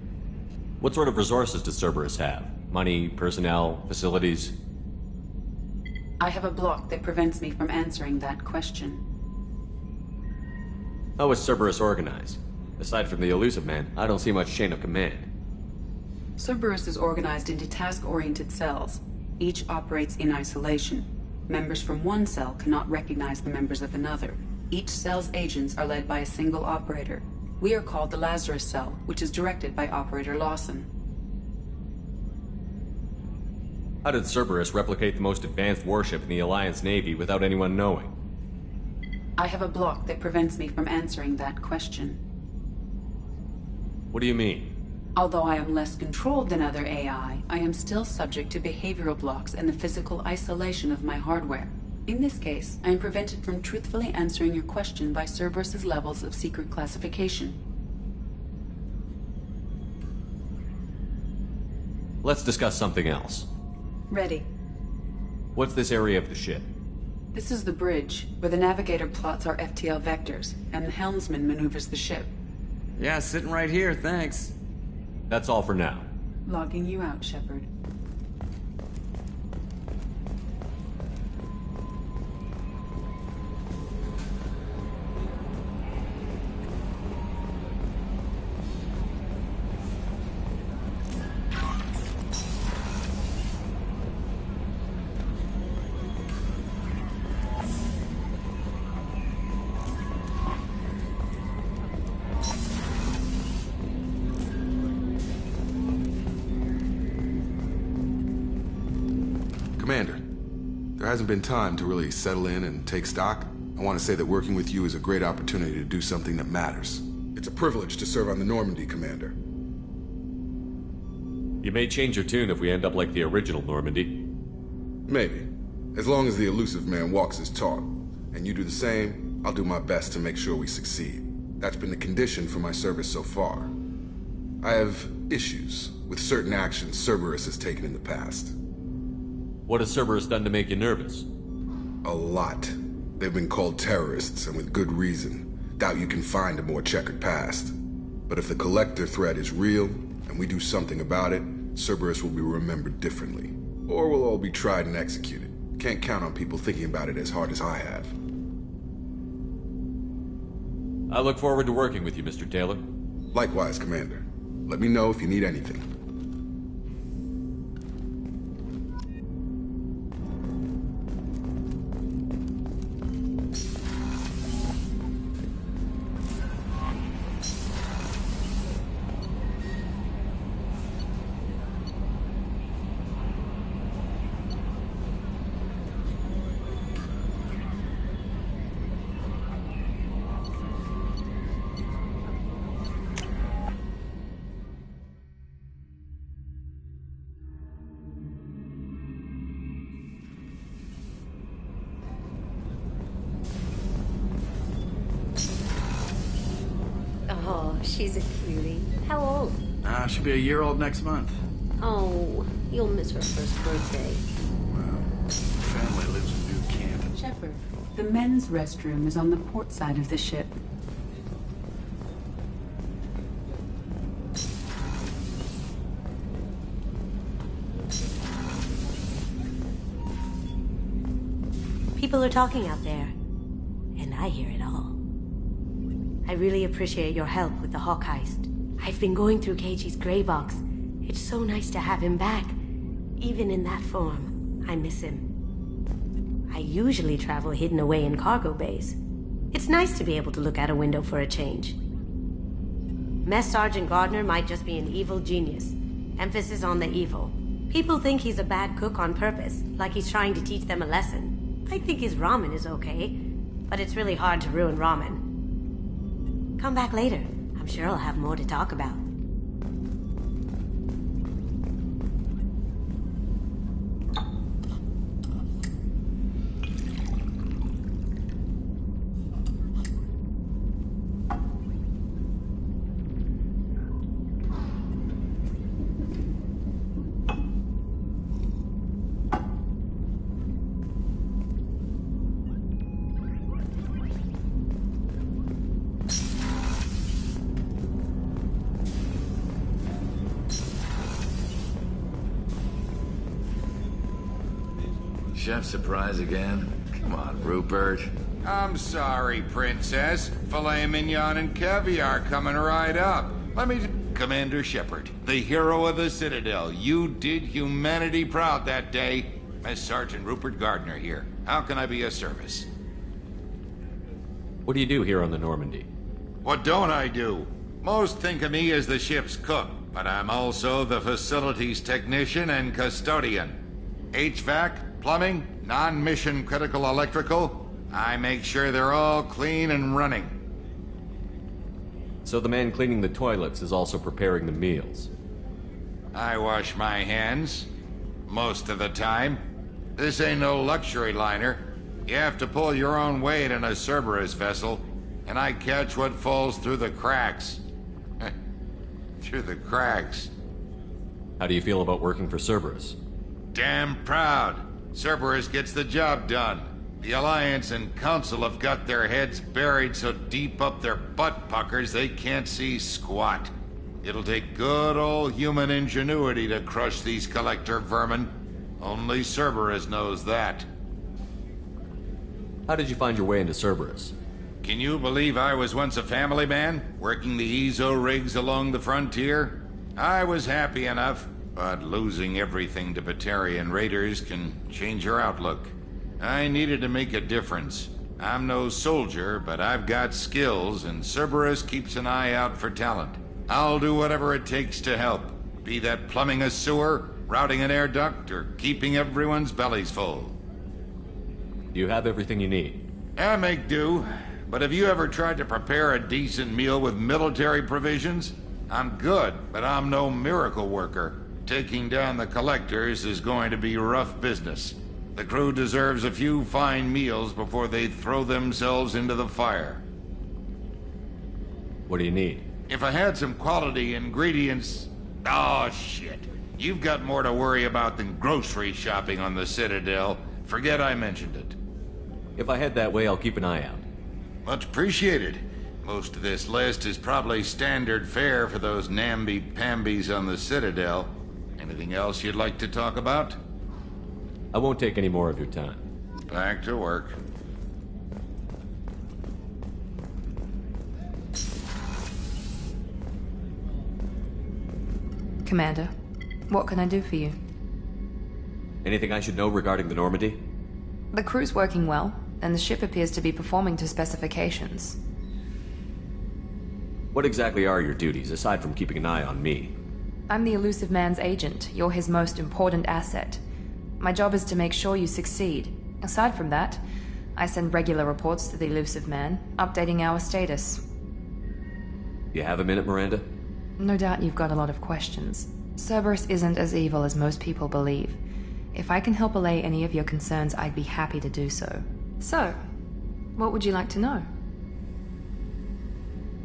What sort of resources does Cerberus have? Money, personnel, facilities? I have a block that prevents me from answering that question. How is Cerberus organized? Aside from the Elusive Man, I don't see much chain of command. Cerberus is organized into task-oriented cells. Each operates in isolation. Members from one cell cannot recognize the members of another. Each cell's agents are led by a single operator. We are called the Lazarus Cell, which is directed by Operator Lawson. How did Cerberus replicate the most advanced warship in the Alliance Navy without anyone knowing? I have a block that prevents me from answering that question. What do you mean? Although I am less controlled than other AI, I am still subject to behavioral blocks and the physical isolation of my hardware. In this case, I am prevented from truthfully answering your question by Cerberus's levels of secret classification. Let's discuss something else. Ready. What's this area of the ship? This is the bridge, where the navigator plots our FTL vectors, and the helmsman maneuvers the ship. Yeah, sitting right here, thanks. That's all for now. Logging you out, Shepard. Commander, there hasn't been time to really settle in and take stock. I want to say that working with you is a great opportunity to do something that matters. It's a privilege to serve on the Normandy, Commander. You may change your tune if we end up like the original Normandy. Maybe. As long as the elusive man walks his talk, and you do the same, I'll do my best to make sure we succeed. That's been the condition for my service so far. I have issues with certain actions Cerberus has taken in the past. What has Cerberus done to make you nervous? A lot. They've been called terrorists, and with good reason. Doubt you can find a more checkered past. But if the Collector threat is real, and we do something about it, Cerberus will be remembered differently. Or we'll all be tried and executed. Can't count on people thinking about it as hard as I have. I look forward to working with you, Mr. Taylor. Likewise, Commander. Let me know if you need anything. Oh, she's a cutie. How old? She'll be a year old next month. Oh, you'll miss her first birthday. Well, family lives in New Camp. Shepard, the men's restroom is on the port side of the ship. People are talking out there, and I hear it all. I really appreciate your help with the Hawk heist. I've been going through KG's gray box. It's so nice to have him back. Even in that form, I miss him. I usually travel hidden away in cargo bays. It's nice to be able to look out a window for a change. Mess Sergeant Gardner might just be an evil genius. Emphasis on the evil. People think he's a bad cook on purpose, like he's trying to teach them a lesson. I think his ramen is okay, but it's really hard to ruin ramen. Come back later. I'm sure I'll have more to talk about. Chef surprise again? Come on, Rupert. I'm sorry, Princess. Filet mignon and caviar coming right up. Let me... Commander Shepard, the hero of the Citadel. You did humanity proud that day. Mess Sergeant Rupert Gardner here. How can I be of service? What do you do here on the Normandy? What don't I do? Most think of me as the ship's cook, but I'm also the facilities technician and custodian. HVAC, plumbing, non-mission critical electrical. I make sure they're all clean and running. So the man cleaning the toilets is also preparing the meals. I wash my hands. Most of the time. This ain't no luxury liner. You have to pull your own weight in a Cerberus vessel, and I catch what falls through the cracks. Through the cracks. How do you feel about working for Cerberus? Damn proud. Cerberus gets the job done. The Alliance and Council have got their heads buried so deep up their butt puckers they can't see squat. It'll take good old human ingenuity to crush these collector vermin. Only Cerberus knows that. How did you find your way into Cerberus? Can you believe I was once a family man, working the EZO rigs along the frontier? I was happy enough, but losing everything to Batarian raiders can change your outlook. I needed to make a difference. I'm no soldier, but I've got skills, and Cerberus keeps an eye out for talent. I'll do whatever it takes to help, be that plumbing a sewer, routing an air duct, or keeping everyone's bellies full. You have everything you need. I make do, but have you ever tried to prepare a decent meal with military provisions? I'm good, but I'm no miracle worker. Taking down the collectors is going to be rough business. The crew deserves a few fine meals before they throw themselves into the fire. What do you need? If I had some quality ingredients... Oh, shit. You've got more to worry about than grocery shopping on the Citadel. Forget I mentioned it. If I head that way, I'll keep an eye out. Much appreciated. Most of this list is probably standard fare for those namby-pambies on the Citadel. Anything else you'd like to talk about? I won't take any more of your time. Back to work. Commander, what can I do for you? Anything I should know regarding the Normandy? The crew's working well, and the ship appears to be performing to specifications. What exactly are your duties, aside from keeping an eye on me? I'm the Elusive Man's agent. You're his most important asset. My job is to make sure you succeed. Aside from that, I send regular reports to the Elusive Man, updating our status. You have a minute, Miranda? No doubt you've got a lot of questions. Cerberus isn't as evil as most people believe. If I can help allay any of your concerns, I'd be happy to do so. So, what would you like to know?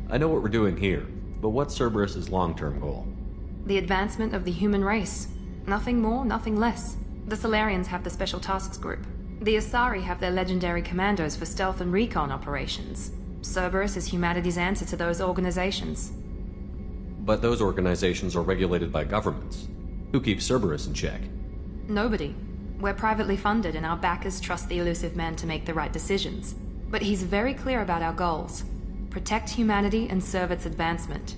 I know what we're doing here, but what's Cerberus's long-term goal? The advancement of the human race. Nothing more, nothing less. The Solarians have the Special Tasks Group. The Asari have their legendary commandos for stealth and recon operations. Cerberus is humanity's answer to those organizations. But those organizations are regulated by governments. Who keeps Cerberus in check? Nobody. We're privately funded and our backers trust the Elusive Man to make the right decisions. But he's very clear about our goals. Protect humanity and serve its advancement.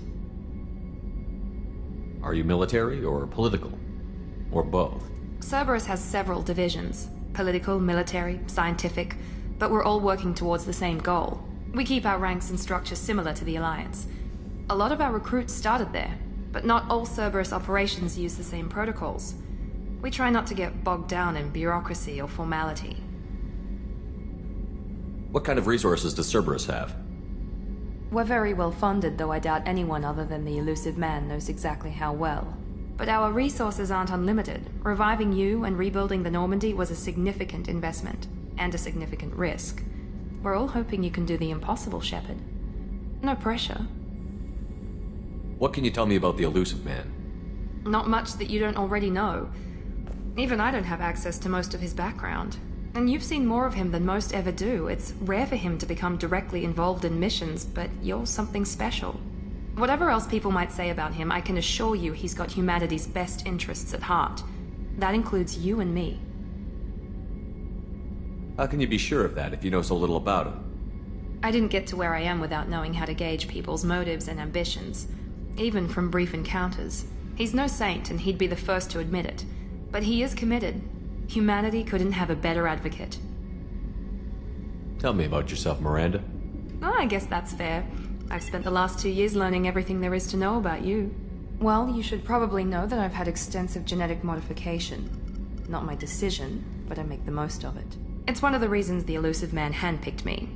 Are you military or political? Or both? Cerberus has several divisions. Political, military, scientific, but we're all working towards the same goal. We keep our ranks and structure similar to the Alliance. A lot of our recruits started there, but not all Cerberus operations use the same protocols. We try not to get bogged down in bureaucracy or formality. What kind of resources does Cerberus have? We're very well funded, though I doubt anyone other than the Elusive Man knows exactly how well. But our resources aren't unlimited. Reviving you and rebuilding the Normandy was a significant investment, and a significant risk. We're all hoping you can do the impossible, Shepard. No pressure. What can you tell me about the Elusive Man? Not much that you don't already know. Even I don't have access to most of his background. And you've seen more of him than most ever do. It's rare for him to become directly involved in missions, but you're something special. Whatever else people might say about him, I can assure you he's got humanity's best interests at heart. That includes you and me. How can you be sure of that if you know so little about him? I didn't get to where I am without knowing how to gauge people's motives and ambitions. Even from brief encounters. He's no saint, and he'd be the first to admit it. But he is committed. Humanity couldn't have a better advocate. Tell me about yourself, Miranda. Oh, I guess that's fair. I've spent the last 2 years learning everything there is to know about you. Well, you should probably know that I've had extensive genetic modification. Not my decision, but I make the most of it. It's one of the reasons the elusive man handpicked me.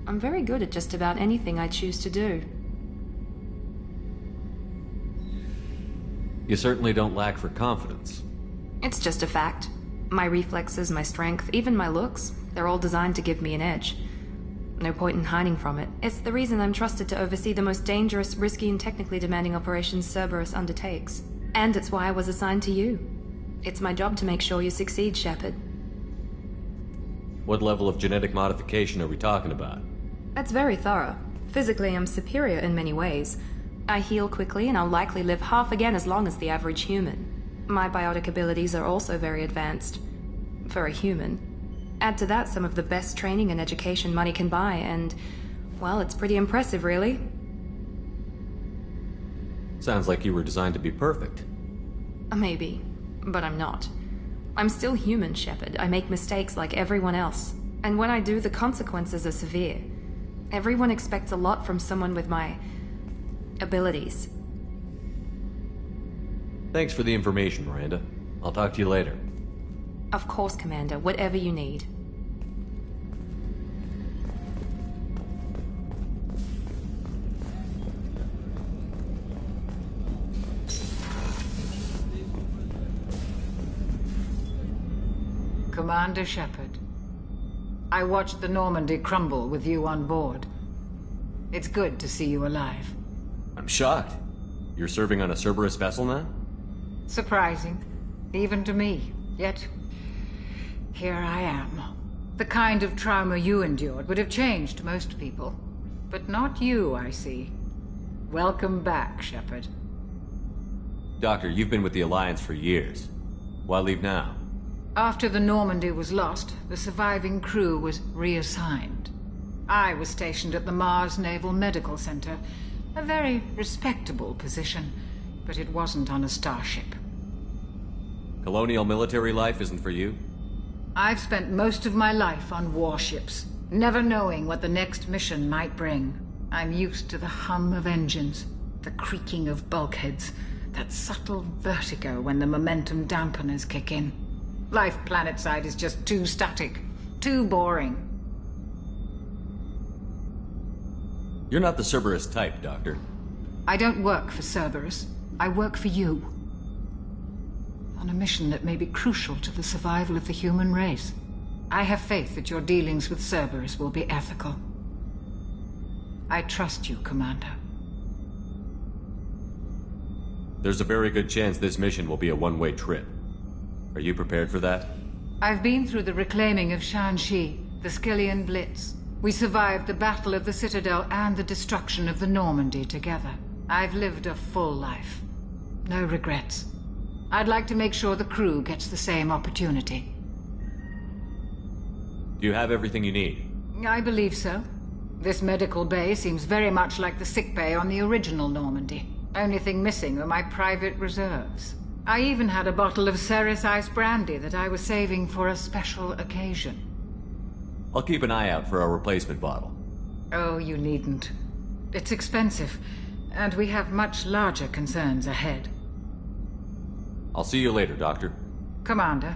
I'm very good at just about anything I choose to do. You certainly don't lack for confidence. It's just a fact. My reflexes, my strength, even my looks, they're all designed to give me an edge. No point in hiding from it. It's the reason I'm trusted to oversee the most dangerous, risky, and technically demanding operations Cerberus undertakes. And it's why I was assigned to you. It's my job to make sure you succeed, Shepard. What level of genetic modification are we talking about? That's very thorough. Physically, I'm superior in many ways. I heal quickly, and I'll likely live half again as long as the average human. My biotic abilities are also very advanced. For a human. Add to that some of the best training and education money can buy, and, well, it's pretty impressive, really. Sounds like you were designed to be perfect. Maybe, but I'm not. I'm still human, Shepard. I make mistakes like everyone else. And when I do, the consequences are severe. Everyone expects a lot from someone with my abilities. Thanks for the information, Miranda. I'll talk to you later. Of course, Commander. Whatever you need. Commander Shepard, I watched the Normandy crumble with you on board. It's good to see you alive. I'm shocked. You're serving on a Cerberus vessel now? Surprising, even to me. Yet, here I am. The kind of trauma you endured would have changed most people. But not you, I see. Welcome back, Shepard. Doctor, you've been with the Alliance for years. Why leave now? After the Normandy was lost, the surviving crew was reassigned. I was stationed at the Mars Naval Medical Center, a very respectable position, but it wasn't on a starship. Colonial military life isn't for you? I've spent most of my life on warships, never knowing what the next mission might bring. I'm used to the hum of engines, the creaking of bulkheads, that subtle vertigo when the momentum dampeners kick in. Life planetside is just too static, too boring. You're not the Cerberus type, Doctor. I don't work for Cerberus. I work for you. On a mission that may be crucial to the survival of the human race. I have faith that your dealings with Cerberus will be ethical. I trust you, Commander. There's a very good chance this mission will be a one-way trip. Are you prepared for that? I've been through the reclaiming of Shanxi, the Skillian Blitz. We survived the Battle of the Citadel and the destruction of the Normandy together. I've lived a full life. No regrets. I'd like to make sure the crew gets the same opportunity. Do you have everything you need? I believe so. This medical bay seems very much like the sick bay on the original Normandy. Only thing missing are my private reserves. I even had a bottle of Ceres Ice brandy that I was saving for a special occasion. I'll keep an eye out for a replacement bottle. Oh, you needn't. It's expensive, and we have much larger concerns ahead. I'll see you later, Doctor. Commander.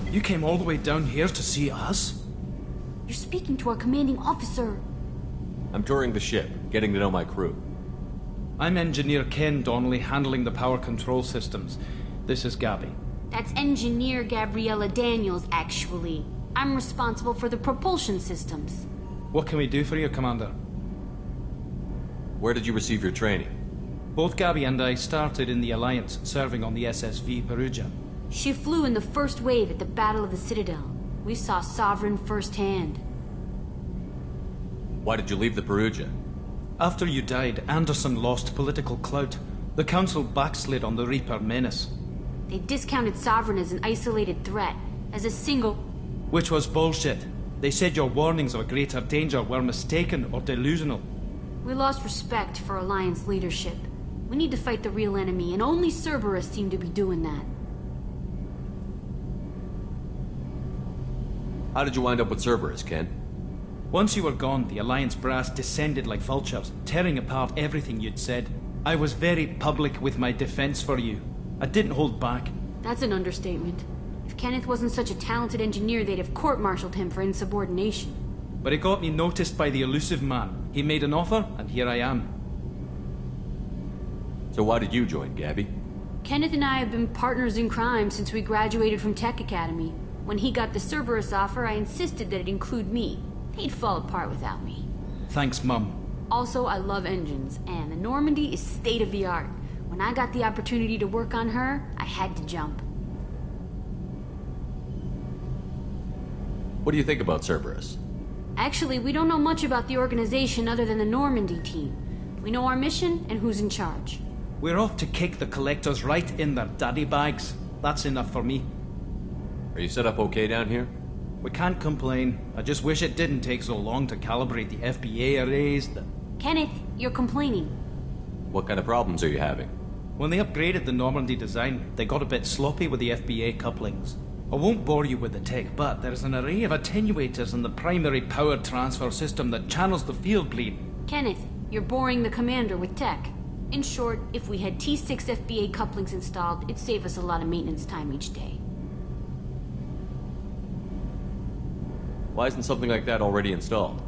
You came all the way down here to see us? You're speaking to our commanding officer. I'm touring the ship, getting to know my crew. I'm Engineer Ken Donnelly, handling the power control systems. This is Gabby. That's Engineer Gabriella Daniels, actually. I'm responsible for the propulsion systems. What can we do for you, Commander? Where did you receive your training? Both Gabby and I started in the Alliance, serving on the SSV Perugia. She flew in the first wave at the Battle of the Citadel. We saw Sovereign firsthand. Why did you leave the Perugia? After you died, Anderson lost political clout. The Council backslid on the Reaper menace. They discounted Sovereign as an isolated threat, as a single... Which was bullshit. They said your warnings of a greater danger were mistaken or delusional. We lost respect for Alliance leadership. We need to fight the real enemy, and only Cerberus seemed to be doing that. How did you wind up with Cerberus, Ken? Once you were gone, the Alliance brass descended like vultures, tearing apart everything you'd said. I was very public with my defense for you. I didn't hold back. That's an understatement. If Kenneth wasn't such a talented engineer, they'd have court-martialed him for insubordination. But it got me noticed by the elusive man. He made an offer, and here I am. So why did you join, Gabby? Kenneth and I have been partners in crime since we graduated from Tech Academy. When he got the Cerberus offer, I insisted that it include me. They'd fall apart without me. Thanks, Mum. Also, I love engines, and the Normandy is state-of-the-art. When I got the opportunity to work on her, I had to jump. What do you think about Cerberus? Actually, we don't know much about the organization other than the Normandy team. We know our mission and who's in charge. We're off to kick the Collectors right in their daddy bags. That's enough for me. Are you set up okay down here? We can't complain. I just wish it didn't take so long to calibrate the FBA arrays. Kenneth, you're complaining. What kind of problems are you having? When they upgraded the Normandy design, they got a bit sloppy with the FBA couplings. I won't bore you with the tech, but there's an array of attenuators in the primary power transfer system that channels the field bleed. Kenneth, you're boring the commander with tech. In short, if we had T6 FBA couplings installed, it'd save us a lot of maintenance time each day. Why isn't something like that already installed?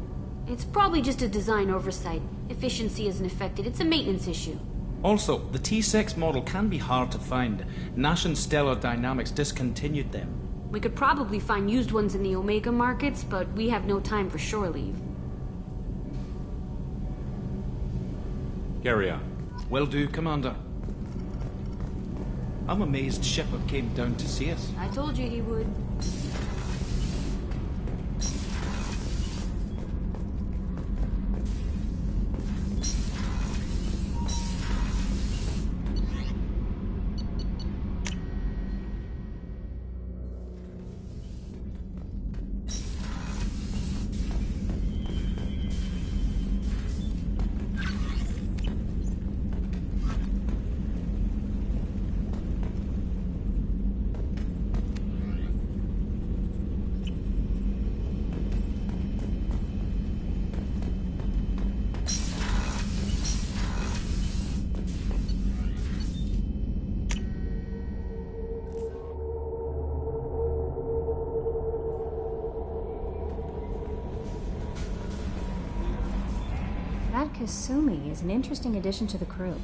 It's probably just a design oversight. Efficiency isn't affected. It's a maintenance issue. Also, the T6 model can be hard to find. Nash and Stellar Dynamics discontinued them. We could probably find used ones in the Omega markets, but we have no time for shore leave. Carry on. Will do, Commander. I'm amazed Shepard came down to see us. I told you he would. That Kasumi is an interesting addition to the crew.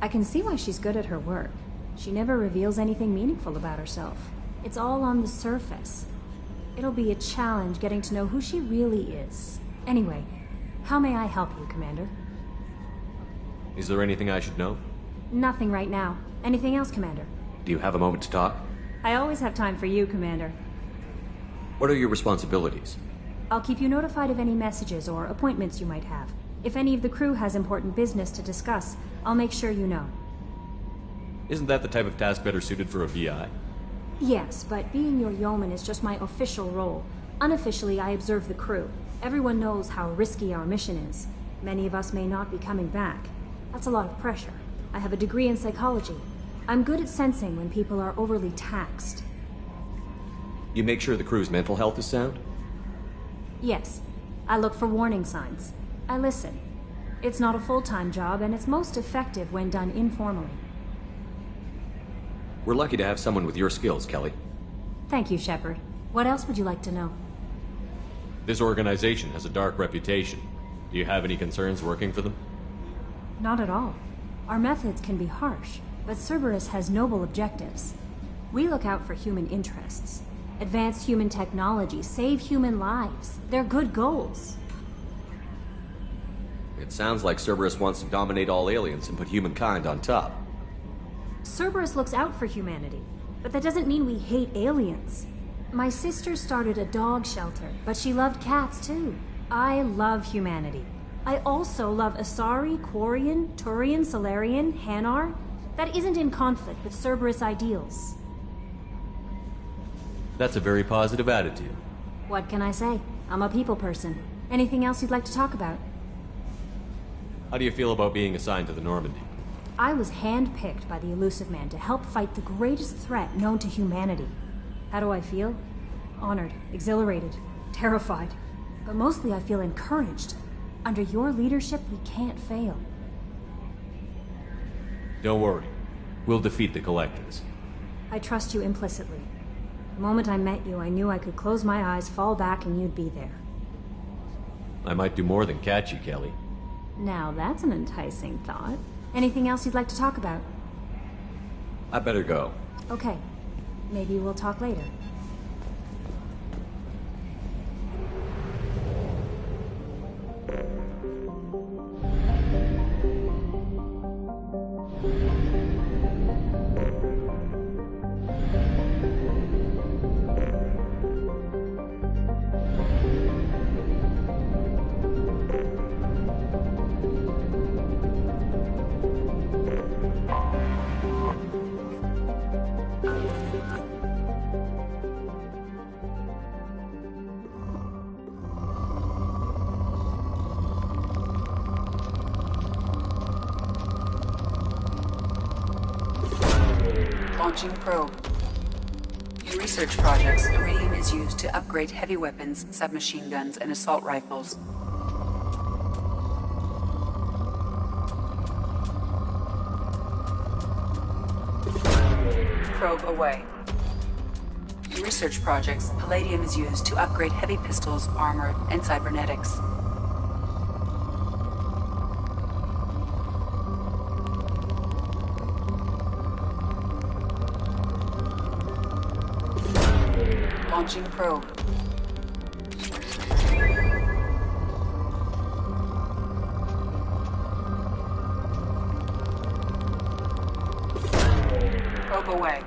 I can see why she's good at her work. She never reveals anything meaningful about herself. It's all on the surface. It'll be a challenge getting to know who she really is. Anyway, how may I help you, Commander? Is there anything I should know? Nothing right now. Anything else, Commander? Do you have a moment to talk? I always have time for you, Commander. What are your responsibilities? I'll keep you notified of any messages or appointments you might have. If any of the crew has important business to discuss, I'll make sure you know. Isn't that the type of task better suited for a VI? Yes, but being your yeoman is just my official role. Unofficially, I observe the crew. Everyone knows how risky our mission is. Many of us may not be coming back. That's a lot of pressure. I have a degree in psychology. I'm good at sensing when people are overly taxed. You make sure the crew's mental health is sound? Yes. I look for warning signs. I listen. It's not a full-time job, and it's most effective when done informally. We're lucky to have someone with your skills, Kelly. Thank you, Shepard. What else would you like to know? This organization has a dark reputation. Do you have any concerns working for them? Not at all. Our methods can be harsh, but Cerberus has noble objectives. We look out for human interests. Advance human technology, save human lives. They're good goals. It sounds like Cerberus wants to dominate all aliens and put humankind on top. Cerberus looks out for humanity, but that doesn't mean we hate aliens. My sister started a dog shelter, but she loved cats too. I love humanity. I also love Asari, Quarian, Turian, Solarian, Hanar. That isn't in conflict with Cerberus ideals. That's a very positive attitude. What can I say? I'm a people person. Anything else you'd like to talk about? How do you feel about being assigned to the Normandy? I was handpicked by the Elusive Man to help fight the greatest threat known to humanity. How do I feel? Honored, exhilarated, terrified. But mostly I feel encouraged. Under your leadership, we can't fail. Don't worry. We'll defeat the Collectors. I trust you implicitly. The moment I met you, I knew I could close my eyes, fall back, and you'd be there. I might do more than catch you, Kelly. Now that's an enticing thought. Anything else you'd like to talk about? I better go. Okay. Maybe we'll talk later. Launching probe. In research projects, iridium is used to upgrade heavy weapons, submachine guns, and assault rifles. Probe away. In research projects, palladium is used to upgrade heavy pistols, armor, and cybernetics. Launching probe. Probe away.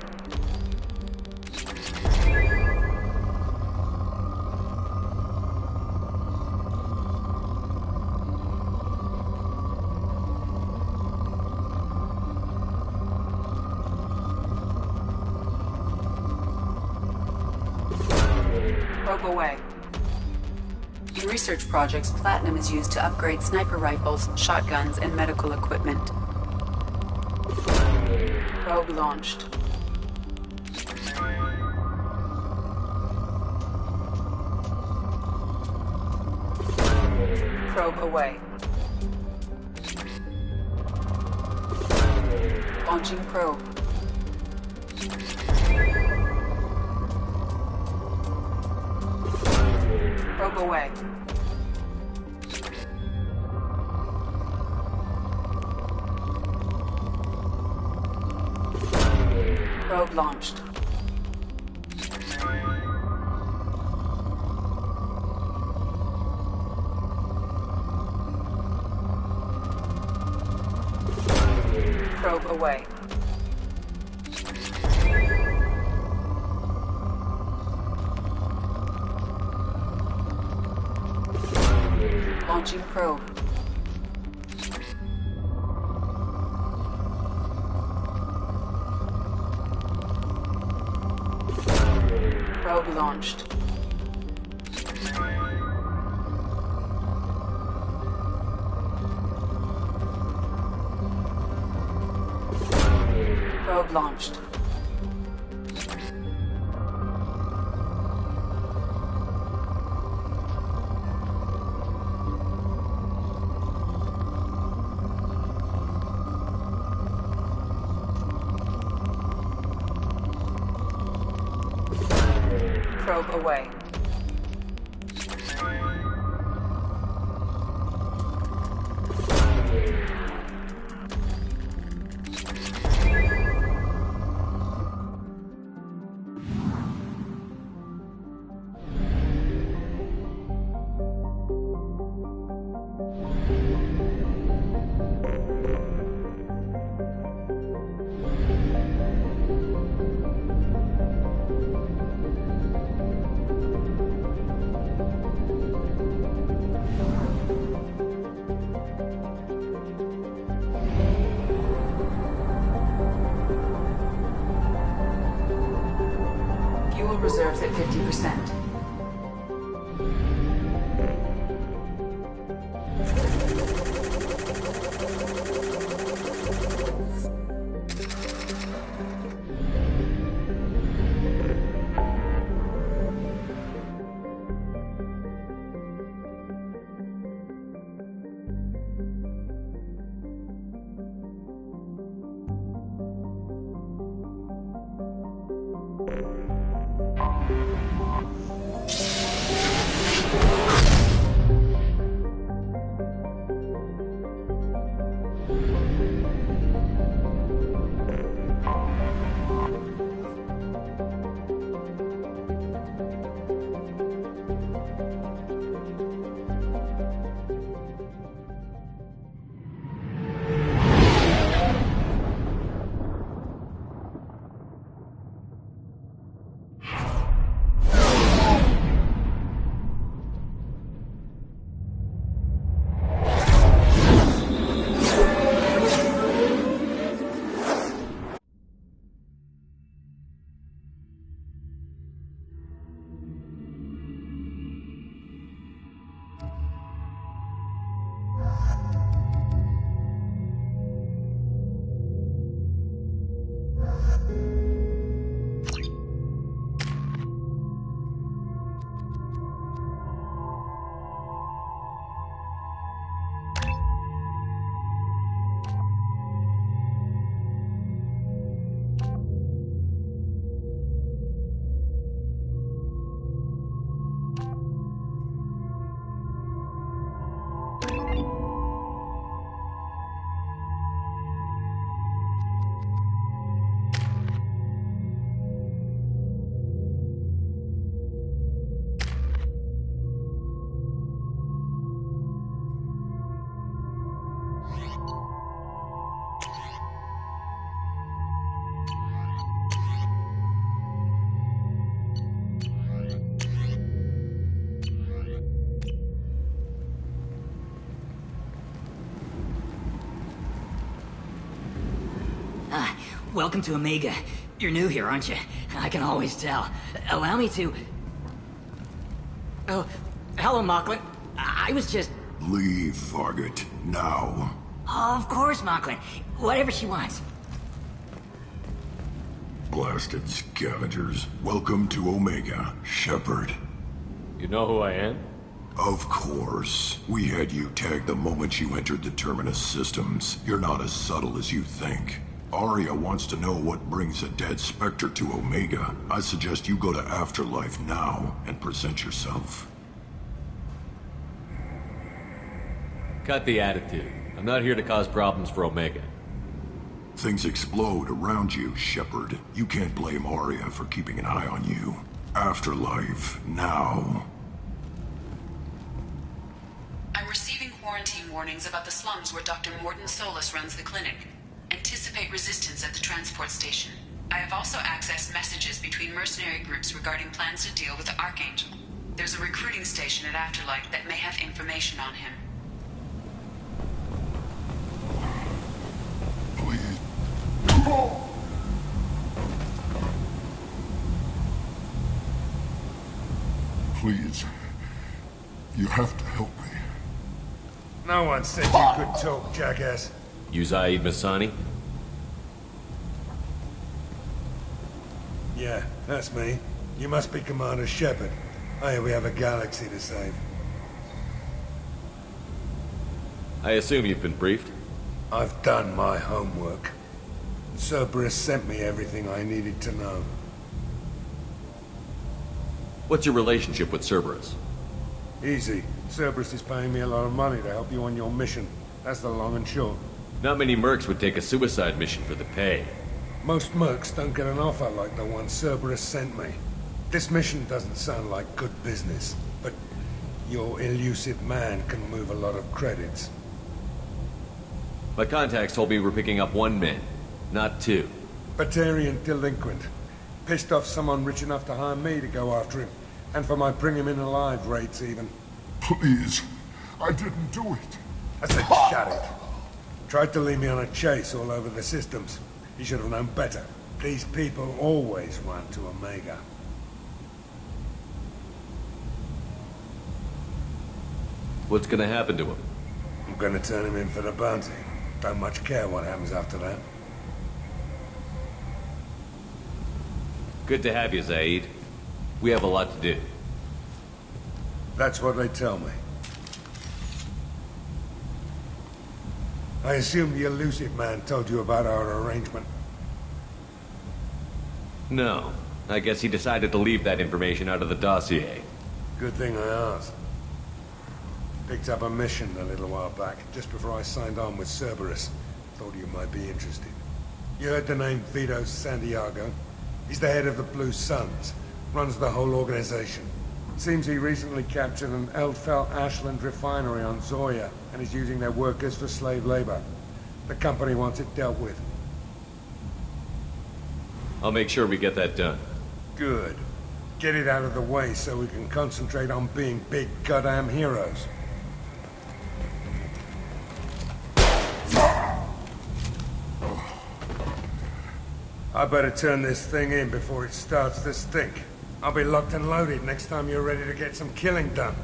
Probe away. In research projects, platinum is used to upgrade sniper rifles, shotguns, and medical equipment. Probe launched. Probe away. Launching probe. Probe away. Probe launched. Probe away. Launching probe. Probe launched. Probe launched. Probe away. 50%. Welcome to Omega. You're new here, aren't you? I can always tell. Allow me to... Oh, hello, Mocklin. I was just... Leave, Varget. Now. Oh, of course, Mocklin. Whatever she wants. Blasted scavengers. Welcome to Omega, Shepard. You know who I am? Of course. We had you tagged the moment you entered the Terminus systems. You're not as subtle as you think. Arya wants to know what brings a dead Spectre to Omega. I suggest you go to Afterlife now and present yourself. Cut the attitude. I'm not here to cause problems for Omega. Things explode around you, Shepard. You can't blame Arya for keeping an eye on you. Afterlife, now. I'm receiving quarantine warnings about the slums where Dr. Morton Solus runs the clinic. Anticipate resistance at the transport station. I have also accessed messages between mercenary groups regarding plans to deal with the Archangel. There's a recruiting station at Afterlife that may have information on him. Please. You have to help me. No one said you could talk, jackass. You Zaid Masani? Yeah, that's me. You must be Commander Shepard. Hey, we have a galaxy to save. I assume you've been briefed? I've done my homework. Cerberus sent me everything I needed to know. What's your relationship with Cerberus? Easy. Cerberus is paying me a lot of money to help you on your mission. That's the long and short. Not many mercs would take a suicide mission for the pay. Most mercs don't get an offer like the one Cerberus sent me. This mission doesn't sound like good business, but your elusive man can move a lot of credits. My contacts told me we're picking up one man, not two. Batarian delinquent. Pissed off someone rich enough to hire me to go after him. And for my bring him in alive rates even. Please. I didn't do it. I said shut it. Tried to lead me on a chase all over the systems. He should have known better. These people always run to Omega. What's gonna happen to him? I'm gonna turn him in for the bounty. Don't much care what happens after that. Good to have you, Zaid. We have a lot to do. That's what they tell me. I assume the elusive man told you about our arrangement. No. I guess he decided to leave that information out of the dossier. Good thing I asked. Picked up a mission a little while back, just before I signed on with Cerberus. Thought you might be interested. You heard the name Vito Santiago? He's the head of the Blue Suns. Runs the whole organization. Seems he recently captured an Eldfell Ashland refinery on Zoya, and is using their workers for slave labor. The company wants it dealt with. I'll make sure we get that done. Good. Get it out of the way so we can concentrate on being big goddamn heroes. I better turn this thing in before it starts to stink. I'll be locked and loaded next time you're ready to get some killing done.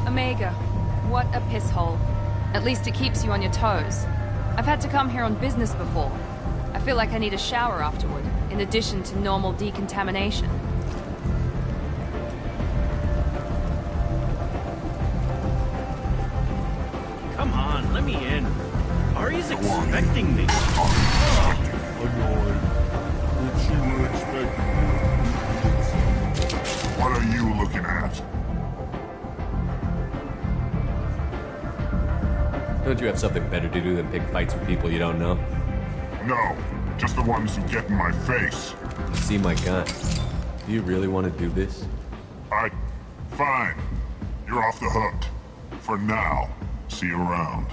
Omega, what a piss hole. At least it keeps you on your toes. I've had to come here on business before. I feel like I need a shower afterward, in addition to normal decontamination. Come on, let me in. Ari's expecting me. What are you looking at? Don't you have something better to do than pick fights with people you don't know? No, just the ones who get in my face. See my gun. Do you really want to do this? Fine. You're off the hook. For now. See you around.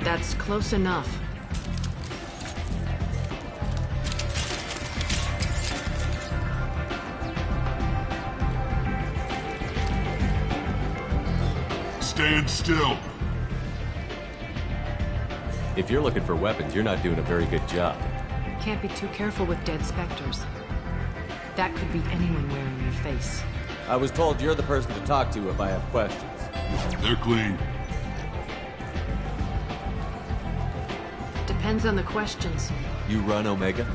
That's close enough. Stand still. If you're looking for weapons, you're not doing a very good job. Can't be too careful with dead specters. That could be anyone wearing your face. I was told you're the person to talk to if I have questions. They're clean. Depends on the questions. You run, Omega?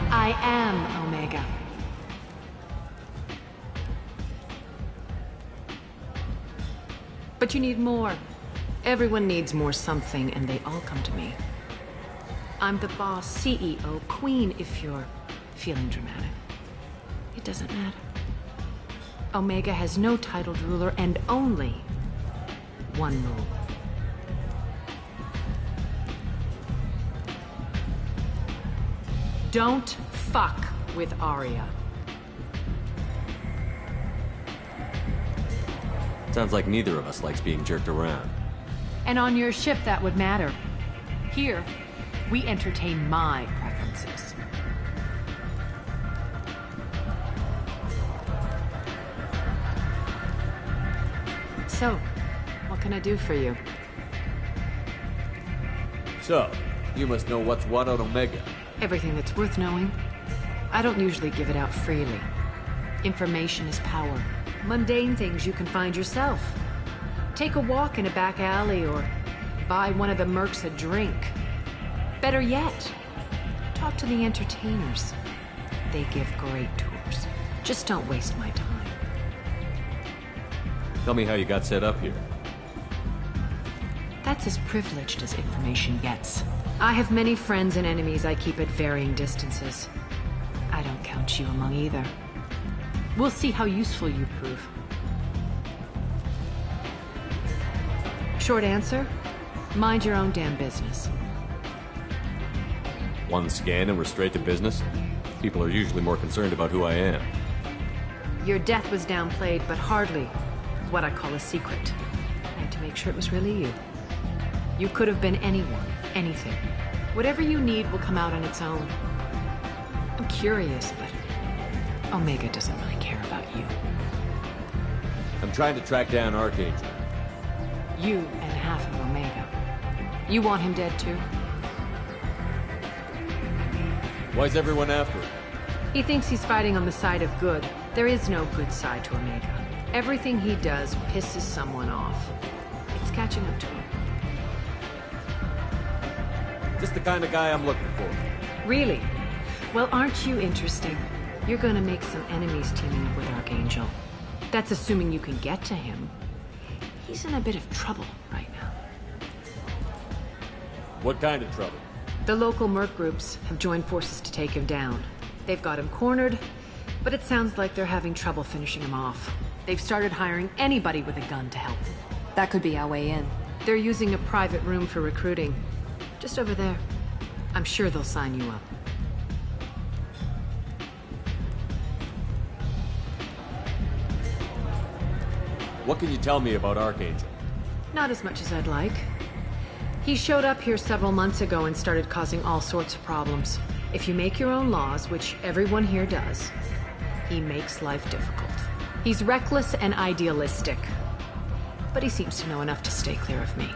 I am Omega. But you need more. Everyone needs more something, and they all come to me. I'm the boss, CEO, queen, if you're feeling dramatic. It doesn't matter. Omega has no titled ruler and only one rule. Don't fuck with Arya. Sounds like neither of us likes being jerked around. And on your ship, that would matter. Here, we entertain my preferences. So, what can I do for you? So, you must know what's what on Omega. Everything that's worth knowing. I don't usually give it out freely. Information is power. Mundane things you can find yourself. Take a walk in a back alley or buy one of the mercs a drink. Better yet, talk to the entertainers. They give great tours. Just don't waste my time. Tell me how you got set up here. That's as privileged as information gets. I have many friends and enemies I keep at varying distances. I don't count you among either. We'll see how useful you prove. Short answer, mind your own damn business. One scan and we're straight to business? People are usually more concerned about who I am. Your death was downplayed, but hardly what I call a secret. I had to make sure it was really you. You could have been anyone, anything. Whatever you need will come out on its own. I'm curious, but Omega doesn't really care about you. I'm trying to track down Archangel. You and half of Omega. You want him dead too? Why's everyone after him? He thinks he's fighting on the side of good. There is no good side to Omega. Everything he does pisses someone off. It's catching up to him. Just the kind of guy I'm looking for. Really? Well, aren't you interesting? You're gonna make some enemies teaming up with Archangel. That's assuming you can get to him. He's in a bit of trouble right now. What kind of trouble? The local merc groups have joined forces to take him down. They've got him cornered, but it sounds like they're having trouble finishing him off. They've started hiring anybody with a gun to help them. That could be our way in. They're using a private room for recruiting. Just over there. I'm sure they'll sign you up. What can you tell me about Archangel? Not as much as I'd like. He showed up here several months ago and started causing all sorts of problems. If you make your own laws, which everyone here does, he makes life difficult. He's reckless and idealistic. But he seems to know enough to stay clear of me.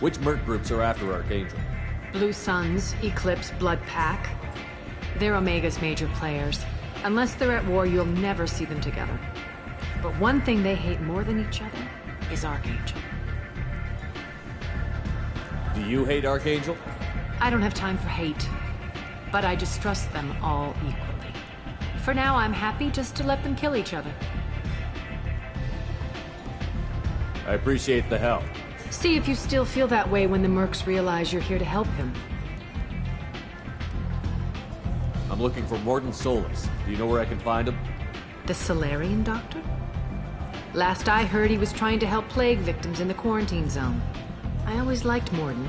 Which merc groups are after Archangel? Blue Suns, Eclipse, Blood Pack. They're Omega's major players. Unless they're at war, you'll never see them together. But one thing they hate more than each other is Archangel. Do you hate Archangel? I don't have time for hate, but I distrust them all equally. For now, I'm happy just to let them kill each other. I appreciate the help. See if you still feel that way when the mercs realize you're here to help him. I'm looking for Morton Solus. Do you know where I can find him? The Solarian doctor? Last I heard, he was trying to help plague victims in the quarantine zone. I always liked Morton.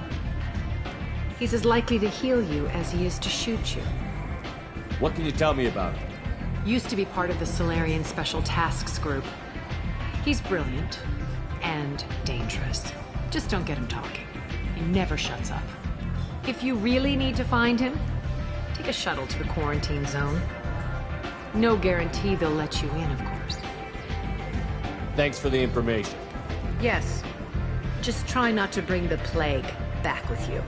He's as likely to heal you as he is to shoot you. What can you tell me about him? Used to be part of the Solarian Special Tasks Group. He's brilliant and dangerous. Just don't get him talking. He never shuts up. If you really need to find him, take a shuttle to the quarantine zone. No guarantee they'll let you in, of course. Thanks for the information. Yes. Just try not to bring the plague back with you.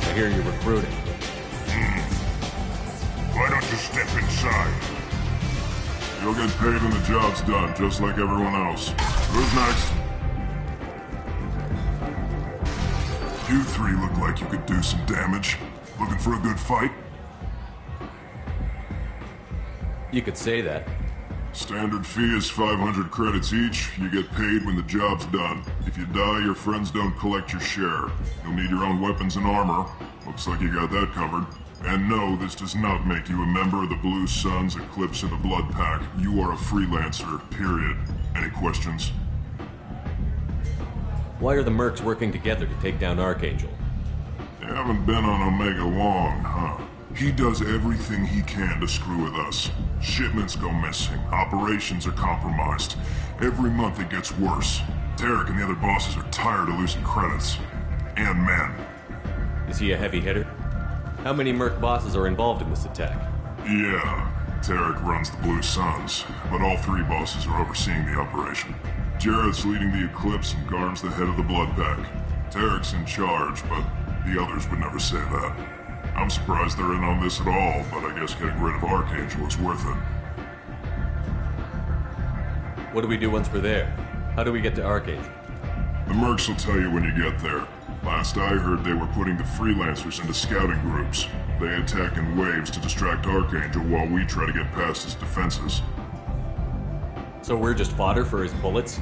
I hear you're recruiting. Why don't you step inside? You'll get paid when the job's done, just like everyone else. Who's next? You three look like you could do some damage. Looking for a good fight? You could say that. Standard fee is 500 credits each. You get paid when the job's done. If you die, your friends don't collect your share. You'll need your own weapons and armor. Looks like you got that covered. And no, this does not make you a member of the Blue Suns, Eclipse, or the Blood Pack. You are a freelancer, period. Any questions? Why are the mercs working together to take down Archangel? You haven't been on Omega long, huh? He does everything he can to screw with us. Shipments go missing, operations are compromised. Every month it gets worse. Tarek and the other bosses are tired of losing credits. And men. Is he a heavy hitter? How many merc bosses are involved in this attack? Yeah, Tarek runs the Blue Suns, but all three bosses are overseeing the operation. Jarrett's leading the Eclipse and Garm's the head of the Blood Pack. Tarek's in charge, but the others would never say that. I'm surprised they're in on this at all, but I guess getting rid of Archangel is worth it. What do we do once we're there? How do we get to Archangel? The mercs will tell you when you get there. Last I heard, they were putting the freelancers into scouting groups. They attack in waves to distract Archangel while we try to get past his defenses. So we're just fodder for his bullets?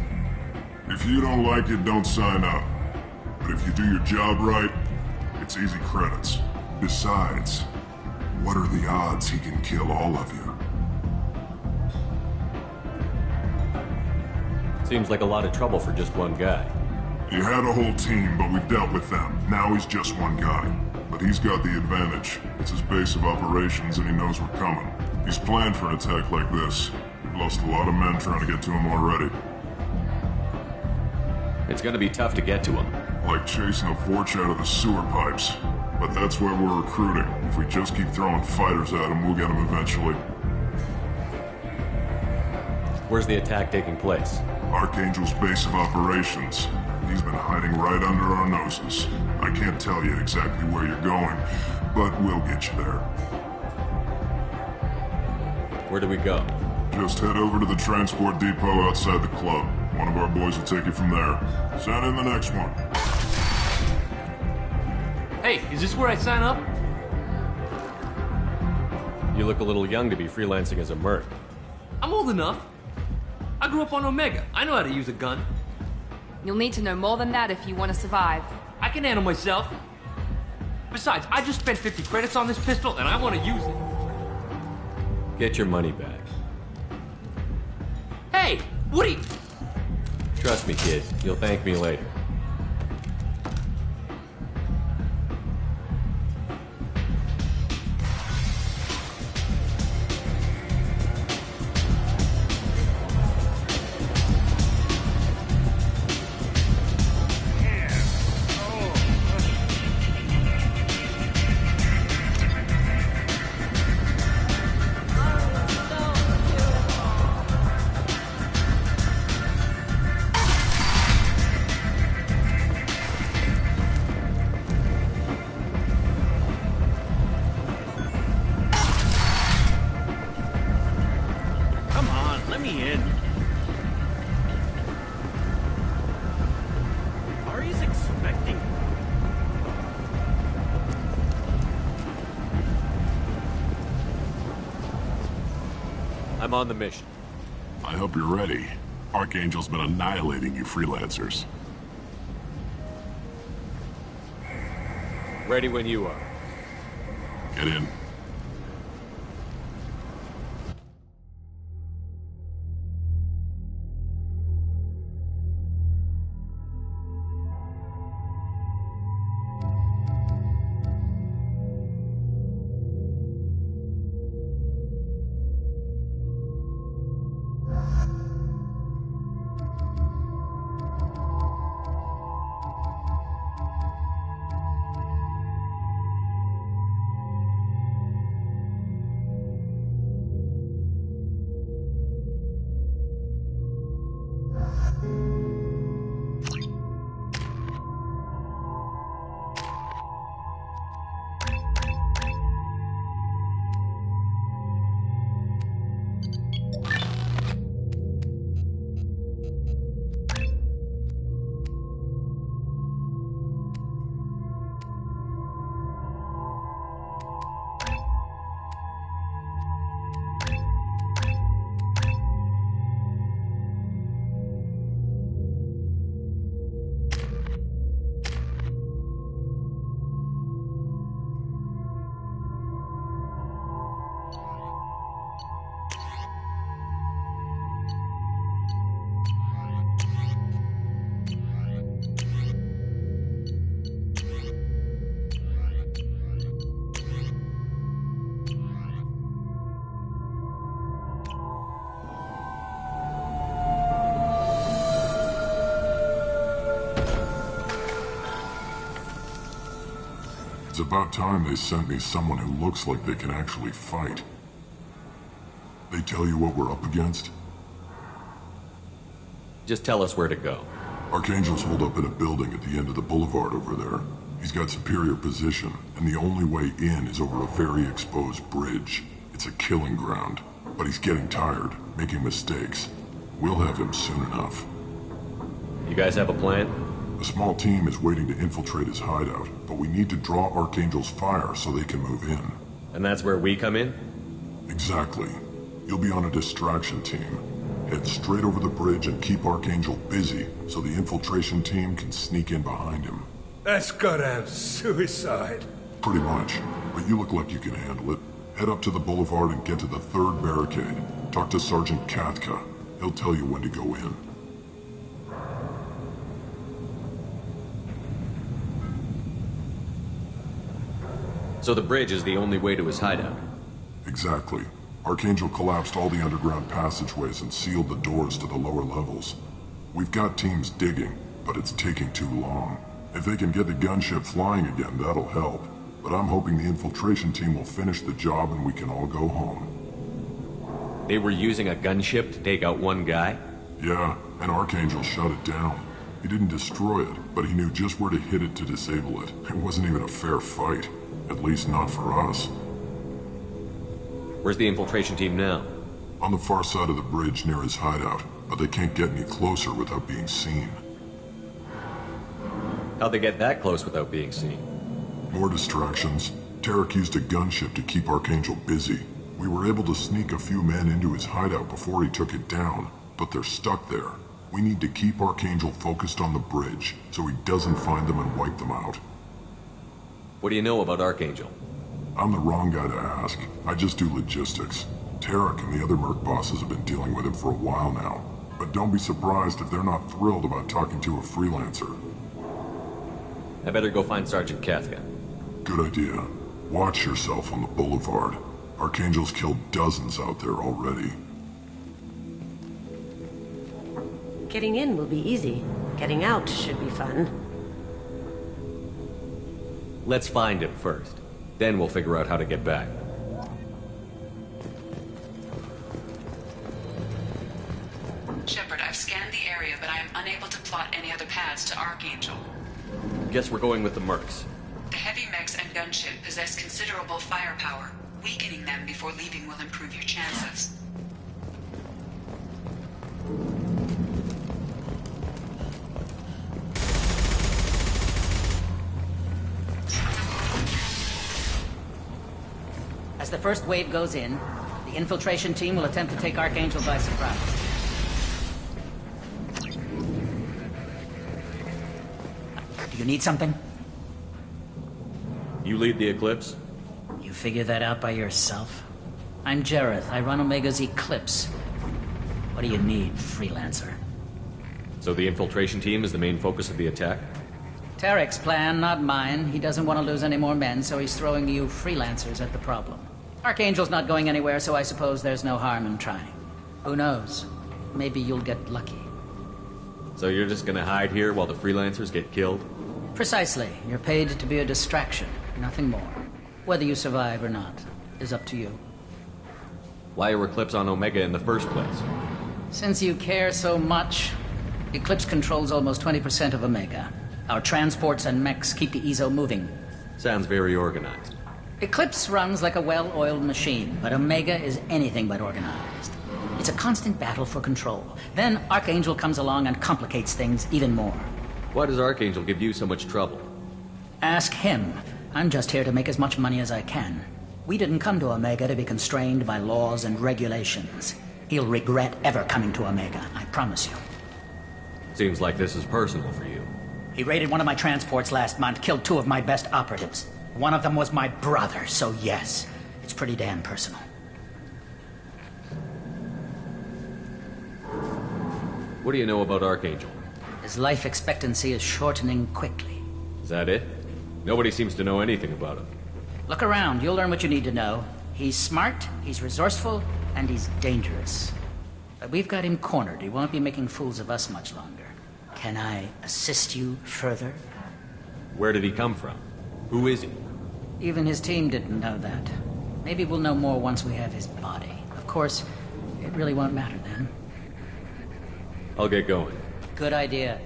If you don't like it, don't sign up. But if you do your job right, it's easy credits. Besides, what are the odds he can kill all of you? Seems like a lot of trouble for just one guy. He had a whole team, but we've dealt with them. Now he's just one guy. But he's got the advantage. It's his base of operations and he knows we're coming. He's planned for an attack like this. We've lost a lot of men trying to get to him already. It's gonna be tough to get to him. Like chasing a Vorch out of the sewer pipes. But that's why we're recruiting. If we just keep throwing fighters at him, we'll get him eventually. Where's the attack taking place? Archangel's base of operations. He's been hiding right under our noses. I can't tell you exactly where you're going, but we'll get you there. Where do we go? Just head over to the transport depot outside the club. One of our boys will take you from there. Send in the next one. Hey, is this where I sign up? You look a little young to be freelancing as a merc. I'm old enough. I grew up on Omega. I know how to use a gun. You'll need to know more than that if you want to survive. I can handle myself. Besides, I just spent 50 credits on this pistol and I want to use it. Get your money back. Hey, what are you... Trust me, kid. You'll thank me later. I'm on the mission. I hope you're ready. Archangel's been annihilating you freelancers. Ready when you are. Get in. It's about time they sent me someone who looks like they can actually fight. They tell you what we're up against? Just tell us where to go. Archangel's holed up in a building at the end of the boulevard over there. He's got superior position, and the only way in is over a very exposed bridge. It's a killing ground, but he's getting tired, making mistakes. We'll have him soon enough. You guys have a plan? A small team is waiting to infiltrate his hideout, but we need to draw Archangel's fire so they can move in. And that's where we come in? Exactly. You'll be on a distraction team. Head straight over the bridge and keep Archangel busy so the infiltration team can sneak in behind him. That's goddamn suicide. Pretty much, but you look like you can handle it. Head up to the boulevard and get to the third barricade. Talk to Sergeant Katka. He'll tell you when to go in. So the bridge is the only way to his hideout? Exactly. Archangel collapsed all the underground passageways and sealed the doors to the lower levels. We've got teams digging, but it's taking too long. If they can get the gunship flying again, that'll help. But I'm hoping the infiltration team will finish the job and we can all go home. They were using a gunship to take out one guy? Yeah, and Archangel shut it down. He didn't destroy it, but he knew just where to hit it to disable it. It wasn't even a fair fight. At least not for us. Where's the infiltration team now? On the far side of the bridge near his hideout, but they can't get any closer without being seen. How'd they get that close without being seen? More distractions. Tarek used a gunship to keep Archangel busy. We were able to sneak a few men into his hideout before he took it down, but they're stuck there. We need to keep Archangel focused on the bridge, so he doesn't find them and wipe them out. What do you know about Archangel? I'm the wrong guy to ask. I just do logistics. Tarek and the other merc bosses have been dealing with him for a while now. But don't be surprised if they're not thrilled about talking to a freelancer. I better go find Sergeant Katka. Good idea. Watch yourself on the boulevard. Archangel's killed dozens out there already. Getting in will be easy. Getting out should be fun. Let's find him first. Then we'll figure out how to get back. Shepard, I've scanned the area, but I am unable to plot any other paths to Archangel. Guess we're going with the mercs. The heavy mechs and gunship possess considerable firepower. Weakening them before leaving will improve your chances. As the first wave goes in, the infiltration team will attempt to take Archangel by surprise. Do you need something? You lead the Eclipse? You figure that out by yourself? I'm Jareth. I run Omega's Eclipse. What do you need, freelancer? So the infiltration team is the main focus of the attack? Tarek's plan, not mine. He doesn't want to lose any more men, so he's throwing you freelancers at the problem. Archangel's not going anywhere, so I suppose there's no harm in trying. Who knows? Maybe you'll get lucky. So you're just gonna hide here while the freelancers get killed? Precisely. You're paid to be a distraction, nothing more. Whether you survive or not is up to you. Why are Eclipse on Omega in the first place? Since you care so much, Eclipse controls almost 20% of Omega. Our transports and mechs keep the EZO moving. Sounds very organized. Eclipse runs like a well-oiled machine, but Omega is anything but organized. It's a constant battle for control. Then Archangel comes along and complicates things even more. Why does Archangel give you so much trouble? Ask him. I'm just here to make as much money as I can. We didn't come to Omega to be constrained by laws and regulations. He'll regret ever coming to Omega, I promise you. Seems like this is personal for you. He raided one of my transports last month, killed 2 of my best operatives. One of them was my brother, so yes, it's pretty damn personal. What do you know about Archangel? His life expectancy is shortening quickly. Is that it? Nobody seems to know anything about him. Look around, you'll learn what you need to know. He's smart, he's resourceful, and he's dangerous. But we've got him cornered. He won't be making fools of us much longer. Can I assist you further? Where did he come from? Who is he? Even his team didn't know that. Maybe we'll know more once we have his body. Of course, it really won't matter then. I'll get going. Good idea.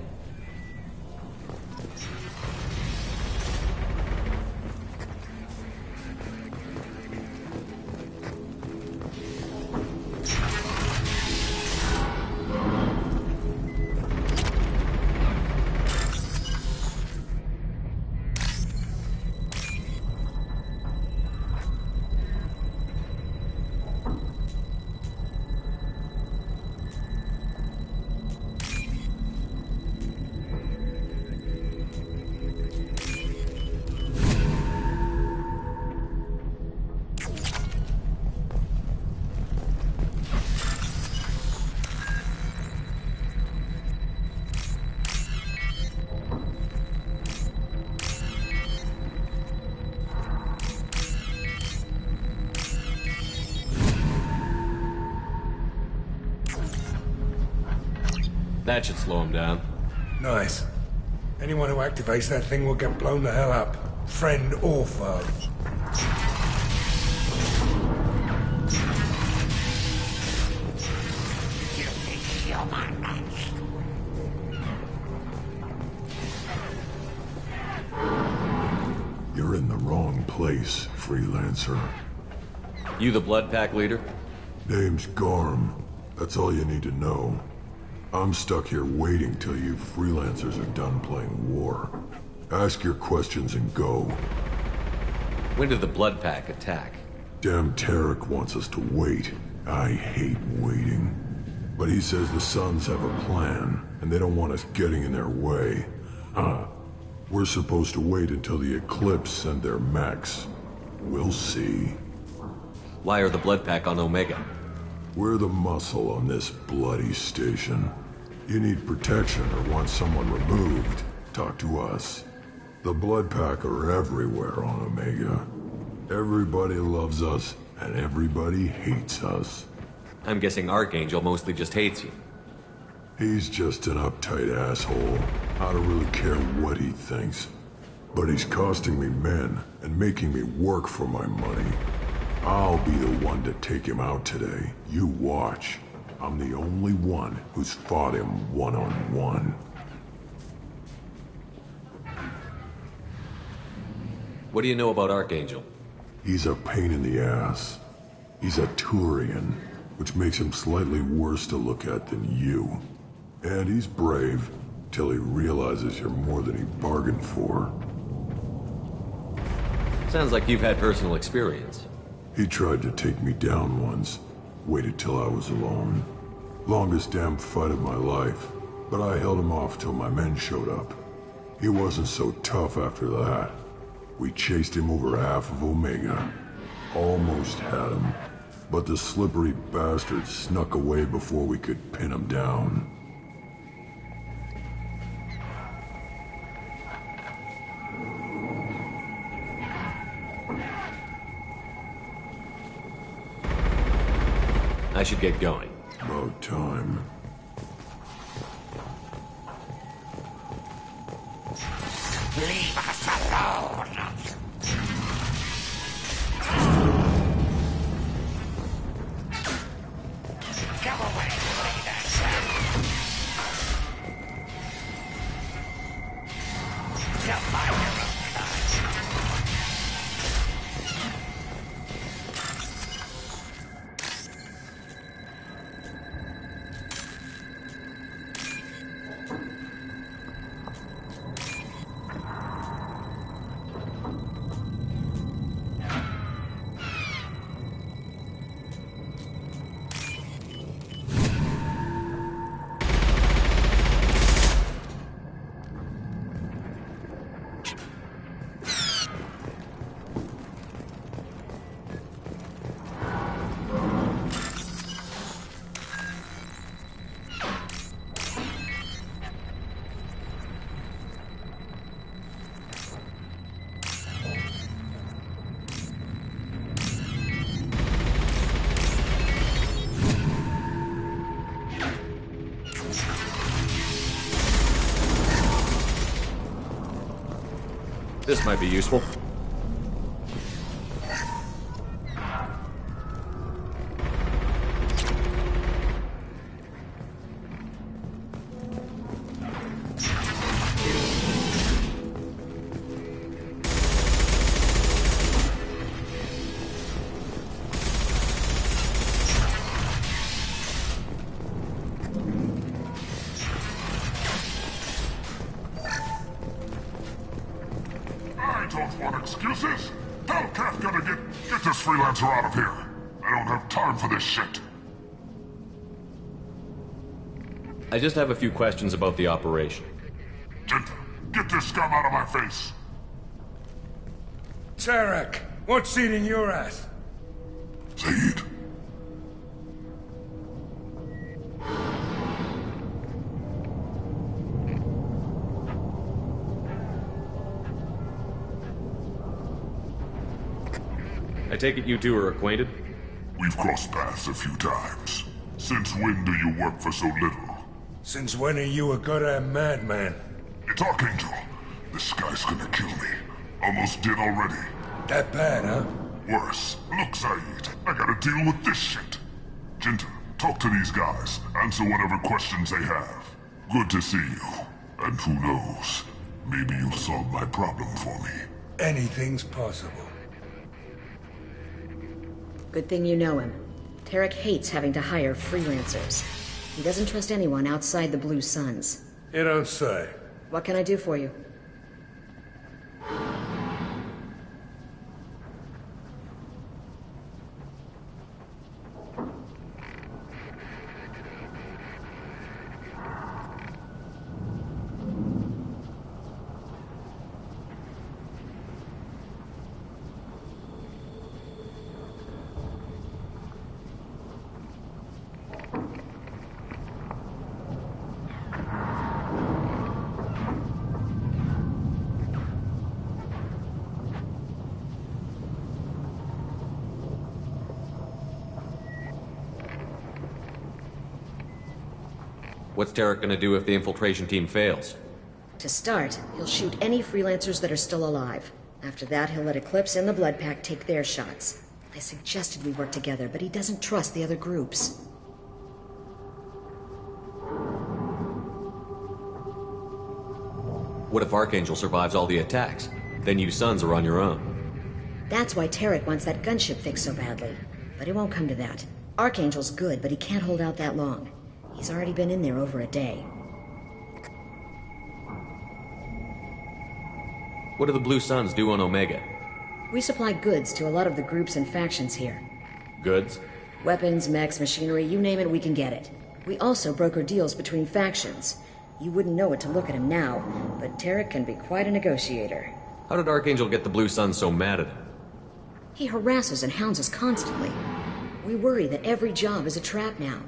That should slow him down. Nice. Anyone who activates that thing will get blown the hell up. Friend or foe. You're in the wrong place, freelancer. You the Blood Pack leader? Name's Garm. That's all you need to know. I'm stuck here waiting till you freelancers are done playing war. Ask your questions and go. When did the Blood Pack attack? Damn Tarek wants us to wait. I hate waiting. But he says the Suns have a plan, and they don't want us getting in their way. We're supposed to wait until the Eclipse send their mechs. We'll see. Why are the Blood Pack on Omega? We're the muscle on this bloody station. You need protection or want someone removed, talk to us. The Blood Pack are everywhere on Omega. Everybody loves us, and everybody hates us. I'm guessing Archangel mostly just hates you. He's just an uptight asshole. I don't really care what he thinks. But he's costing me men, and making me work for my money. I'll be the one to take him out today. You watch. I'm the only one who's fought him one-on-one. What do you know about Archangel? He's a pain in the ass. He's a Turian, which makes him slightly worse to look at than you. And he's brave, till he realizes you're more than he bargained for. Sounds like you've had personal experience. He tried to take me down once. Waited till I was alone. Longest damn fight of my life. But I held him off till my men showed up. He wasn't so tough after that. We chased him over half of Omega. Almost had him. But the slippery bastard snuck away before we could pin him down. I should get going. About time. Leave us alone! Go away, leaders! You'll find your own This might be useful. want excuses? Tell Kafka to get this freelancer out of here. I don't have time for this shit. I just have a few questions about the operation. Jinta, get this scum out of my face. Tarek, what's eating your ass? Zaid. I take it you two are acquainted? We've crossed paths a few times. Since when do you work for so little? Since when are you a goddamn madman? It's Archangel. This guy's gonna kill me. Almost did already. That bad, huh? Worse. Look, Zaid, I gotta deal with this shit. Jinta, talk to these guys. Answer whatever questions they have. Good to see you. And who knows, maybe you'll solve my problem for me. Anything's possible. Good thing you know him. Tarek hates having to hire freelancers. He doesn't trust anyone outside the Blue Suns. You don't say. What can I do for you? What's Tarek gonna do if the infiltration team fails? To start, he'll shoot any freelancers that are still alive. After that, he'll let Eclipse and the Blood Pack take their shots. I suggested we work together, but he doesn't trust the other groups. What if Archangel survives all the attacks? Then you Sons are on your own. That's why Tarek wants that gunship fixed so badly. But it won't come to that. Archangel's good, but he can't hold out that long. He's already been in there over a day. What do the Blue Suns do on Omega? We supply goods to a lot of the groups and factions here. Goods? Weapons, mechs, machinery, you name it, we can get it. We also broker deals between factions. You wouldn't know it to look at him now, but Tarek can be quite a negotiator. How did Archangel get the Blue Suns so mad at him? He harasses and hounds us constantly. We worry that every job is a trap now.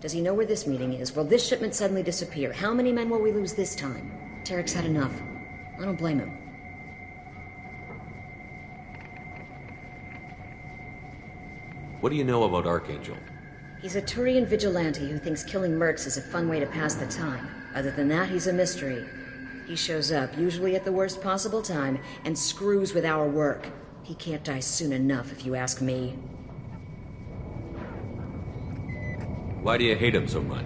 Does he know where this meeting is? Will this shipment suddenly disappear? How many men will we lose this time? Tarek's had enough. I don't blame him. What do you know about Archangel? He's a Turian vigilante who thinks killing mercs is a fun way to pass the time. Other than that, he's a mystery. He shows up, usually at the worst possible time, and screws with our work. He can't die soon enough, if you ask me. Why do you hate him so much?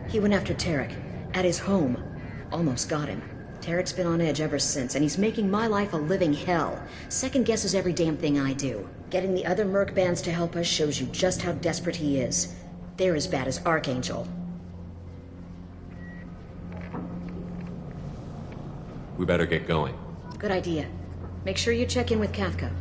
He went after Tarek, at his home. Almost got him. Tarek's been on edge ever since, and he's making my life a living hell. Second guesses every damn thing I do. Getting the other merc bands to help us shows you just how desperate he is. They're as bad as Archangel. We better get going. Good idea. Make sure you check in with Kafka.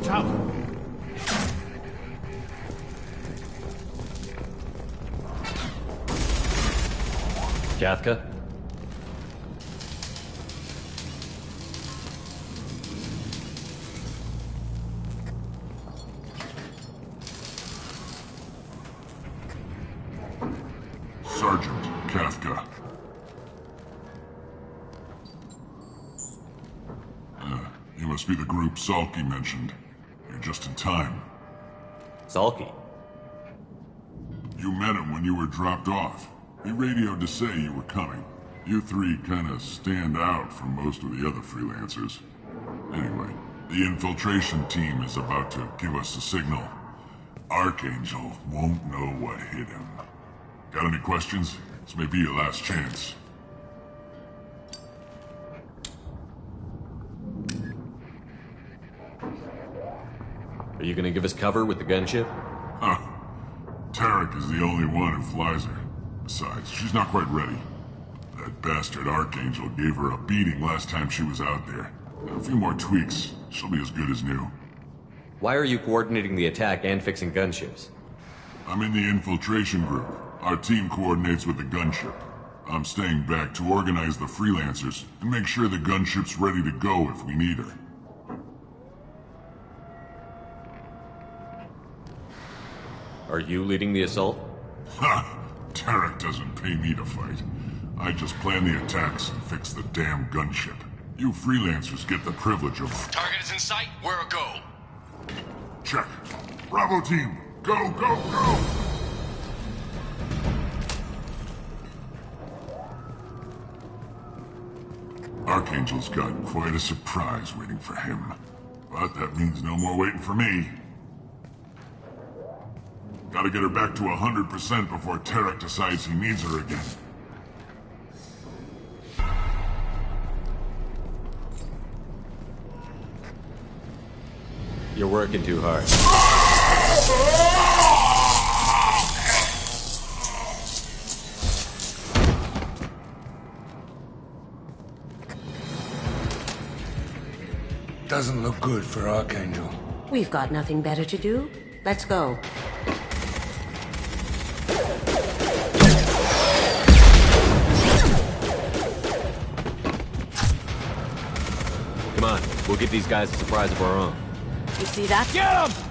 out! Kathka? Sergeant Kathka. You must be the group Salky mentioned. You're just in time. Salky? You met him when you were dropped off. He radioed to say you were coming. You three kinda stand out from most of the other freelancers. Anyway, the infiltration team is about to give us a signal. Archangel won't know what hit him. Got any questions? This may be your last chance. Are you gonna give us cover with the gunship? Huh. Tarek is the only one who flies her. Besides, she's not quite ready. That bastard Archangel gave her a beating last time she was out there. A few more tweaks, she'll be as good as new. Why are you coordinating the attack and fixing gunships? I'm in the infiltration group. Our team coordinates with the gunship. I'm staying back to organize the freelancers and make sure the gunship's ready to go if we need her. Are you leading the assault? Ha! Tarek doesn't pay me to fight. I just plan the attacks and fix the damn gunship. You freelancers get the privilege of... Target is in sight. Where a go? Check. Bravo team, go, go, go! Archangel's got quite a surprise waiting for him. But that means no more waiting for me. Gotta get her back to 100% before Tarek decides he needs her again. You're working too hard. Doesn't look good for Archangel. We've got nothing better to do. Let's go. Come on, we'll give these guys a surprise of our own. You see that? Get him!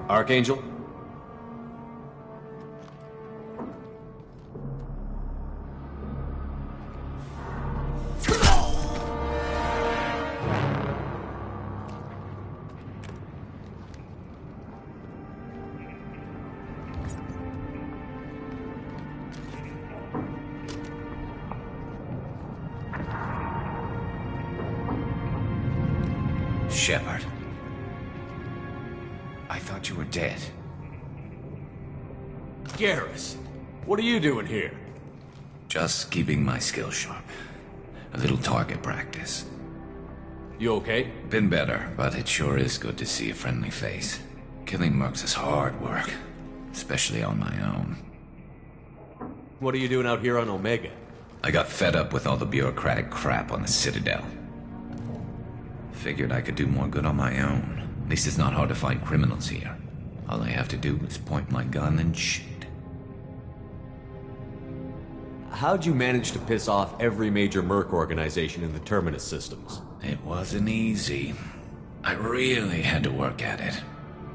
Archangel? Shepard. I thought you were dead. Garrus, what are you doing here? Just keeping my skills sharp. A little target practice. You okay? Been better, but it sure is good to see a friendly face. Killing mercs is hard work, especially on my own. What are you doing out here on Omega? I got fed up with all the bureaucratic crap on the Citadel. Figured I could do more good on my own. At least it's not hard to find criminals here. All I have to do is point my gun and shoot. How'd you manage to piss off every major merc organization in the Terminus systems? It wasn't easy. I really had to work at it.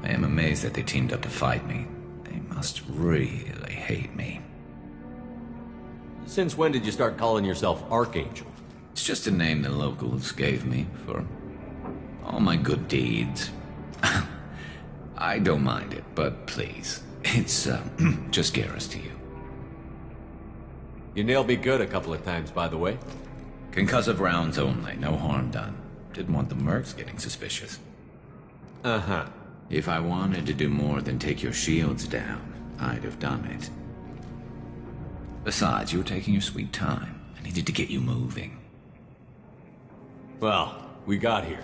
I am amazed that they teamed up to fight me. They must really hate me. Since when did you start calling yourself Archangel? It's It's just a name the locals gave me for all my good deeds. I don't mind it, but please, it's just Garrus to you. You nailed me good a couple of times, by the way. Concussive rounds only, no harm done. Didn't want the mercs getting suspicious. Uh-huh. If I wanted to do more than take your shields down, I'd have done it. Besides, you were taking your sweet time. I needed to get you moving. Well, we got here.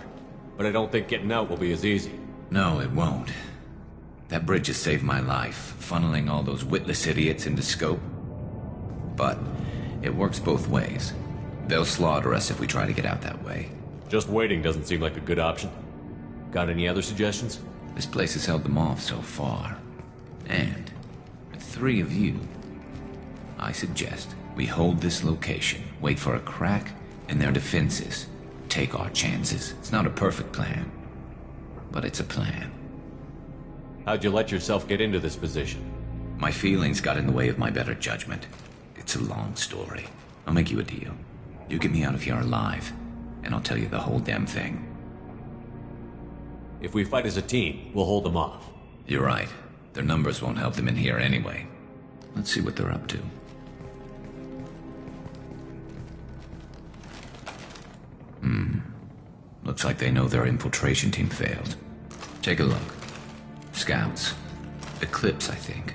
But I don't think getting out will be as easy. No, it won't. That bridge has saved my life, funneling all those witless idiots into scope. But it works both ways. They'll slaughter us if we try to get out that way. Just waiting doesn't seem like a good option. Got any other suggestions? This place has held them off so far. And with 3 of you, I suggest we hold this location, wait for a crack in their defenses, take our chances. It's not a perfect plan, but it's a plan. How'd you let yourself get into this position? My feelings got in the way of my better judgment. It's a long story. I'll make you a deal. You get me out of here alive, and I'll tell you the whole damn thing. If we fight as a team, we'll hold them off. You're right. Their numbers won't help them in here anyway. Let's see what they're up to. Looks like they know their infiltration team failed. Take a look. Scouts. Eclipse, I think.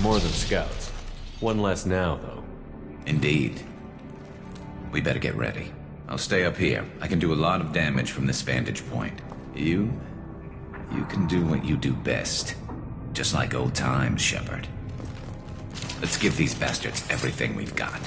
More than scouts. One less now, though. Indeed. We better get ready. I'll stay up here. I can do a lot of damage from this vantage point. You can do what you do best. Just like old times, Shepard. Let's give these bastards everything we've got.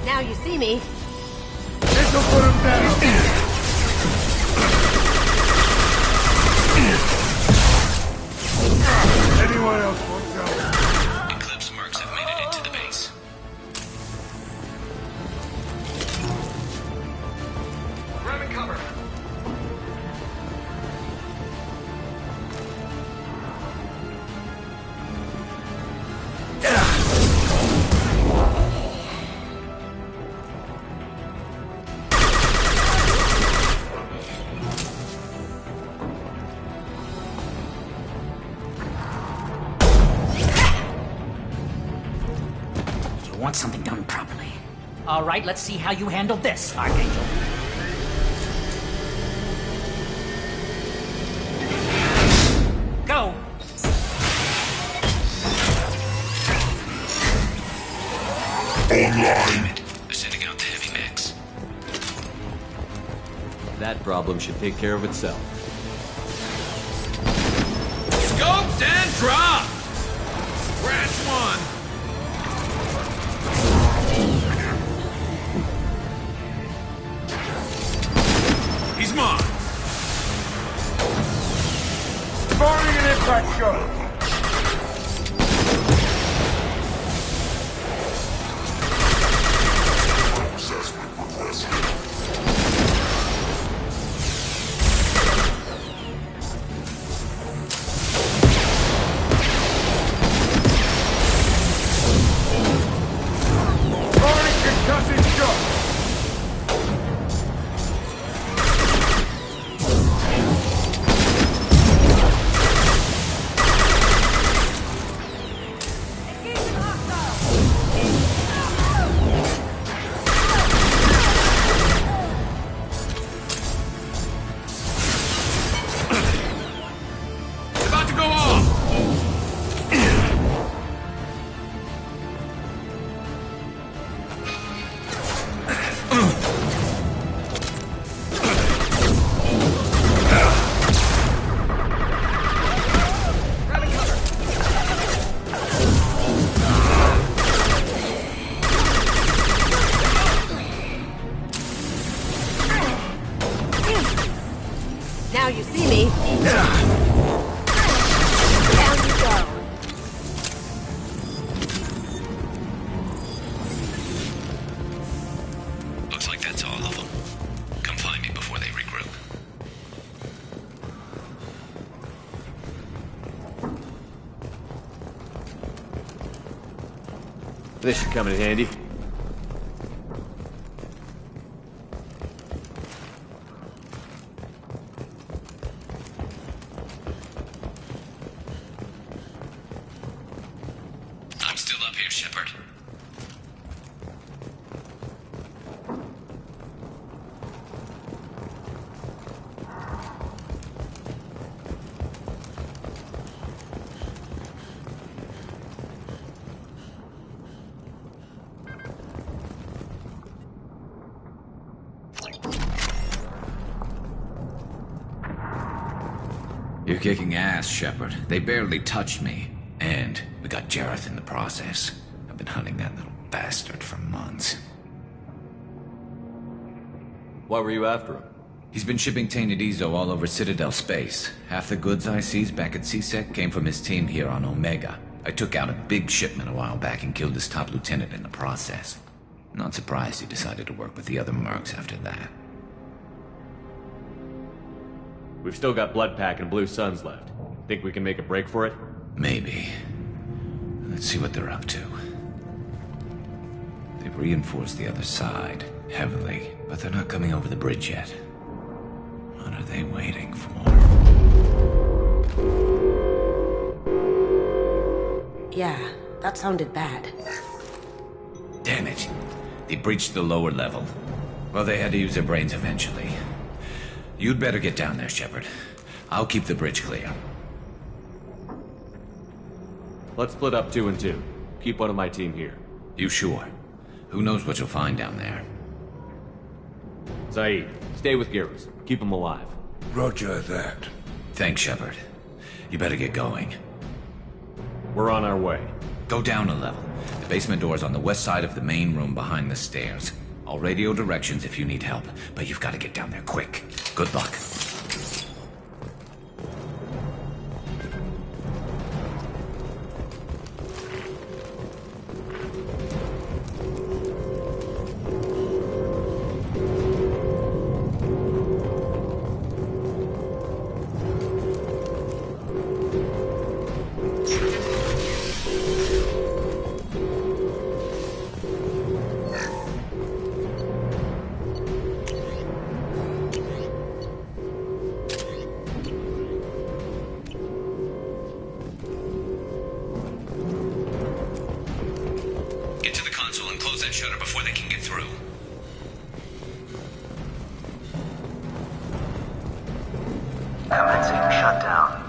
Now you see me. This'll put him down. Anyone else wants out? Eclipse mercs have made it into the base. Grabbing cover. Want something done properly. All right, let's see how you handle this, Archangel. Go! Online! They're sending out the heavy mechs. That problem should take care of itself. Scoped and dropped! Scratch one! He's mine! Firing an impact shot! Now you see me. Down you go. Looks like that's all of them. Come find me before they regroup. This should come in handy. I'm still up here, Shepard. You're kicking ass, Shepard. They barely touched me. And we got Jareth in the process. I've been hunting that little bastard for months. Why were you after him? He's been shipping tainted Ezo all over Citadel space. Half the goods I seized back at CSEC came from his team here on Omega. I took out a big shipment a while back and killed his top lieutenant in the process. Not surprised he decided to work with the other mercs after that. We've still got Bloodpack and Blue Suns left. Think we can make a break for it? Maybe. Let's see what they're up to. They've reinforced the other side, heavily, but they're not coming over the bridge yet. What are they waiting for? Yeah, that sounded bad. Damn it. They breached the lower level. Well, they had to use their brains eventually. You'd better get down there, Shepard. I'll keep the bridge clear. Let's split up 2 and 2. Keep one of my team here. You sure? Who knows what you'll find down there? Zaid, stay with Garrus. Keep him alive. Roger that. Thanks, Shepard. You better get going. We're on our way. Go down a level. The basement door's on the west side of the main room behind the stairs. I'll radio directions if you need help, but you've got to get down there quick. Good luck. Commencing shutdown.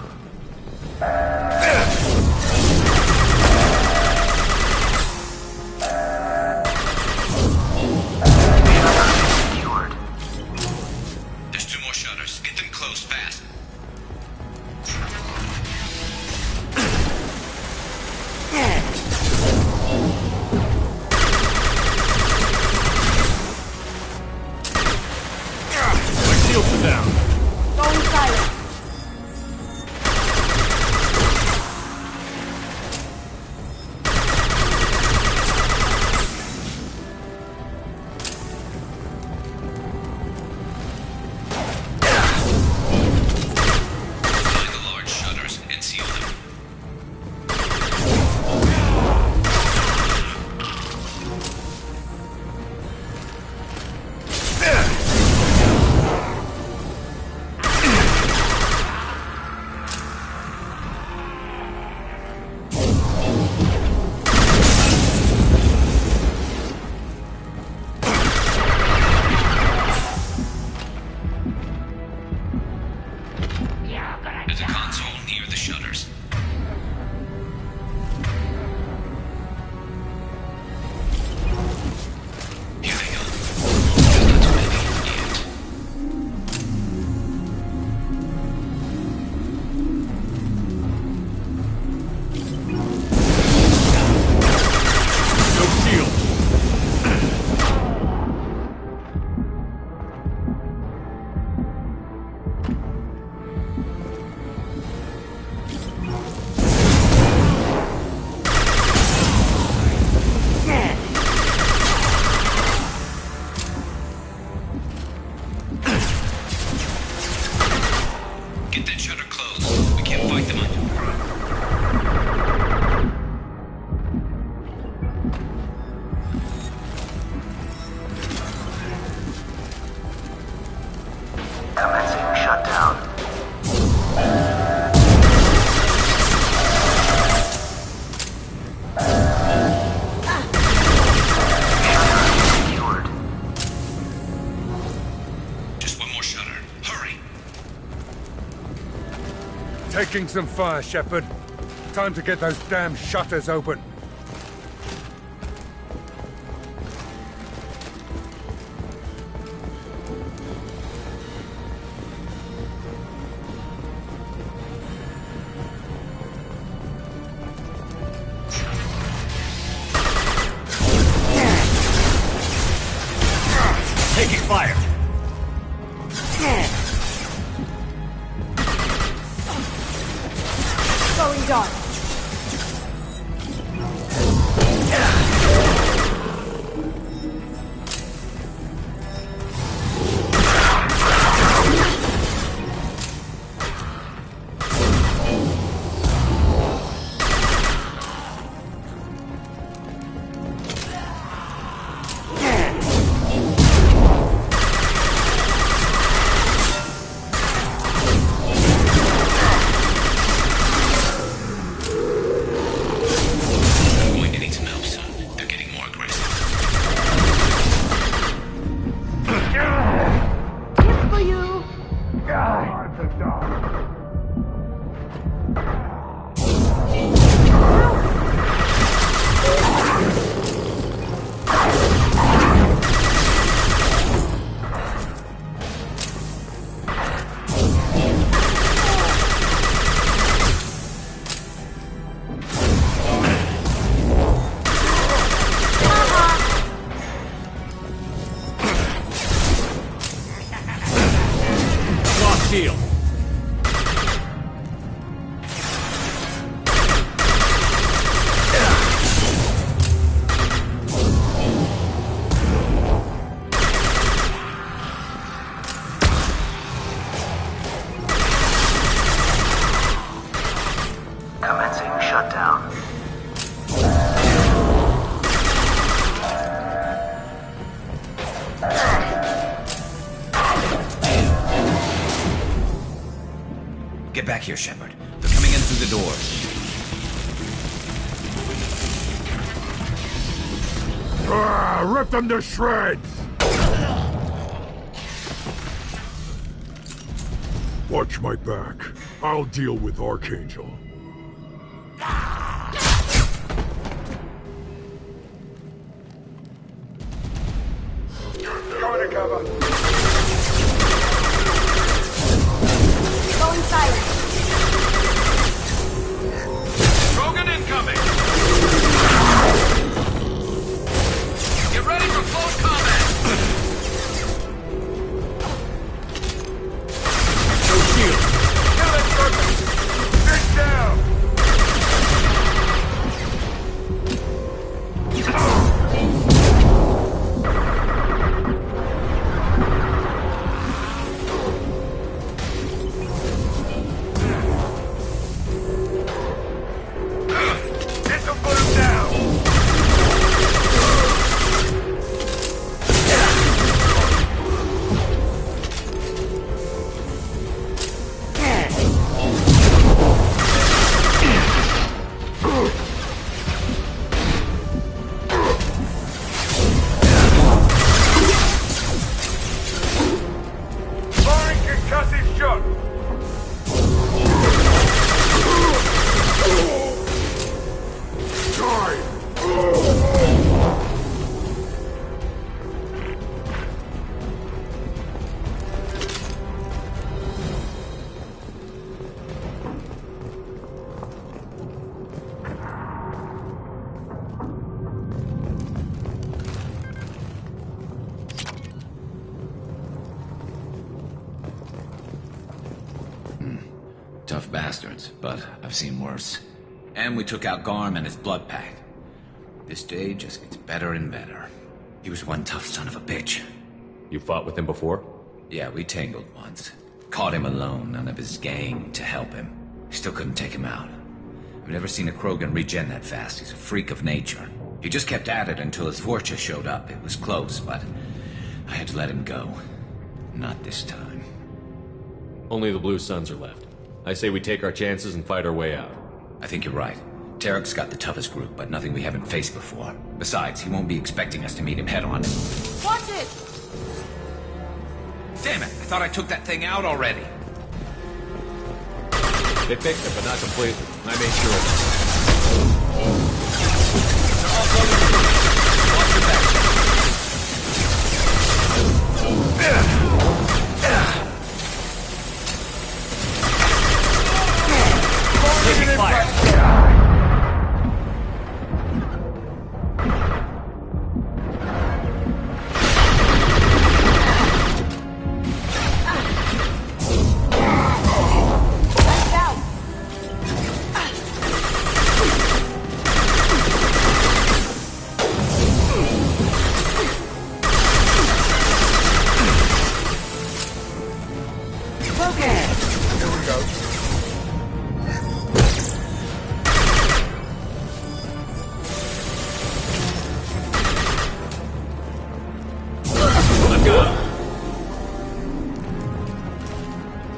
There's 2 more shutters. Get them closed fast. My shields are down. Going silent. Find the large shutters and seal them. There's a console near the shutters. Here they go. Just not too many yet. No shield. Get that shutter closed. We can't fight them under. Commencing shutdown. Secured. Just 1 more shutter. Hurry. Taking some fire, Shepard. Time to get those damn shutters open. Taking fire. Going dark. I'm going to need some help soon. They're getting more aggressive. Kiss for you. Lock shield. Commencing shutdown. Get back here, Shepard. They're coming in through the doors. Rip them to shreds! Watch my back. I'll deal with Archangel. Go to cover. Going silent. Krogan incoming! Get ready for close combat! No shield. Kill that serpent! Dig down! This'll put him down! Firing concussive shot! Tough bastards, but I've seen worse. And we took out Garm and his blood pack. This day just gets better and better. He was one tough son of a bitch. You fought with him before? Yeah, we tangled once. Caught him alone, none of his gang to help him. Still couldn't take him out. I've never seen a Krogan regen that fast. He's a freak of nature. He just kept at it until his Vorcha showed up. It was close, but I had to let him go. Not this time. Only the Blue Suns are left. I say we take our chances and fight our way out. I think you're right. Tarek's got the toughest group, but nothing we haven't faced before. Besides, he won't be expecting us to meet him head-on. Watch it! Damn it! I thought I took that thing out already. They fixed it, but not completely. I made sure of it. They're all close. Watch your back. Taking fire!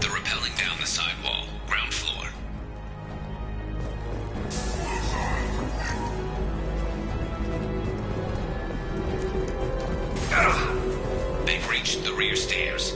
They're rappelling down the side wall, ground floor. They've reached the rear stairs.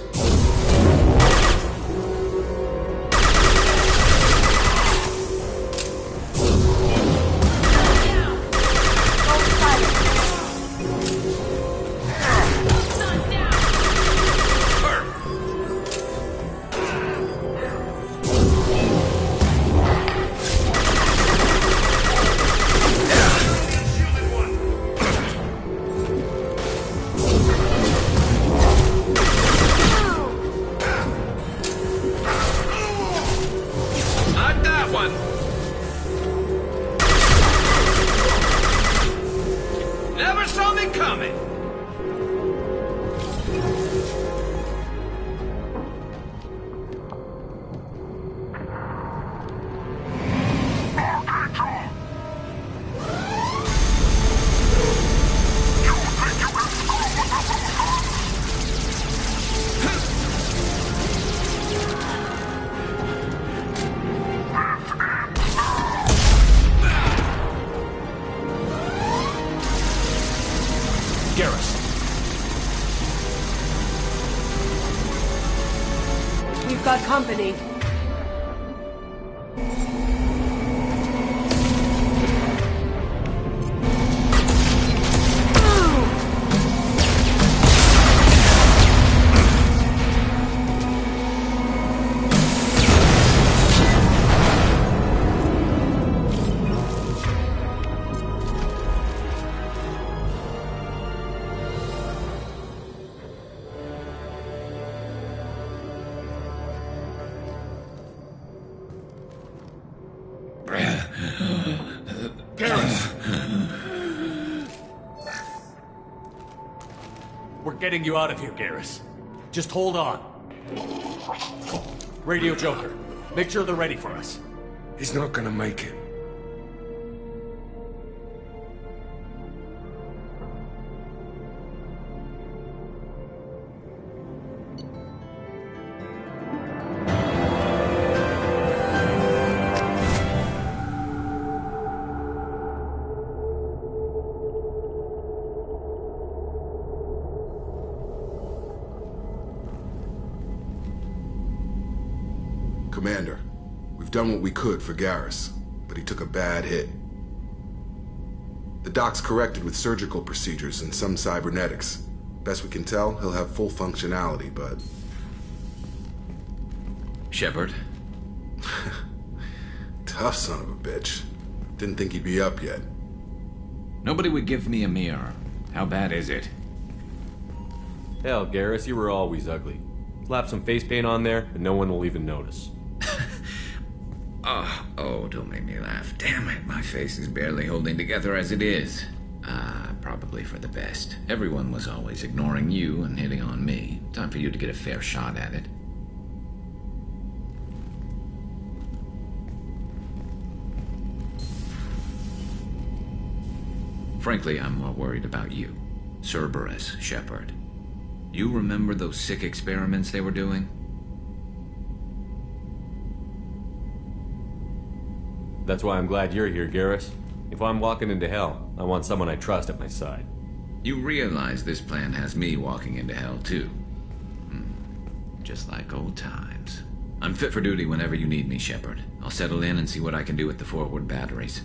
We've got company. We're getting you out of here, Garrus. Just hold on. Radio Joker, make sure they're ready for us. He's not gonna make it. Commander, we've done what we could for Garrus, but he took a bad hit. The doc's corrected with surgical procedures and some cybernetics. Best we can tell, he'll have full functionality, but... Shepard? Tough son of a bitch. Didn't think he'd be up yet. Nobody would give me a mirror. How bad is it? Hell, Garrus, you were always ugly. Slap some face paint on there, and no one will even notice. Oh, don't make me laugh. Damn it, my face is barely holding together as it is. Probably for the best. Everyone was always ignoring you and hitting on me. Time for you to get a fair shot at it. Frankly, I'm more worried about you. Cerberus, Shepard. You remember those sick experiments they were doing? That's why I'm glad you're here, Garrus. If I'm walking into hell, I want someone I trust at my side. You realize this plan has me walking into hell, too. Just like old times. I'm fit for duty whenever you need me, Shepard. I'll settle in and see what I can do with the forward batteries.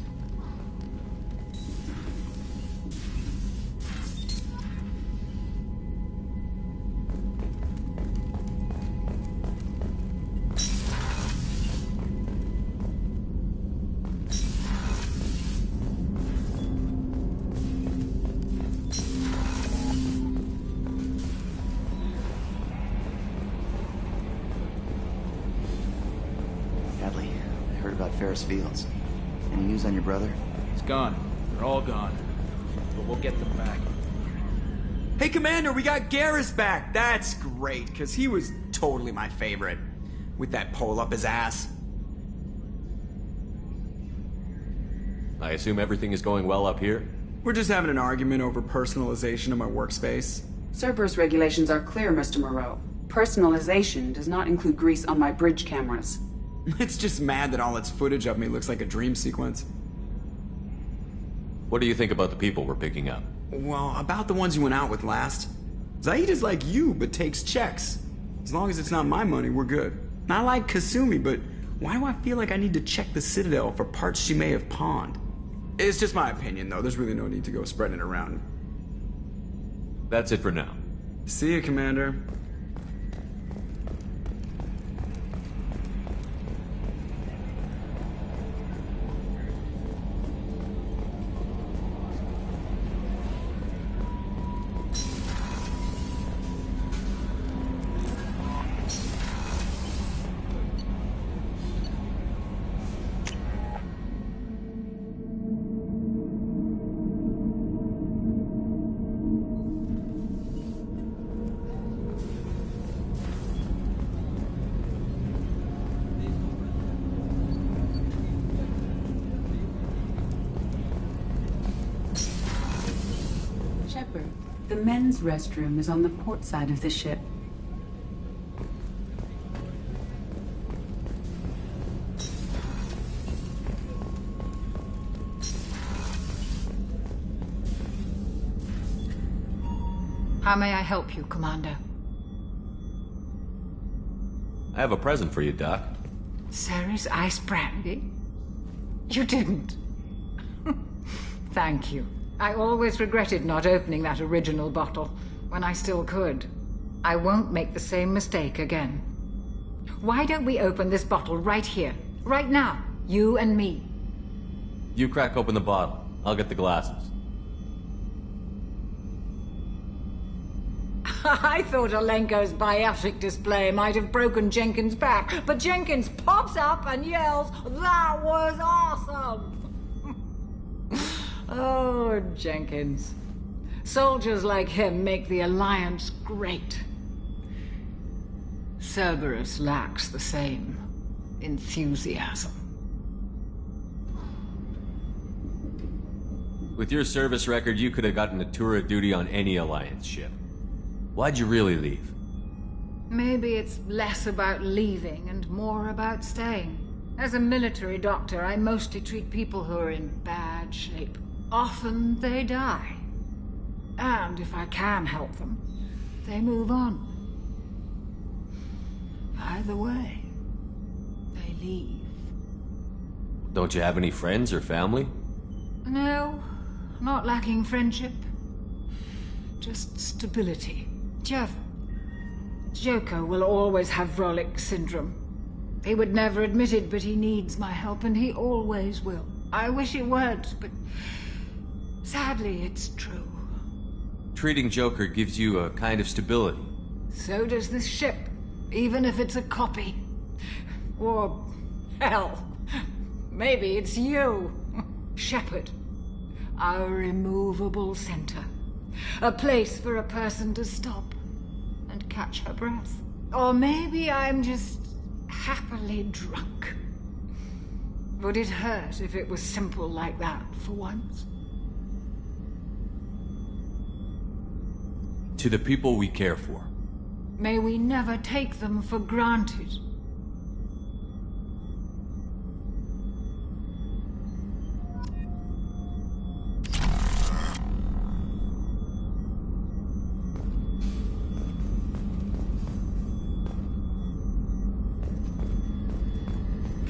Fields. Any news on your brother? He's gone. They're all gone. But we'll get them back. Hey, Commander, we got Garrus back. That's great, because he was totally my favorite. With that pole up his ass. I assume everything is going well up here? We're just having an argument over personalization of my workspace. Cerberus regulations are clear, Mr. Moreau. Personalization does not include grease on my bridge cameras. It's just mad that all its footage of me looks like a dream sequence. What do you think about the people we're picking up? Well, about the ones you went out with last. Zaid is like you, but takes checks. As long as it's not my money, we're good. I like Kasumi, but why do I feel like I need to check the Citadel for parts she may have pawned? It's just my opinion, though. There's really no need to go spreading it around. That's it for now. See you, Commander. The men's restroom is on the port side of the ship. How may I help you, Commander? I have a present for you, Doc. Ceres ice brandy? You didn't. Thank you. I always regretted not opening that original bottle when I still could. I won't make the same mistake again. Why don't we open this bottle right here, right now, you and me? You crack open the bottle. I'll get the glasses. I thought Alenko's biotic display might have broken Jenkins' back, but Jenkins pops up and yells, "That was awesome!" Oh, Jenkins. Soldiers like him make the Alliance great. Cerberus lacks the same enthusiasm. With your service record, you could have gotten a tour of duty on any Alliance ship. Why'd you really leave? Maybe it's less about leaving and more about staying. As a military doctor, I mostly treat people who are in bad shape. Often they die. And if I can help them, they move on. Either way, they leave. Don't you have any friends or family? No, not lacking friendship. Just stability. Jeff, Joko will always have Vrolik syndrome. He would never admit it, but he needs my help, and he always will. I wish it weren't, but sadly, it's true. Treating Joker gives you a kind of stability. So does this ship, even if it's a copy. Or, hell, maybe it's you, Shepard. Our immovable center. A place for a person to stop and catch her breath. Or maybe I'm just happily drunk. Would it hurt if it was simple like that for once? To the people we care for. May we never take them for granted.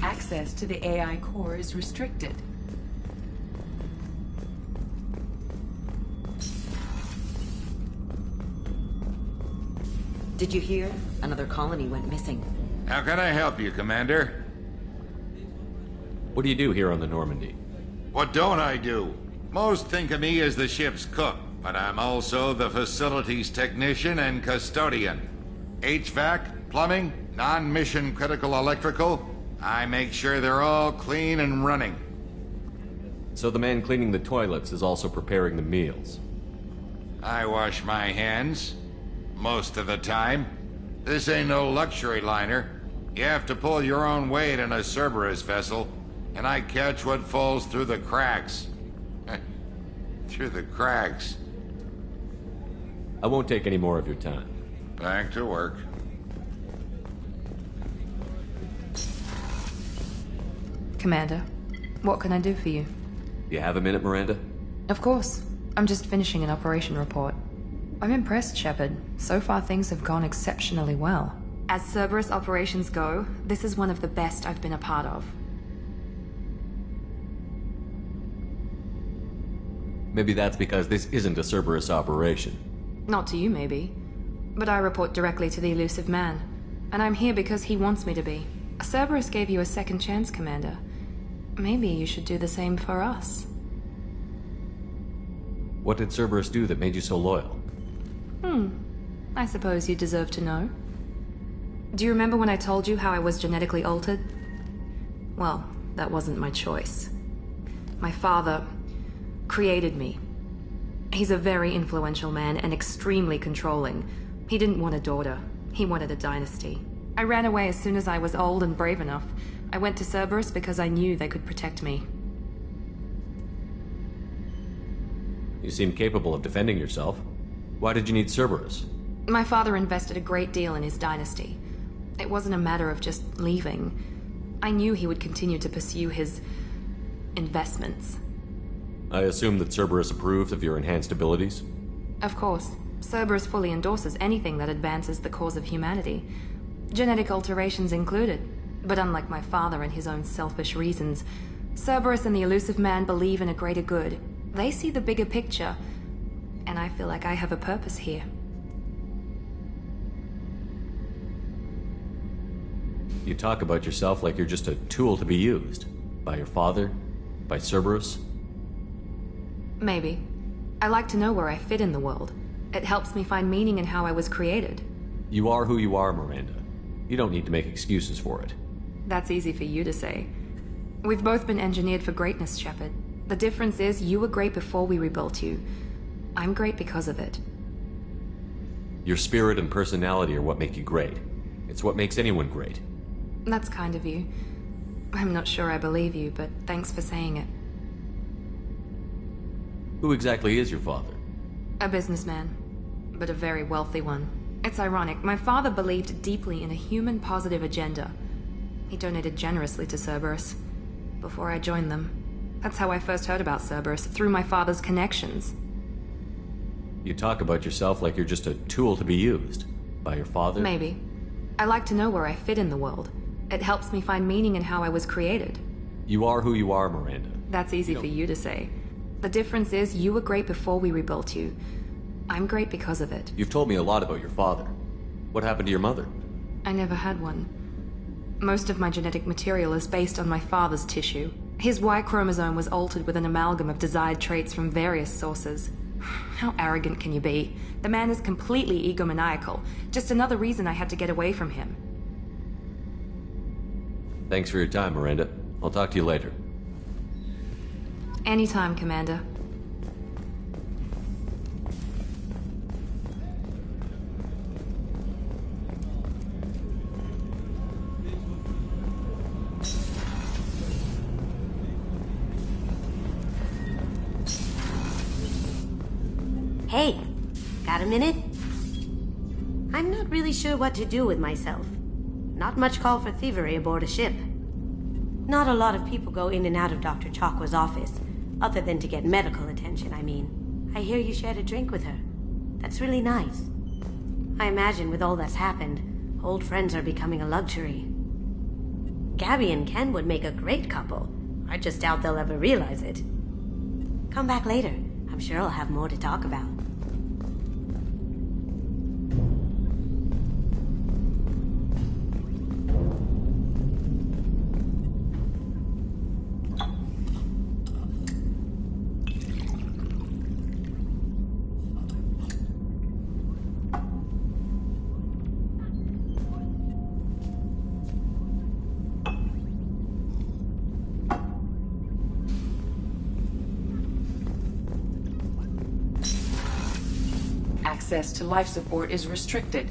Access to the AI core is restricted. Did you hear? Another colony went missing. How can I help you, Commander? What do you do here on the Normandy? What don't I do? Most think of me as the ship's cook, but I'm also the facilities technician and custodian. HVAC, plumbing, non-mission critical electrical. I make sure they're all clean and running. So the man cleaning the toilets is also preparing the meals. I wash my hands. Most of the time. This ain't no luxury liner. You have to pull your own weight in a Cerberus vessel, and I catch what falls through the cracks. Through the cracks. I won't take any more of your time. Back to work. Commander, what can I do for you? You have a minute, Miranda? Of course. I'm just finishing an operation report. I'm impressed, Shepard. So far things have gone exceptionally well. As Cerberus operations go, this is one of the best I've been a part of. Maybe that's because this isn't a Cerberus operation. Not to you, maybe. But I report directly to the elusive man. And I'm here because he wants me to be. Cerberus gave you a second chance, Commander. Maybe you should do the same for us. What did Cerberus do that made you so loyal? I suppose you deserve to know. Do you remember when I told you how I was genetically altered? Well, that wasn't my choice. My father created me. He's a very influential man and extremely controlling. He didn't want a daughter. He wanted a dynasty. I ran away as soon as I was old and brave enough. I went to Cerberus because I knew they could protect me. You seem capable of defending yourself. Why did you need Cerberus? My father invested a great deal in his dynasty. It wasn't a matter of just leaving. I knew he would continue to pursue his investments. I assume that Cerberus approved of your enhanced abilities? Of course. Cerberus fully endorses anything that advances the cause of humanity. Genetic alterations included. But unlike my father and his own selfish reasons, Cerberus and the Elusive Man believe in a greater good. They see the bigger picture, and I feel like I have a purpose here. You talk about yourself like you're just a tool to be used. By your father? By Cerberus? Maybe. I like to know where I fit in the world. It helps me find meaning in how I was created. You are who you are, Miranda. You don't need to make excuses for it. That's easy for you to say. We've both been engineered for greatness, Shepard. The difference is you were great before we rebuilt you. I'm great because of it. Your spirit and personality are what make you great. It's what makes anyone great. That's kind of you. I'm not sure I believe you, but thanks for saying it. Who exactly is your father? A businessman, but a very wealthy one. It's ironic, my father believed deeply in a human-positive agenda. He donated generously to Cerberus before I joined them. That's how I first heard about Cerberus, through my father's connections. You talk about yourself like you're just a tool to be used. By your father? Maybe. I like to know where I fit in the world. It helps me find meaning in how I was created. You are who you are, Miranda. That's easy for you to say. The difference is you were great before we rebuilt you. I'm great because of it. You've told me a lot about your father. What happened to your mother? I never had one. Most of my genetic material is based on my father's tissue. His Y chromosome was altered with an amalgam of desired traits from various sources. How arrogant can you be? The man is completely egomaniacal. Just another reason I had to get away from him. Thanks for your time, Miranda. I'll talk to you later. Anytime, Commander. Hey, got a minute? I'm not really sure what to do with myself. Not much call for thievery aboard a ship. Not a lot of people go in and out of Dr. Chakwa's office, other than to get medical attention, I mean. I hear you shared a drink with her. That's really nice. I imagine with all that's happened, old friends are becoming a luxury. Gabby and Ken would make a great couple. I just doubt they'll ever realize it. Come back later. I'm sure I'll have more to talk about. Access to life support is restricted.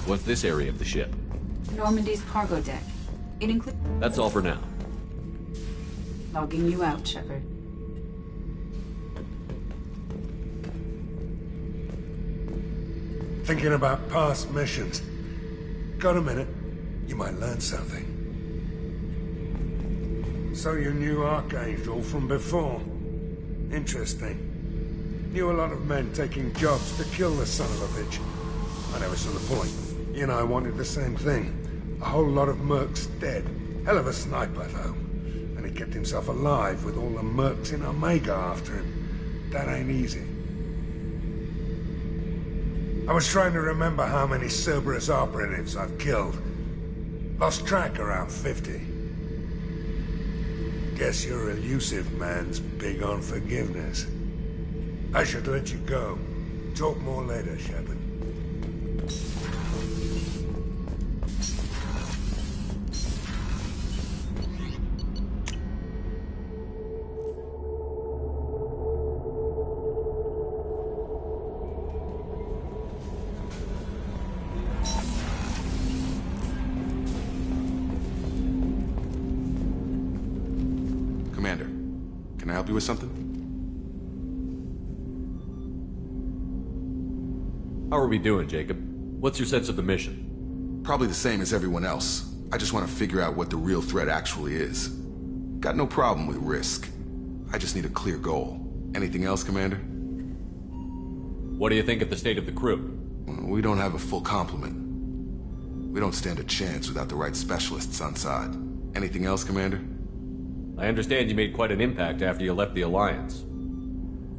What's this area of the ship? Normandy's cargo deck. It includes... That's all for now. Logging you out, Shepard. Thinking about past missions. Got a minute? You might learn something. So you knew Archangel from before. Interesting. Knew a lot of men taking jobs to kill the son of a bitch. I never saw the point. You and I wanted the same thing. A whole lot of mercs dead. Hell of a sniper, though. And he kept himself alive with all the mercs in Omega after him. That ain't easy. I was trying to remember how many Cerberus operatives I've killed. Lost track around 50. Guess your elusive man's big on forgiveness. I should let you go. Talk more later, Shepard. Commander, can I help you with something? How are we doing, Jacob? What's your sense of the mission? Probably the same as everyone else. I just want to figure out what the real threat actually is. Got no problem with risk. I just need a clear goal. Anything else, Commander? What do you think of the state of the crew? We don't have a full complement. We don't stand a chance without the right specialists on side. Anything else, Commander? I understand you made quite an impact after you left the Alliance.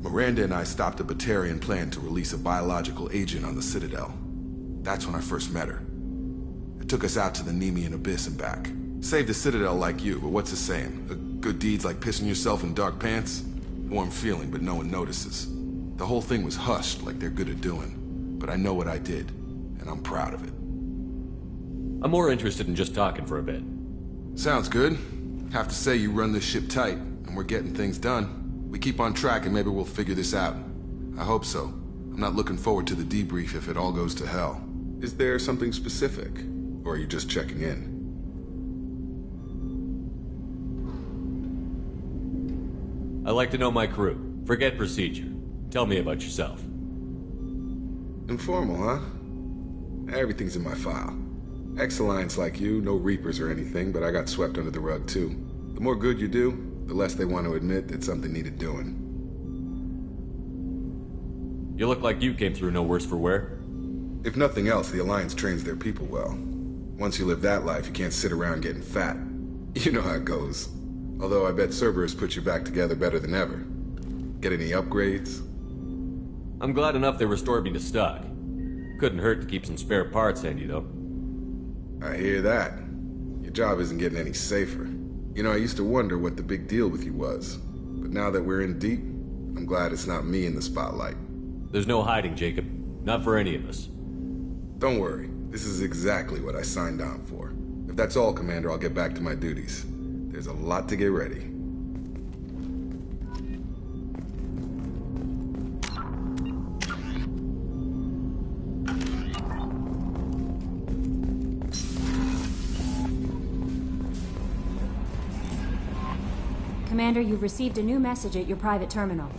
Miranda and I stopped a Batarian plan to release a biological agent on the Citadel. That's when I first met her. It took us out to the Nemean Abyss and back. Saved the Citadel like you, but what's the saying? A good deed's like pissing yourself in dark pants? Warm feeling, but no one notices. The whole thing was hushed like they're good at doing. But I know what I did, and I'm proud of it. I'm more interested in just talking for a bit. Sounds good. Have to say you run this ship tight, and we're getting things done. We keep on track and maybe we'll figure this out. I hope so. I'm not looking forward to the debrief if it all goes to hell. Is there something specific? Or are you just checking in? I like to know my crew. Forget procedure. Tell me about yourself. Informal, huh? Everything's in my file. Ex-Alliance like you, no Reapers or anything, but I got swept under the rug too. The more good you do, the less they want to admit that something needed doing. You look like you came through no worse for wear. If nothing else, the Alliance trains their people well. Once you live that life, you can't sit around getting fat. You know how it goes. Although I bet Cerberus put you back together better than ever. Get any upgrades? I'm glad enough they restored me to stock. Couldn't hurt to keep some spare parts handy, though. I hear that. Your job isn't getting any safer. You know, I used to wonder what the big deal with you was. But now that we're in deep, I'm glad it's not me in the spotlight. There's no hiding, Jacob. Not for any of us. Don't worry. This is exactly what I signed on for. If that's all, Commander, I'll get back to my duties. There's a lot to get ready. Commander, you've received a new message at your private terminal.